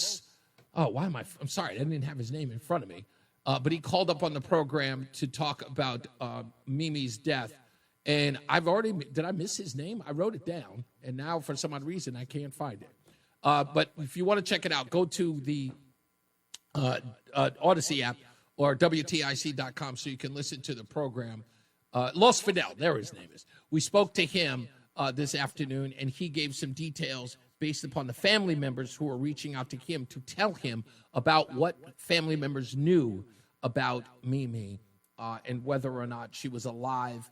sorry, I didn't have his name in front of me. But he called up on the program to talk about Mimi's death. And did I miss his name? I wrote it down. And now for some odd reason, I can't find it. But if you want to check it out, go to the Odyssey app or WTIC.com so you can listen to the program. Los Fidel, there his name is. We spoke to him this afternoon, and he gave some details based upon the family members who were reaching out to him to tell him about what family members knew about Mimi and whether or not she was alive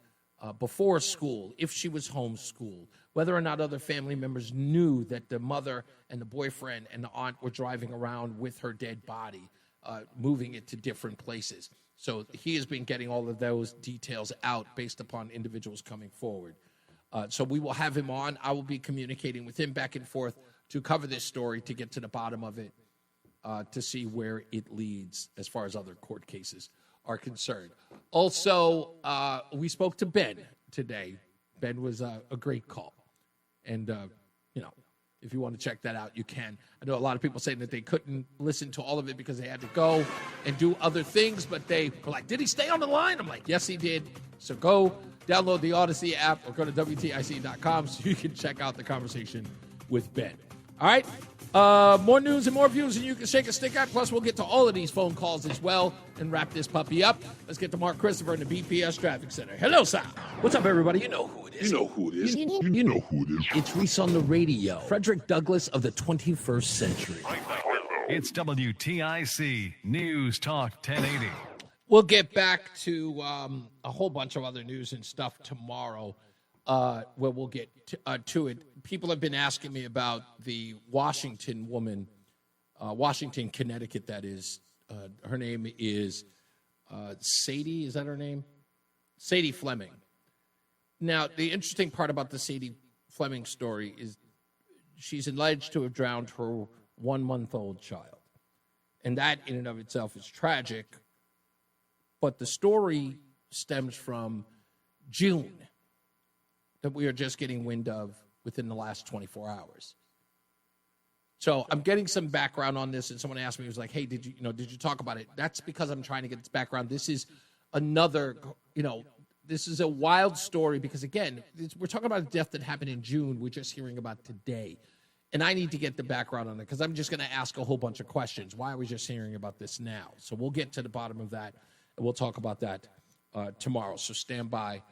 before school, if she was homeschooled, whether or not other family members knew that the mother and the boyfriend and the aunt were driving around with her dead body, moving it to different places. So he has been getting all of those details out based upon individuals coming forward. So we will have him on. I will be communicating with him back and forth to cover this story, to get to the bottom of it, to see where it leads as far as other court cases are concerned. Also, we spoke to Ben today. Ben was a great call. And, if you want to check that out, you can. I know a lot of people saying that they couldn't listen to all of it because they had to go and do other things, but they were like, did he stay on the line? I'm like, yes, he did. So go download the Odyssey app or go to WTIC.com so you can check out the conversation with Ben. All right? More news and more views, and you can shake a stick at. Plus, we'll get to all of these phone calls as well and wrap this puppy up. Let's get to Mark Christopher in the BPS Traffic Center. Hello, sir. What's up, everybody? You know who it is. You know who it is. You know who it is. It's Reese on the radio. Frederick Douglass of the 21st century. It's WTIC News Talk 1080. We'll get back to a whole bunch of other news and stuff tomorrow, where we'll get to it. People have been asking me about the Washington woman, Washington, Connecticut, that is. Her name is Sadie. Is that her name? Sadie Fleming. Now, the interesting part about the Sadie Fleming story is she's alleged to have drowned her 1-month-old child. And that in and of itself is tragic. But the story stems from June that we are just getting wind of within the last 24 hours. So I'm getting some background on this, and someone asked me, he was like, hey, did you talk about it? That's because I'm trying to get this background. This is another, this is a wild story because, again, we're talking about a death that happened in June. We're just hearing about today. And I need to get the background on it because I'm just going to ask a whole bunch of questions. Why are we just hearing about this now? So we'll get to the bottom of that, and we'll talk about that tomorrow. So stand by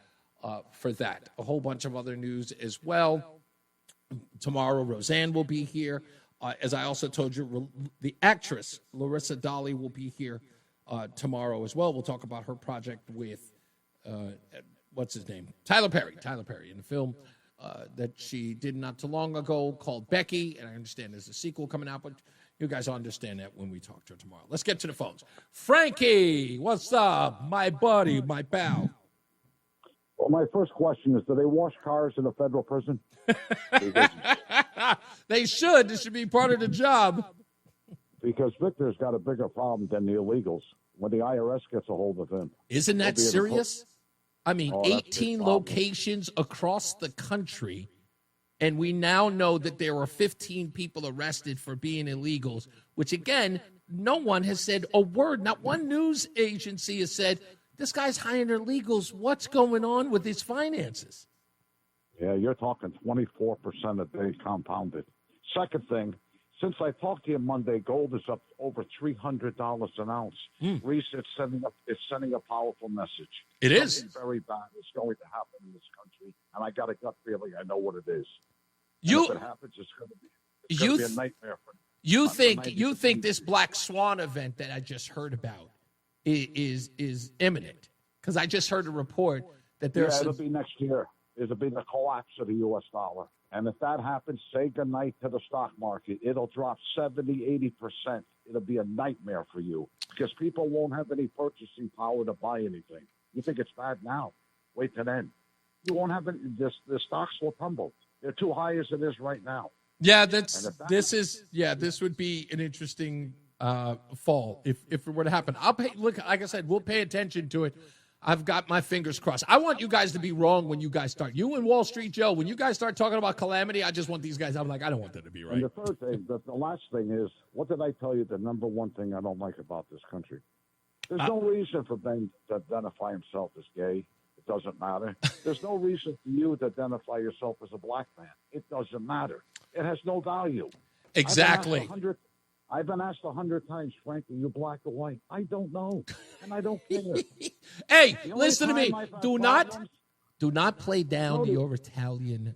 for that. A whole bunch of other news as well. Tomorrow, Roseanne will be here. As I also told you, the actress Larissa Dolly will be here tomorrow as well. We'll talk about her project with, what's his name? Tyler Perry in the film that she did not too long ago called Becky. And I understand there's a sequel coming out, but you guys will understand that when we talk to her tomorrow. Let's get to the phones. Frankie, what's up? My buddy, my pal. Well, my first question is, do they wash cars in a federal prison? They should. This should be part of the job. Because Victor's got a bigger problem than the illegals when the IRS gets a hold of him. Isn't that serious? I mean, 18 locations across the country, And we now know that there were 15 people arrested for being illegals, which, again, no one has said a word. Not one news agency has said, this guy's hiring illegals. What's going on with his finances? Yeah, you're talking 24% a day compounded. Second thing, since I talked to you Monday, gold is up over $300 an ounce. Reese, it's sending a powerful message. It is. Something very bad is going to happen in this country, and I got a gut feeling I know what it is. If it happens, it's going to be a nightmare for me. You think this Black Swan event that I just heard about is imminent? Because I just heard a report that there's it'll be next year. It'll be the collapse of the U.S. dollar. And if that happens, say goodnight to the stock market. It'll drop 70, 80%. It'll be a nightmare for you because people won't have any purchasing power to buy anything. You think it's bad now? Wait till then. You won't have any. The stocks will tumble. They're too high as it is right now. Yeah, this would be an interesting fall if it were to happen. Look, like I said, we'll pay attention to it. I've got my fingers crossed. I want you guys to be wrong when you guys start. You and Wall Street Joe, when you guys start talking about calamity, I just want these guys. I'm like, I don't want them to be right. And the third thing, the last thing is, what did I tell you? The number one thing I don't like about this country. There's no reason for Ben to identify himself as gay. It doesn't matter. There's no reason for you to identify yourself as a black man. It doesn't matter. It has no value. Exactly. I've been asked 100 times, Frank, are you black or white? I don't know, and I don't care. Hey, listen to me. Do not play down your Italian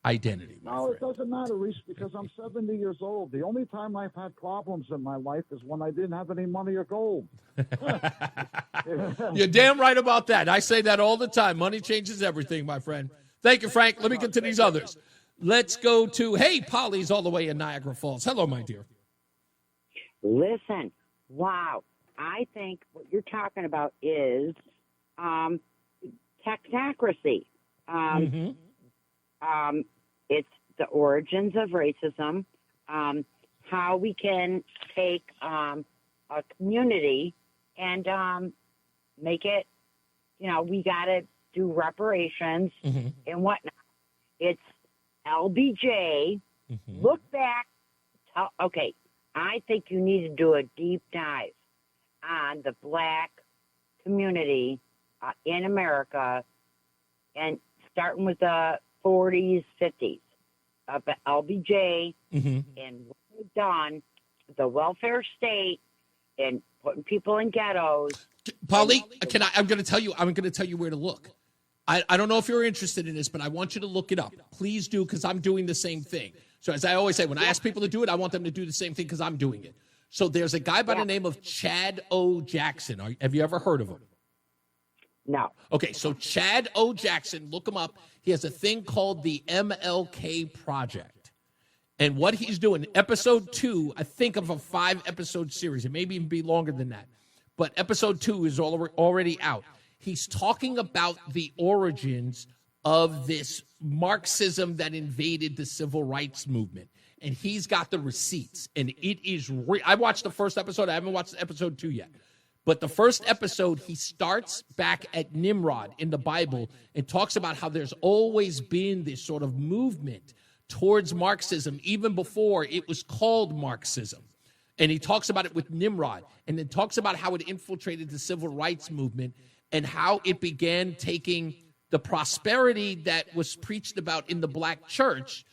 identity. No, it doesn't matter, Reese, because I'm 70 years old. The only time I've had problems in my life is when I didn't have any money or gold. You're damn right about that. I say that all the time. Money changes everything, my friend. Thank you, Frank. Let me get to these others. Let's go to, Polly's all the way in Niagara Falls. Hello, my dear. Listen, wow. I think what you're talking about is technocracy. It's the origins of racism, how we can take a community and make it, we got to do reparations and whatnot. It's LBJ. Look back. Okay. I think you need to do a deep dive on the black community in America, and starting with the 40s, 50s, LBJ and what they've done, the welfare state, and putting people in ghettos. Polly, I'm going to tell you where to look. I don't know if you're interested in this, but I want you to look it up. Please do, because I'm doing the same thing. So as I always say, when I ask people to do it, I want them to do the same thing because I'm doing it. So there's a guy by the name of Chad O. Jackson. Have you ever heard of him? No. Okay, so Chad O. Jackson, look him up. He has a thing called the MLK Project. And what he's doing, episode 2, I think of a 5-episode series. It may even be longer than that. But episode 2 is already out. He's talking about the origins of this Marxism that invaded the civil rights movement. And he's got the receipts. And it is I watched the first episode. I haven't watched episode 2 yet. But the first episode, he starts back at Nimrod in the Bible and talks about how there's always been this sort of movement towards Marxism, even before it was called Marxism. And he talks about it with Nimrod, and then talks about how it infiltrated the civil rights movement and how it began taking the prosperity that was preached about in the black church,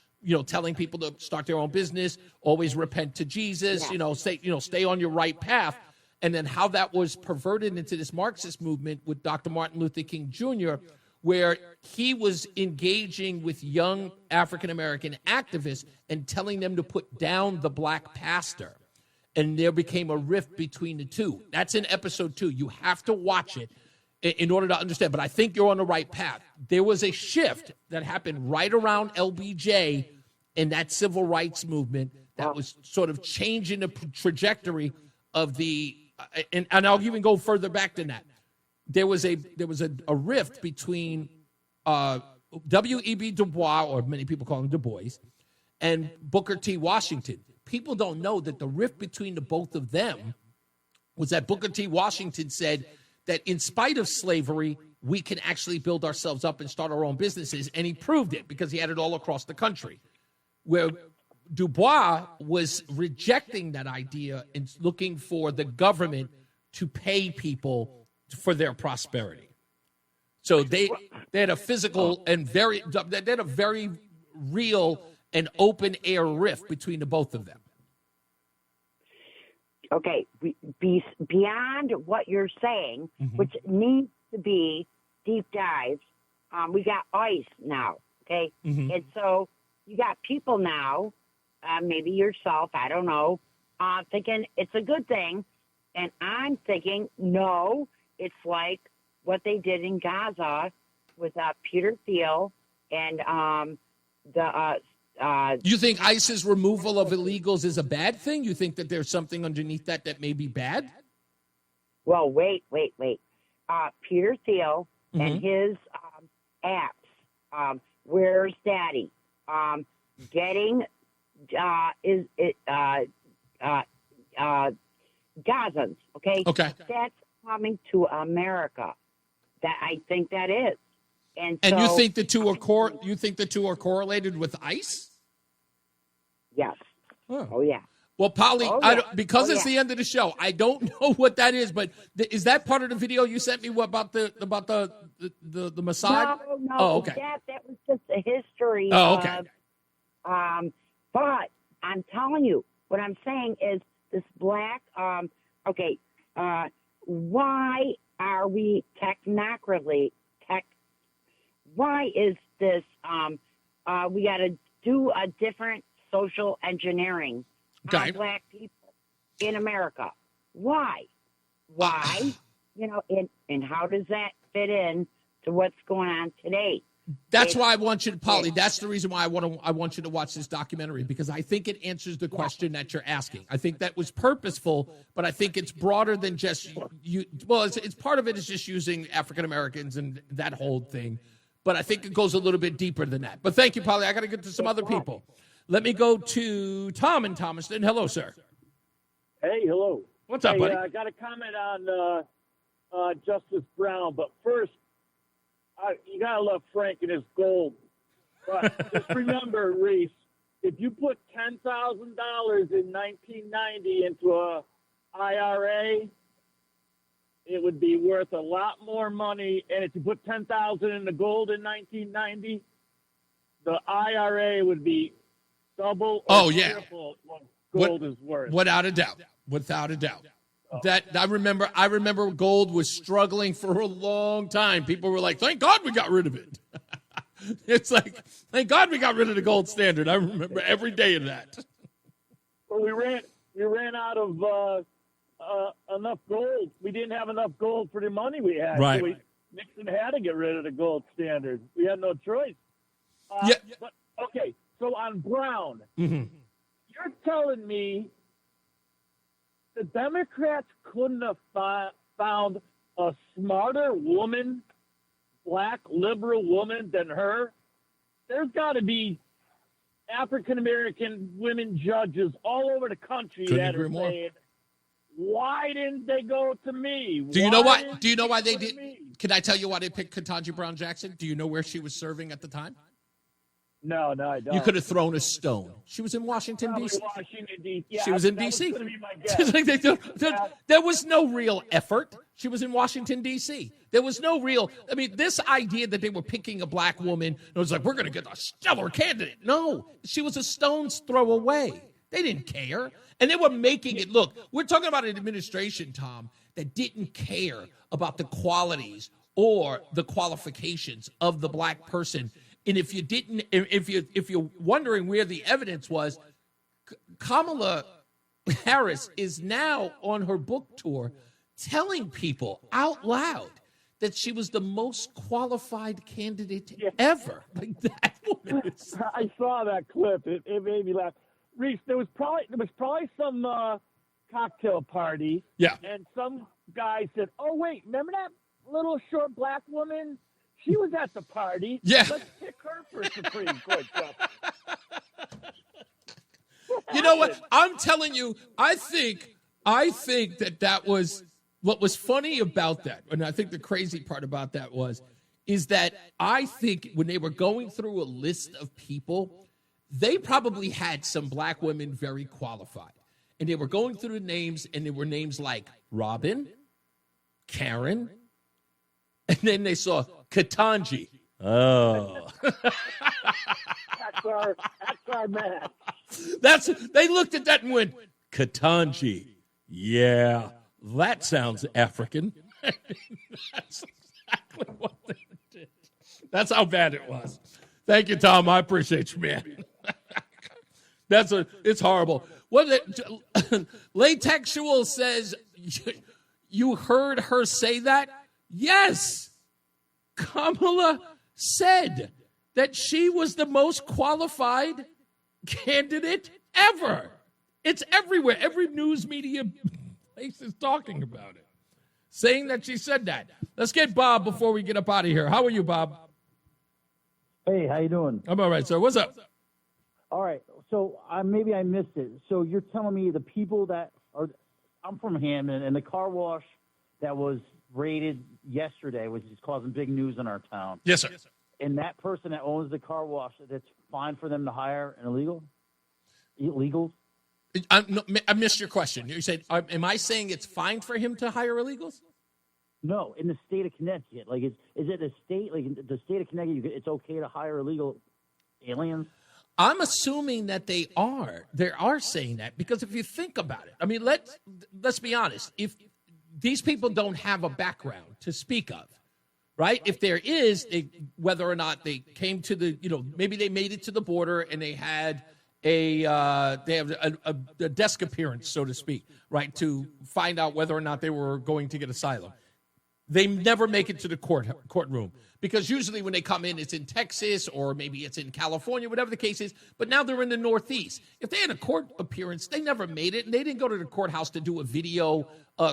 telling people to start their own business, always repent to Jesus, stay on your right path. And then how that was perverted into this Marxist movement with Dr. Martin Luther King Jr., where he was engaging with young African-American activists and telling them to put down the black pastor. And there became a rift between the two. That's in episode 2. You have to watch it in order to understand. But I think you're on the right path. There was a shift that happened right around LBJ and that civil rights movement that was sort of changing the trajectory of the and I'll even go further back than that. There was a rift between W.E.B. Du Bois, or many people call him Du Bois, and Booker T. Washington. People don't know that the rift between the both of them was that Booker T. Washington said that in spite of slavery, we can actually build ourselves up and start our own businesses. And he proved it because he had it all across the country. Where Du Bois was rejecting that idea and looking for the government to pay people for their prosperity. So they had a physical and they had a very real and open air rift between the both of them. Okay, beyond what you're saying, which needs to be deep dives, we got ICE now, okay? And so you got people now, maybe yourself, I don't know, thinking it's a good thing. And I'm thinking, no, it's like what they did in Gaza with Peter Thiel and you think ICE's removal of illegals is a bad thing? You think that there's something underneath that may be bad? Well, wait. Peter Thiel and his apps, Where's Daddy, getting Gazans, okay? Okay. That's coming to America. That I think that is. And so, you think the two are correlated with ICE? Yes. Oh yeah. Well, Polly, because it's the end of the show, I don't know what that is, but is that part of the video you sent me about the Mossad? No. Oh, okay. That was just a history. Oh, okay. But I'm telling you, what I'm saying is this black. Why are we Why is this? We got to do a different social engineering on black people in America. Why? And how does that fit in to what's going on today? That's why I want you to, Polly. That's the reason why I want you to watch this documentary, because I think it answers the question that you're asking. I think that was purposeful, but I think it's broader than just you. Well, it's part of it is just using African Americans and that whole thing, but I think it goes a little bit deeper than that. But thank you, Polly. I got to get to some other people. Let me go to Tom in Thomaston. Hello, sir. Hey, hello. What's up, buddy? I got a comment on Justice Brown, but first, you gotta love Frank and his gold. But just remember, Reese, if you put $10,000 in 1990 into a IRA, it would be worth a lot more money. And if you put $10,000 in the gold in 1990, the IRA would be double or triple what gold is worth. Without a doubt. That I remember gold was struggling for a long time. People were like, thank God we got rid of it. It's like, thank God we got rid of the gold standard. I remember every day of that. Well, we ran out of enough gold. We didn't have enough gold for the money we had. Right. So Nixon had to get rid of the gold standard. We had no choice. But okay, so on Brown, you're telling me the Democrats couldn't have found a smarter woman, black liberal woman than her? There's got to be African-American women judges all over the country that are saying, why didn't they go to me? Do you know why? Do you know why they did? Can I tell you why they picked Katanji Brown Jackson? Do you know where she was serving at the time? No, I don't. You could have thrown a stone. She was in Washington, D.C. Yeah, she was in D.C. There was no real effort. She was in Washington, D.C. There was no real, this idea that they were picking a black woman, it was like, we're going to get a stellar candidate. No, she was a stone's throw away. They didn't care. And they were making it, look, we're talking about an administration, Tom, that didn't care about the qualities or the qualifications of the black person. And if you're wondering where the evidence was, Kamala Harris is now on her book tour telling people out loud that she was the most qualified candidate ever. Like that woman is... I saw that clip. It made me laugh. Reese, there was probably some cocktail party. Yeah. And some guy said, "Oh wait, remember that little short black woman? She was at the party. Yeah. Let's pick her for Supreme Court justice." You know what? I'm telling you, I think that was what was funny about that, and I think the crazy part about that is that I think when they were going through a list of people, they probably had some black women very qualified. And they were going through the names, and there were names like Robin, Karen, and then they saw Katanji. Oh. That's our man. They looked at that and went, Katanji. Yeah, that sounds African. That's exactly what they did. That's how bad it was. Thank you, Tom. I appreciate you, man. It's horrible. Latexual says, you heard her say that? Yes. Kamala said that she was the most qualified candidate ever. It's everywhere. Every news media place is talking about it, saying that she said that. Let's get Bob before we get up out of here. How are you, Bob? Hey, how you doing? I'm all right, sir. What's up? All right. So maybe I missed it. So you're telling me the people that are – I'm from Hammond, and the car wash that was raided yesterday was just causing big news in our town. Yes, sir. And that person that owns the car wash, that's fine for them to hire an illegals? I missed your question. You said, am I saying it's fine for him to hire illegals? No, in the state of Connecticut. Like, is it a state, like the state of Connecticut, it's okay to hire illegal aliens? I'm assuming that they are. They are saying that because if you think about it, I mean, let's be honest. If these people don't have a background to speak of, right? If there is, whether or not they came to the, maybe they made it to the border and they had a desk appearance, so to speak, right, to find out whether or not they were going to get asylum. They never make it to the courtroom because usually when they come in, it's in Texas or maybe it's in California, whatever the case is. But now they're in the Northeast. If they had a court appearance, they never made it, and they didn't go to the courthouse to do a video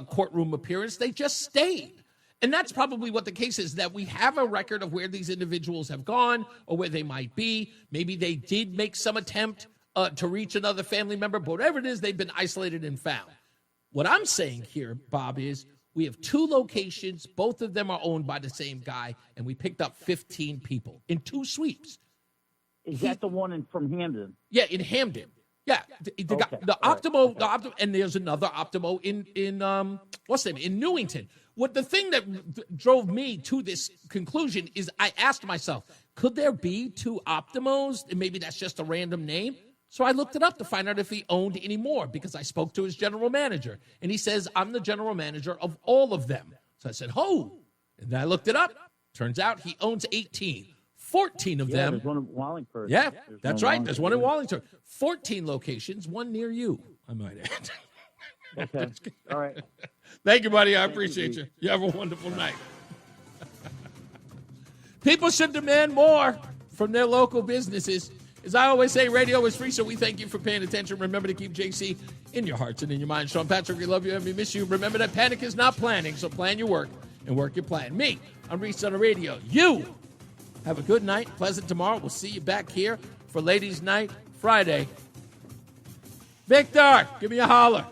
courtroom appearance. They just stayed. And that's probably what the case is, that we have a record of where these individuals have gone or where they might be. Maybe they did make some attempt to reach another family member, but whatever it is, they've been isolated and found. What I'm saying here, Bob, is we have 2 locations. Both of them are owned by the same guy, and we picked up 15 people in 2 sweeps. Is that the one from Hamden? Yeah, in Hamden. Yeah, the Optimo, and there's another Optimo in what's the name? In Newington. What the thing that drove me to this conclusion is I asked myself, could there be 2 Optimos? And maybe that's just a random name. So I looked it up to find out if he owned any more because I spoke to his general manager. And he says, I'm the general manager of all of them. So I said, oh. And then I looked it up. Turns out he owns 18. 14 of them. There's one in Wallingford. Yeah, that's right. There's one in Wallingford. 14 locations, one near you, I might add. Okay. All right. Thank you, buddy. I appreciate you. You have a wonderful night. People should demand more from their local businesses. As I always say, radio is free, so we thank you for paying attention. Remember to keep JC in your hearts and in your minds. Sean Patrick, we love you and we miss you. Remember that panic is not planning, so plan your work and work your plan. Me, I'm Reese on the radio. You have a good night. Pleasant tomorrow. We'll see you back here for Ladies' Night Friday. Victor, give me a holler.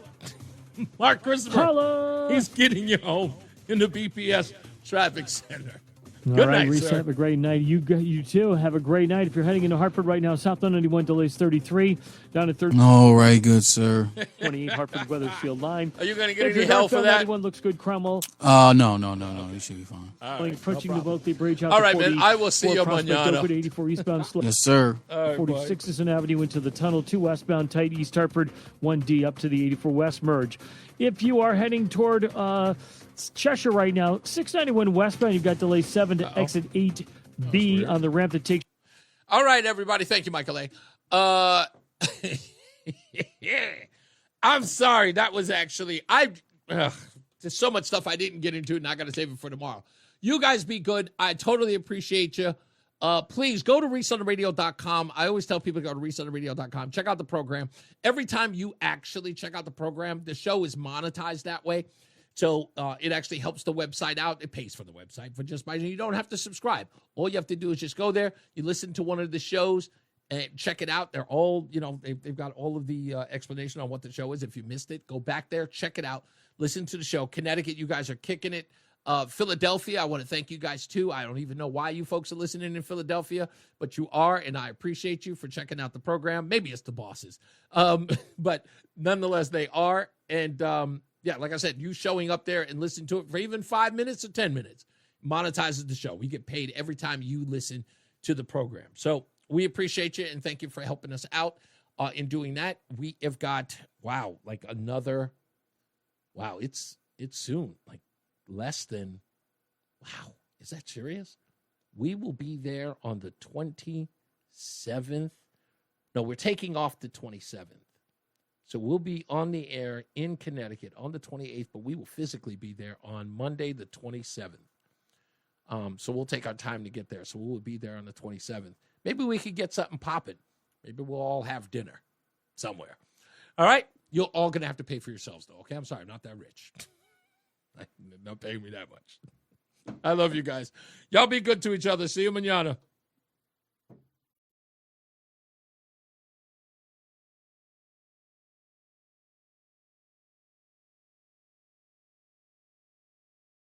Mark Christopher, holla. He's getting you home in the BPS Traffic Center. All Good right, night, Reese, sir. have a great night. You too. Have a great night. If you're heading into Hartford right now, southbound 91 delays 33, down to 30. All right, good sir. 28 Hartford Weathersfield line. Are you going to get If any you're hell for northbound that? 91 looks good, Cromwell. No. You should be fine. Approaching the Oakley Bridge. Out All to right, man. 40, I will see you Prospect mañana. Oakwood, 84 eastbound slip. Yes, sir. All right, 46 is an avenue into the tunnel, 2 westbound tight East Hartford, 1D up to the 84 West merge. If you are heading toward Cheshire right now, 691 westbound, you've got delay 7 to exit 8B on the ramp that takes. All right, everybody. Thank you, Michael A. I'm sorry. That was actually there's so much stuff I didn't get into, and I got to save it for tomorrow. You guys be good. I totally appreciate you. Please go to ReeseOnTheRadio.com. I always tell people to go to ReeseOnTheRadio.com. Check out the program. Every time you actually check out the program, the show is monetized that way. So it actually helps the website out. It pays for the website for just by you don't have to subscribe. All you have to do is just go there. You listen to one of the shows and check it out. They're all, they've got all of the explanation on what the show is. If you missed it, go back there, check it out. listen to the show. Connecticut, you guys are kicking it. Philadelphia, I want to thank you guys, too. I don't even know why you folks are listening in Philadelphia, but you are, and I appreciate you for checking out the program. Maybe it's the bosses. But nonetheless, they are. And, yeah, like I said, you showing up there and listening to it for even 5 minutes or 10 minutes monetizes the show. We get paid every time you listen to the program. So we appreciate you, and thank you for helping us out in doing that. We have got, it's soon, like less than, is that serious? We will be there on the 27th. No, we're taking off the 27th. So we'll be on the air in Connecticut on the 28th, but we will physically be there on Monday, the 27th. So we'll take our time to get there. So we'll be there on the 27th. Maybe we could get something popping. Maybe we'll all have dinner somewhere. All right? You're all going to have to pay for yourselves, though, okay? I'm sorry, I'm not that rich. Not paying me that much. I love you guys. Y'all be good to each other. See you mañana.